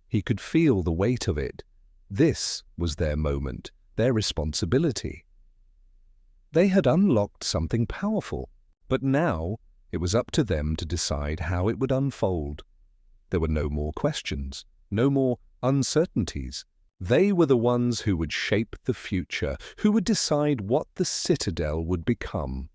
A: He could feel the weight of it. This was their moment, their responsibility. They had unlocked something powerful, but now it was up to them to decide how it would unfold. There were no more questions, no more uncertainties. They were the ones who would shape the future, who would decide what the Citadel would become.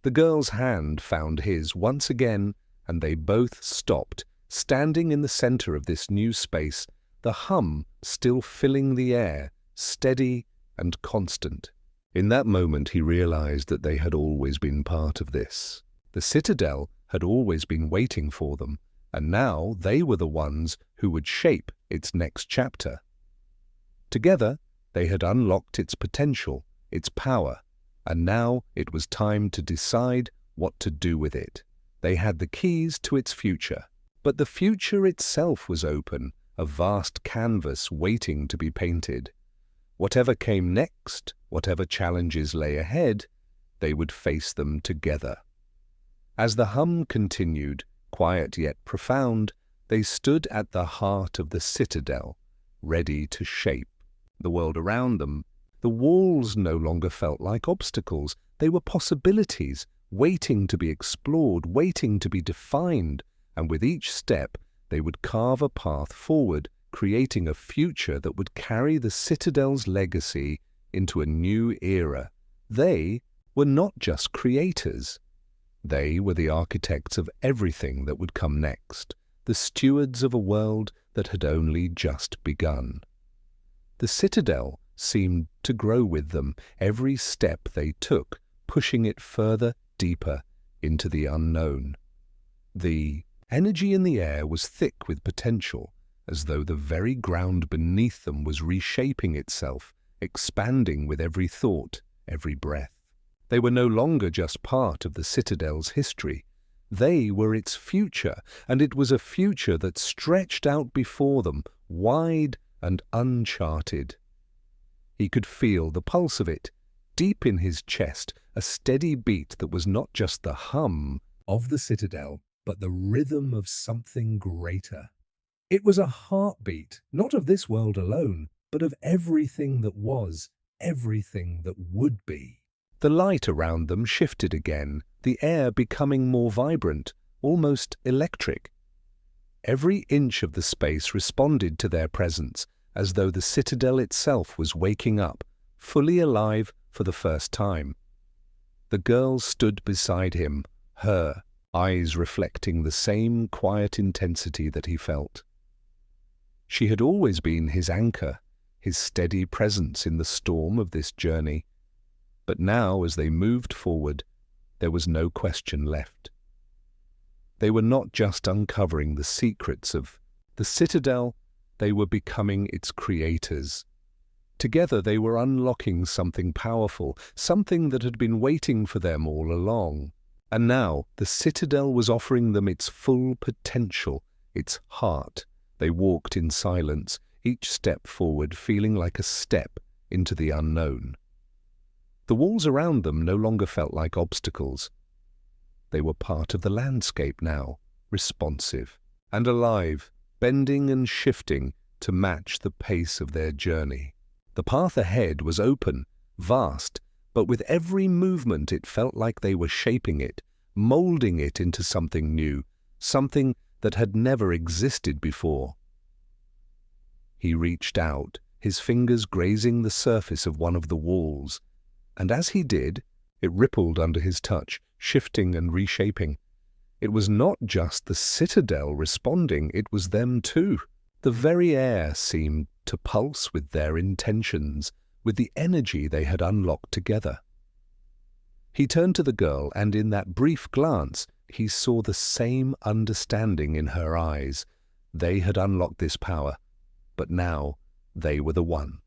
A: The girl's hand found his once again, and they both stopped, standing in the center of this new space, the hum still filling the air, steady and constant. In that moment he realized that they had always been part of this. The Citadel had always been waiting for them, and now they were the ones who would shape its next chapter. Together, they had unlocked its potential, its power, and now it was time to decide what to do with it. They had the keys to its future, but the future itself was open, a vast canvas waiting to be painted. Whatever came next, whatever challenges lay ahead, they would face them together. As the hum continued, quiet yet profound, they stood at the heart of the Citadel, ready to shape the world around them. The walls no longer felt like obstacles. They were possibilities, waiting to be explored, waiting to be defined, and with each step they would carve a path forward, creating a future that would carry the Citadel's legacy into a new era. They were not just creators. They were the architects of everything that would come next, the stewards of a world that had only just begun. The Citadel seemed to grow with them, every step they took, pushing it further, deeper, into the unknown. The energy in the air was thick with potential, as though the very ground beneath them was reshaping itself, expanding with every thought, every breath. They were no longer just part of the Citadel's history. They were its future, and it was a future that stretched out before them, wide and uncharted. He could feel the pulse of it, deep in his chest, a steady beat that was not just the hum of the Citadel, but the rhythm of something greater. It was a heartbeat, not of this world alone, but of everything that was, everything that would be. The light around them shifted again, the air becoming more vibrant, almost electric. Every inch of the space responded to their presence, as though the Citadel itself was waking up, fully alive for the first time. The girl stood beside him, her eyes reflecting the same quiet intensity that he felt. She had always been his anchor, his steady presence in the storm of this journey. But now, as they moved forward, there was no question left. They were not just uncovering the secrets of the Citadel, they were becoming its creators. Together they were unlocking something powerful, something that had been waiting for them all along. And now the Citadel was offering them its full potential, its heart. They walked in silence, each step forward feeling like a step into the unknown. The walls around them no longer felt like obstacles. They were part of the landscape now, responsive and alive, bending and shifting to match the pace of their journey. The path ahead was open, vast, but with every movement it felt like they were shaping it, molding it into something new, something that had never existed before. He reached out, his fingers grazing the surface of one of the walls, and as he did, it rippled under his touch, shifting and reshaping. It was not just the Citadel responding, it was them too. The very air seemed to pulse with their intentions, with the energy they had unlocked together. He turned to the girl, and in that brief glance, he saw the same understanding in her eyes. They had unlocked this power, but now they were the one.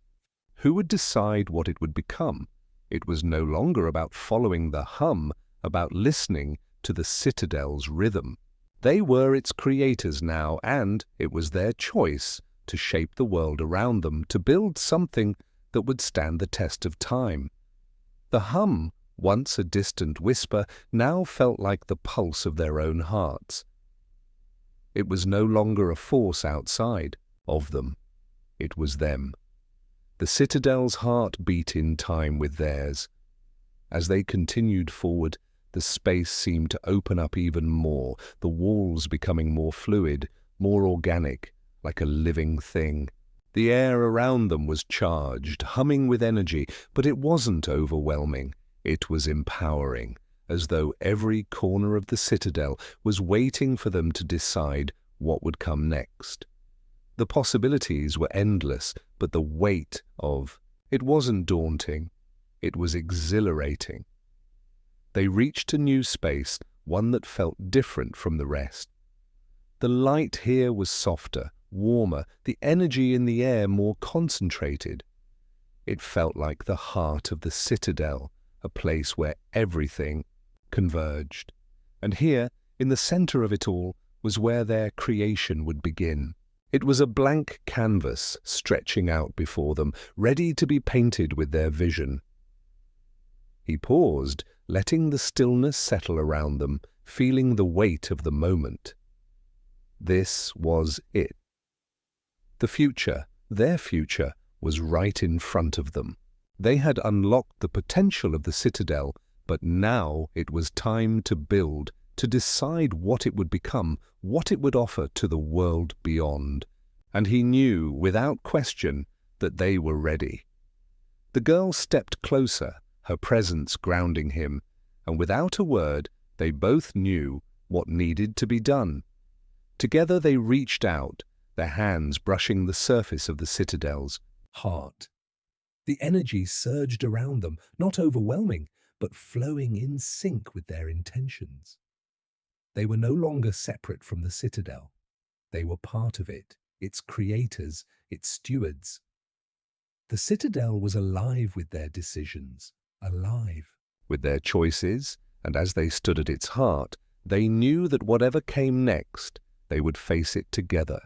A: Who would decide what it would become? It was no longer about following the hum, about listening to the Citadel's rhythm. They were its creators now, and it was their choice to shape the world around them, to build something that would stand the test of time. The hum, once a distant whisper, now felt like the pulse of their own hearts. It was no longer a force outside of them. It was them. The Citadel's heart beat in time with theirs. As they continued forward, the space seemed to open up even more, the walls becoming more fluid, more organic, like a living thing. The air around them was charged, humming with energy, but it wasn't overwhelming. It was empowering, as though every corner of the Citadel was waiting for them to decide what would come next. The possibilities were endless, but the weight of it wasn't daunting. It was exhilarating. They reached a new space, one that felt different from the rest. The light here was softer, warmer, the energy in the air more concentrated. It felt like the heart of the Citadel, a place where everything converged. And here, in the center of it all, was where their creation would begin. It was a blank canvas stretching out before them, ready to be painted with their vision. He paused, letting the stillness settle around them, feeling the weight of the moment. This was it. The future, their future, was right in front of them. They had unlocked the potential of the Citadel, but now it was time to build, to decide what it would become, what it would offer to the world beyond. And he knew, without question, that they were ready. The girl stepped closer, her presence grounding him, and without a word, they both knew what needed to be done. Together they reached out, their hands brushing the surface of the Citadel's heart. The energy surged around them, not overwhelming, but flowing in sync with their intentions. They were no longer separate from the Citadel. They were part of it, its creators, its stewards. The Citadel was alive with their decisions, alive with their choices, and as they stood at its heart, they knew that whatever came next, they would face it together.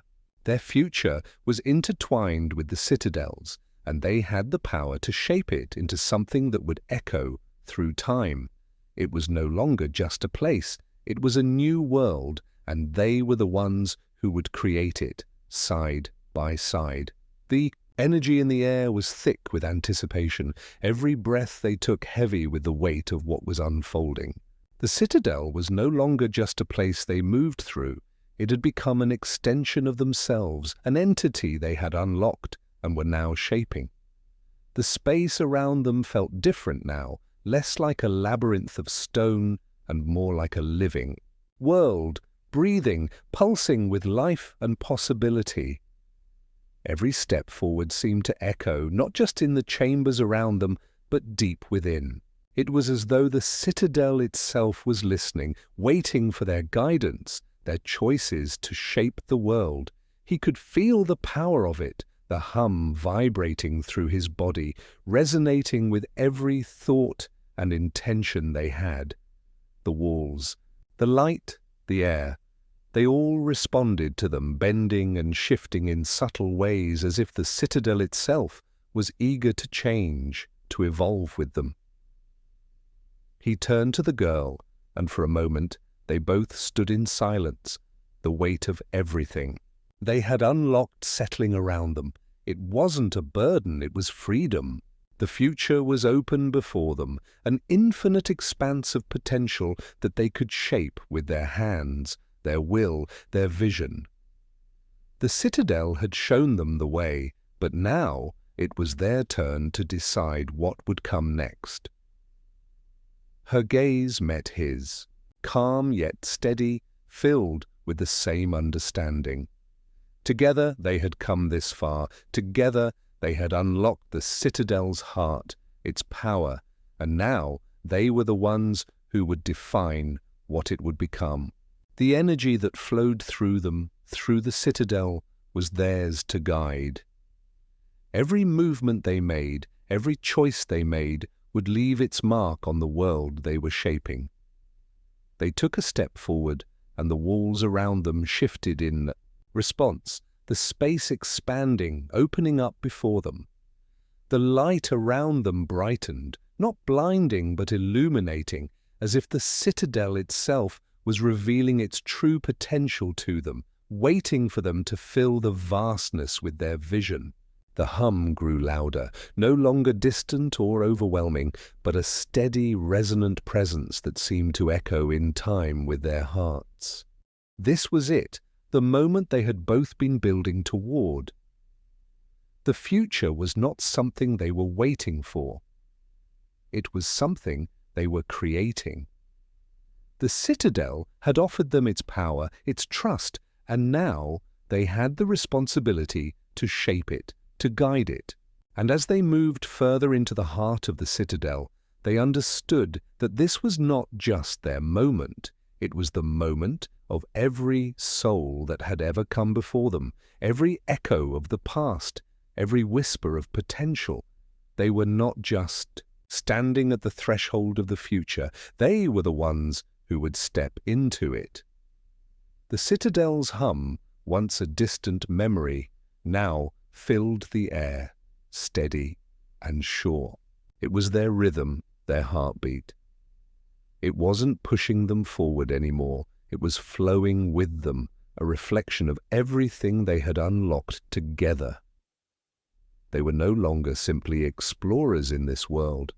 A: Their future was intertwined with the Citadel's, and they had the power to shape it into something that would echo through time. It was no longer just a place, it was a new world, and they were the ones who would create it, side by side. The energy in the air was thick with anticipation, every breath they took heavy with the weight of what was unfolding. The Citadel was no longer just a place they moved through, it had become an extension of themselves, an entity they had unlocked and were now shaping. The space around them felt different now, less like a labyrinth of stone and more like a living world, breathing, pulsing with life and possibility. Every step forward seemed to echo, not just in the chambers around them, but deep within. It was as though the Citadel itself was listening, waiting for their guidance, their choices to shape the world. He could feel the power of it, the hum vibrating through his body, resonating with every thought and intention they had. The walls, the light, the air, they all responded to them, bending and shifting in subtle ways as if the Citadel itself was eager to change, to evolve with them. He turned to the girl, and for a moment they both stood in silence, the weight of everything they had unlocked settling around them. It wasn't a burden, it was freedom. The future was open before them, an infinite expanse of potential that they could shape with their hands, their will, their vision. The Citadel had shown them the way, but now it was their turn to decide what would come next. Her gaze met his, calm yet steady, filled with the same understanding. Together they had come this far. Together they had unlocked the Citadel's heart, its power, and now they were the ones who would define what it would become. The energy that flowed through them, through the Citadel, was theirs to guide. Every movement they made, every choice they made, would leave its mark on the world they were shaping. They took a step forward, and the walls around them shifted in response, the space expanding, opening up before them. The light around them brightened, not blinding but illuminating, as if the Citadel itself was revealing its true potential to them, waiting for them to fill the vastness with their vision. The hum grew louder, no longer distant or overwhelming, but a steady, resonant presence that seemed to echo in time with their hearts. This was it, the moment they had both been building toward. The future was not something they were waiting for. It was something they were creating. The Citadel had offered them its power, its trust, and now they had the responsibility to shape it, to guide it. And as they moved further into the heart of the Citadel, they understood that this was not just their moment. It was the moment of every soul that had ever come before them, every echo of the past, every whisper of potential. They were not just standing at the threshold of the future. They were the ones who would step into it. The Citadel's hum, once a distant memory, now filled the air, steady and sure. It was their rhythm, their heartbeat. It wasn't pushing them forward anymore. It was flowing with them, a reflection of everything they had unlocked together. They were no longer simply explorers in this world.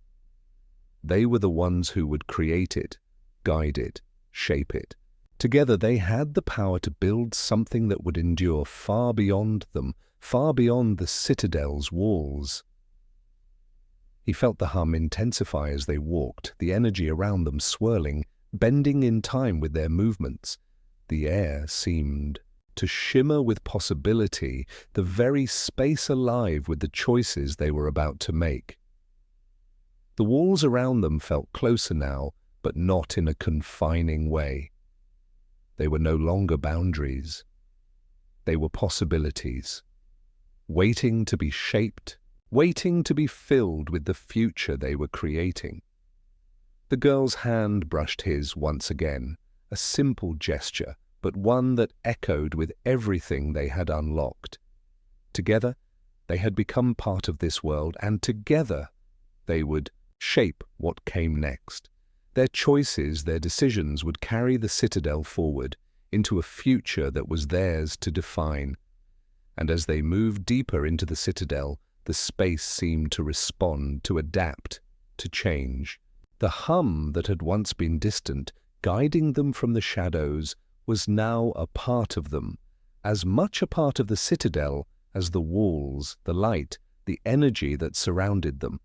A: They were the ones who would create it, guide it, shape it. Together they had the power to build something that would endure far beyond them, far beyond the Citadel's walls. He felt the hum intensify as they walked, the energy around them swirling, bending in time with their movements. The air seemed to shimmer with possibility, the very space alive with the choices they were about to make. The walls around them felt closer now, but not in a confining way. They were no longer boundaries. They were possibilities, waiting to be shaped, waiting to be filled with the future they were creating. The girl's hand brushed his once again, a simple gesture, but one that echoed with everything they had unlocked. Together, they had become part of this world, and together they would shape what came next. Their choices, their decisions would carry the Citadel forward into a future that was theirs to define. And as they moved deeper into the Citadel, the space seemed to respond, to adapt, to change. The hum that had once been distant, guiding them from the shadows, was now a part of them, as much a part of the Citadel as the walls, the light, the energy that surrounded them.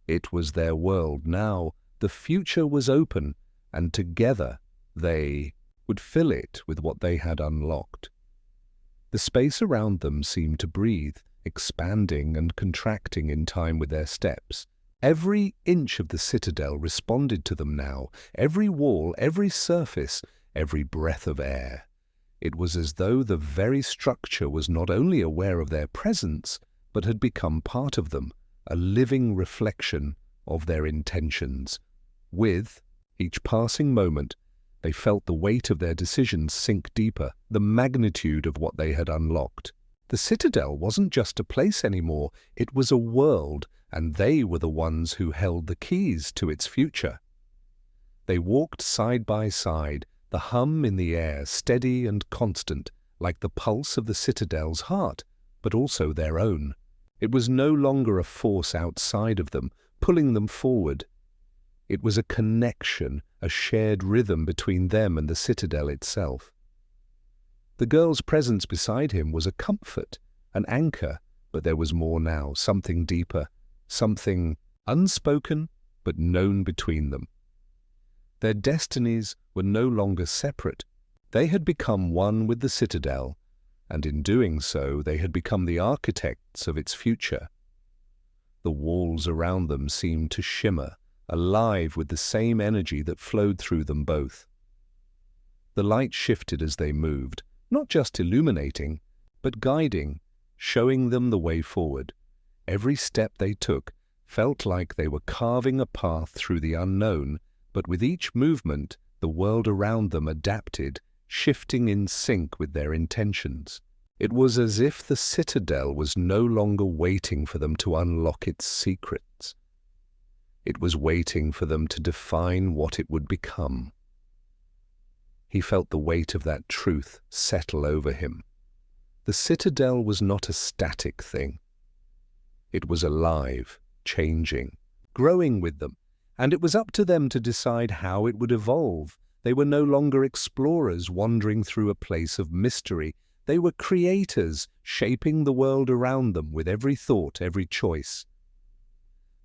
A: It was their world now. The future was open, and together they would fill it with what they had unlocked. The space around them seemed to breathe, expanding and contracting in time with their steps. Every inch of the citadel responded to them now, every wall, every surface, every breath of air. It was as though the very structure was not only aware of their presence, but had become part of them, a living reflection of their intentions. With each passing moment, they felt the weight of their decisions sink deeper, the magnitude of what they had unlocked. The Citadel wasn't just a place anymore, it was a world, and they were the ones who held the keys to its future. They walked side by side, the hum in the air steady and constant, like the pulse of the Citadel's heart, but also their own. It was no longer a force outside of them, pulling them forward. It was a connection, a shared rhythm between them and the Citadel itself. The girl's presence beside him was a comfort, an anchor, but there was more now, something deeper, something unspoken but known between them. Their destinies were no longer separate. They had become one with the Citadel, and in doing so they had become the architects of its future. The walls around them seemed to shimmer, alive with the same energy that flowed through them both. The light shifted as they moved, not just illuminating, but guiding, showing them the way forward. Every step they took felt like they were carving a path through the unknown, but with each movement, the world around them adapted, shifting in sync with their intentions. It was as if the Citadel was no longer waiting for them to unlock its secrets. It was waiting for them to define what it would become. He felt the weight of that truth settle over him. The Citadel was not a static thing. It was alive, changing, growing with them, and it was up to them to decide how it would evolve. They were no longer explorers wandering through a place of mystery. They were creators, shaping the world around them with every thought, every choice.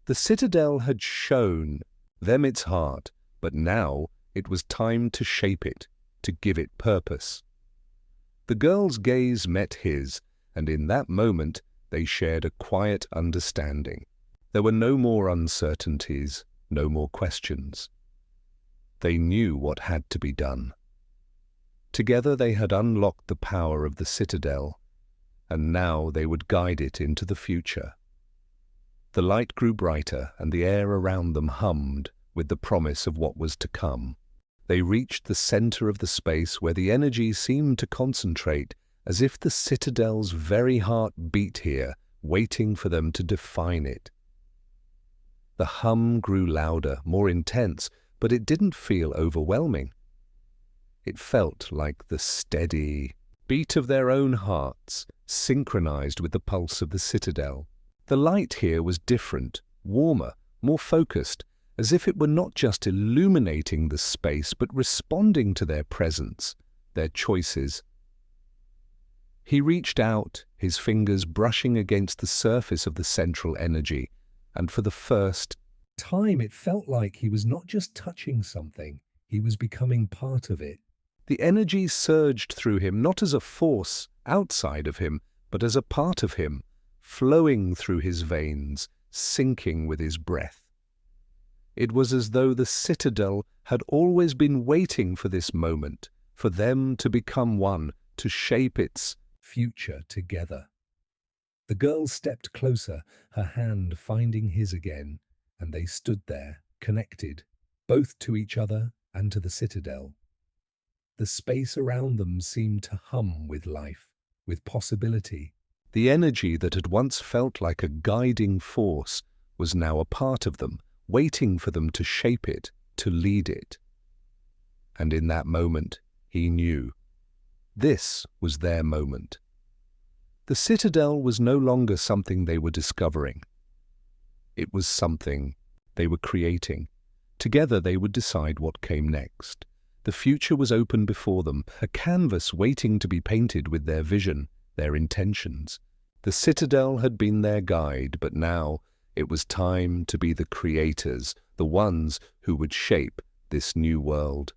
A: The Citadel had shown them its heart, but now it was time to shape it, to give it purpose. The girl's gaze met his, and in that moment they shared a quiet understanding. There were no more uncertainties, no more questions. They knew what had to be done. Together they had unlocked the power of the Citadel, and now they would guide it into the future. The light grew brighter, and the air around them hummed with the promise of what was to come. They reached the center of the space where the energy seemed to concentrate, as if the Citadel's very heart beat here, waiting for them to define it. The hum grew louder, more intense, but it didn't feel overwhelming. It felt like the steady beat of their own hearts, synchronized with the pulse of the Citadel. The light here was different, warmer, more focused, as if it were not just illuminating the space, but responding to their presence, their choices. He reached out, his fingers brushing against the surface of the central energy, and for the first time it felt like he was not just touching something, he was becoming part of it. The energy surged through him, not as a force outside of him, but as a part of him, flowing through his veins, sinking with his breath. It was as though the Citadel had always been waiting for this moment, for them to become one, to shape its future together. The girl stepped closer, her hand finding his again, and they stood there, connected, both to each other and to the Citadel. The space around them seemed to hum with life, with possibility. The energy that had once felt like a guiding force was now a part of them, waiting for them to shape it, to lead it. And in that moment, he knew. This was their moment. The Citadel was no longer something they were discovering. It was something they were creating. Together they would decide what came next. The future was open before them, a canvas waiting to be painted with their vision, their intentions. The Citadel had been their guide, but now it was time to be the creators, the ones who would shape this new world.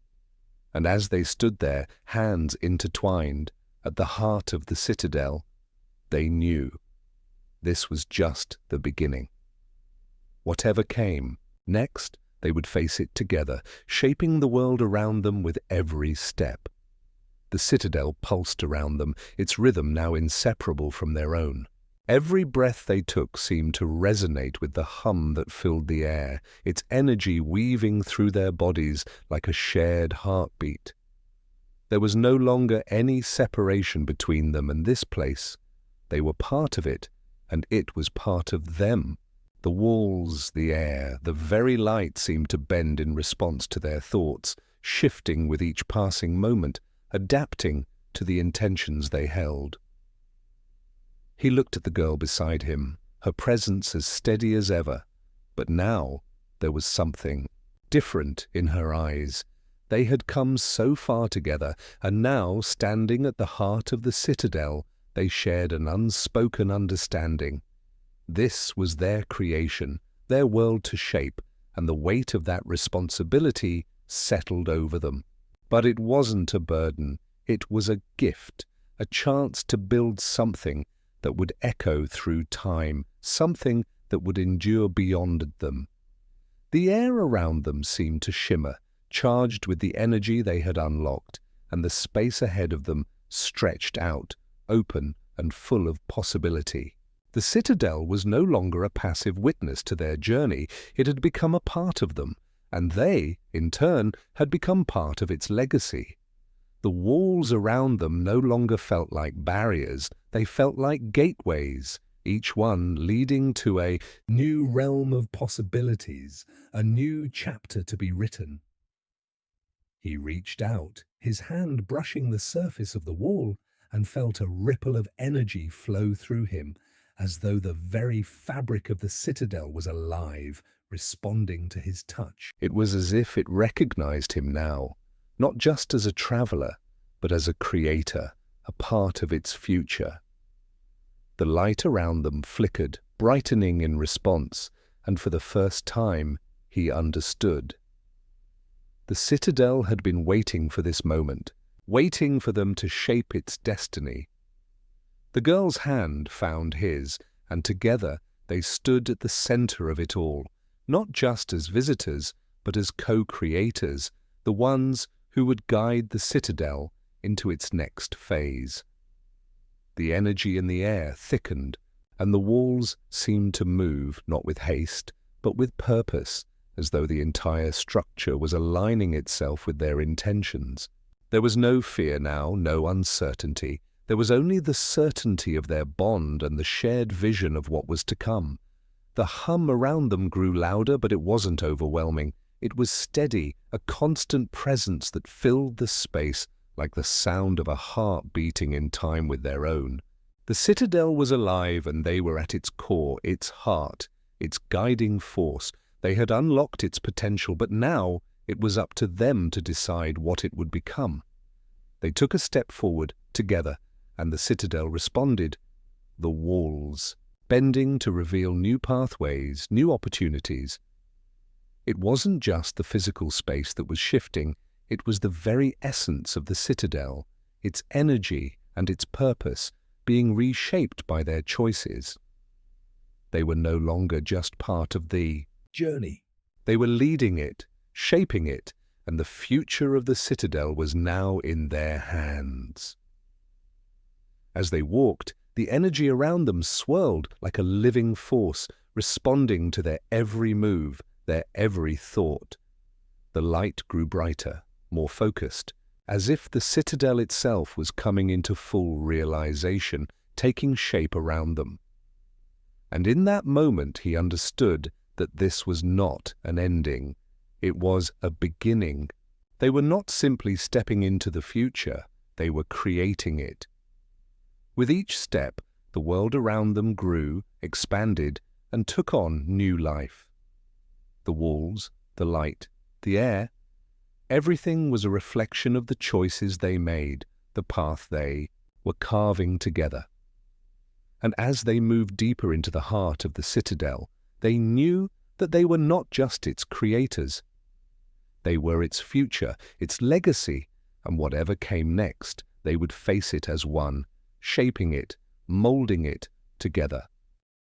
A: And as they stood there, hands intertwined, at the heart of the Citadel, they knew this was just the beginning. Whatever came next, they would face it together, shaping the world around them with every step. The Citadel pulsed around them, its rhythm now inseparable from their own. Every breath they took seemed to resonate with the hum that filled the air, its energy weaving through their bodies like a shared heartbeat. There was no longer any separation between them and this place. They were part of it, and it was part of them. The walls, the air, the very light seemed to bend in response to their thoughts, shifting with each passing moment, adapting to the intentions they held. He looked at the girl beside him, her presence as steady as ever, but now there was something different in her eyes. They had come so far together, and now, standing at the heart of the Citadel, they shared an unspoken understanding. This was their creation, their world to shape, and the weight of that responsibility settled over them. But it wasn't a burden, it was a gift, a chance to build something that would echo through time, something that would endure beyond them. The air around them seemed to shimmer, charged with the energy they had unlocked, and the space ahead of them stretched out, open and full of possibility. The Citadel was no longer a passive witness to their journey, it had become a part of them, and they, in turn, had become part of its legacy. The walls around them no longer felt like barriers, they felt like gateways, each one leading to a new realm of possibilities, a new chapter to be written. He reached out, his hand brushing the surface of the wall, and felt a ripple of energy flow through him, as though the very fabric of the Citadel was alive, responding to his touch. It was as if it recognized him now, not just as a traveler, but as a creator, a part of its future. The light around them flickered, brightening in response, and for the first time he understood. The Citadel had been waiting for this moment, waiting for them to shape its destiny. The girl's hand found his, and together they stood at the center of it all, not just as visitors, but as co-creators, the ones who would guide the Citadel into its next phase. The energy in the air thickened, and the walls seemed to move, not with haste, but with purpose, as though the entire structure was aligning itself with their intentions. There was no fear now, no uncertainty. There was only the certainty of their bond and the shared vision of what was to come. The hum around them grew louder, but it wasn't overwhelming. It was steady, a constant presence that filled the space like the sound of a heart beating in time with their own. The Citadel was alive, and they were at its core, its heart, its guiding force. They had unlocked its potential, but now it was up to them to decide what it would become. They took a step forward, together, and the Citadel responded. The walls, bending to reveal new pathways, new opportunities. It wasn't just the physical space that was shifting, it was the very essence of the Citadel, its energy and its purpose being reshaped by their choices. They were no longer just part of the journey. They were leading it, shaping it, and the future of the Citadel was now in their hands. As they walked, the energy around them swirled like a living force, responding to their every move, their every thought. The light grew brighter, more focused, as if the Citadel itself was coming into full realization, taking shape around them. And in that moment he understood that this was not an ending. It was a beginning. They were not simply stepping into the future, they were creating it. With each step, the world around them grew, expanded, and took on new life. The walls, the light, the air, everything was a reflection of the choices they made, the path they were carving together. And as they moved deeper into the heart of the Citadel, they knew that they were not just its creators. They were its future, its legacy, and whatever came next, they would face it as one, shaping it, molding it together.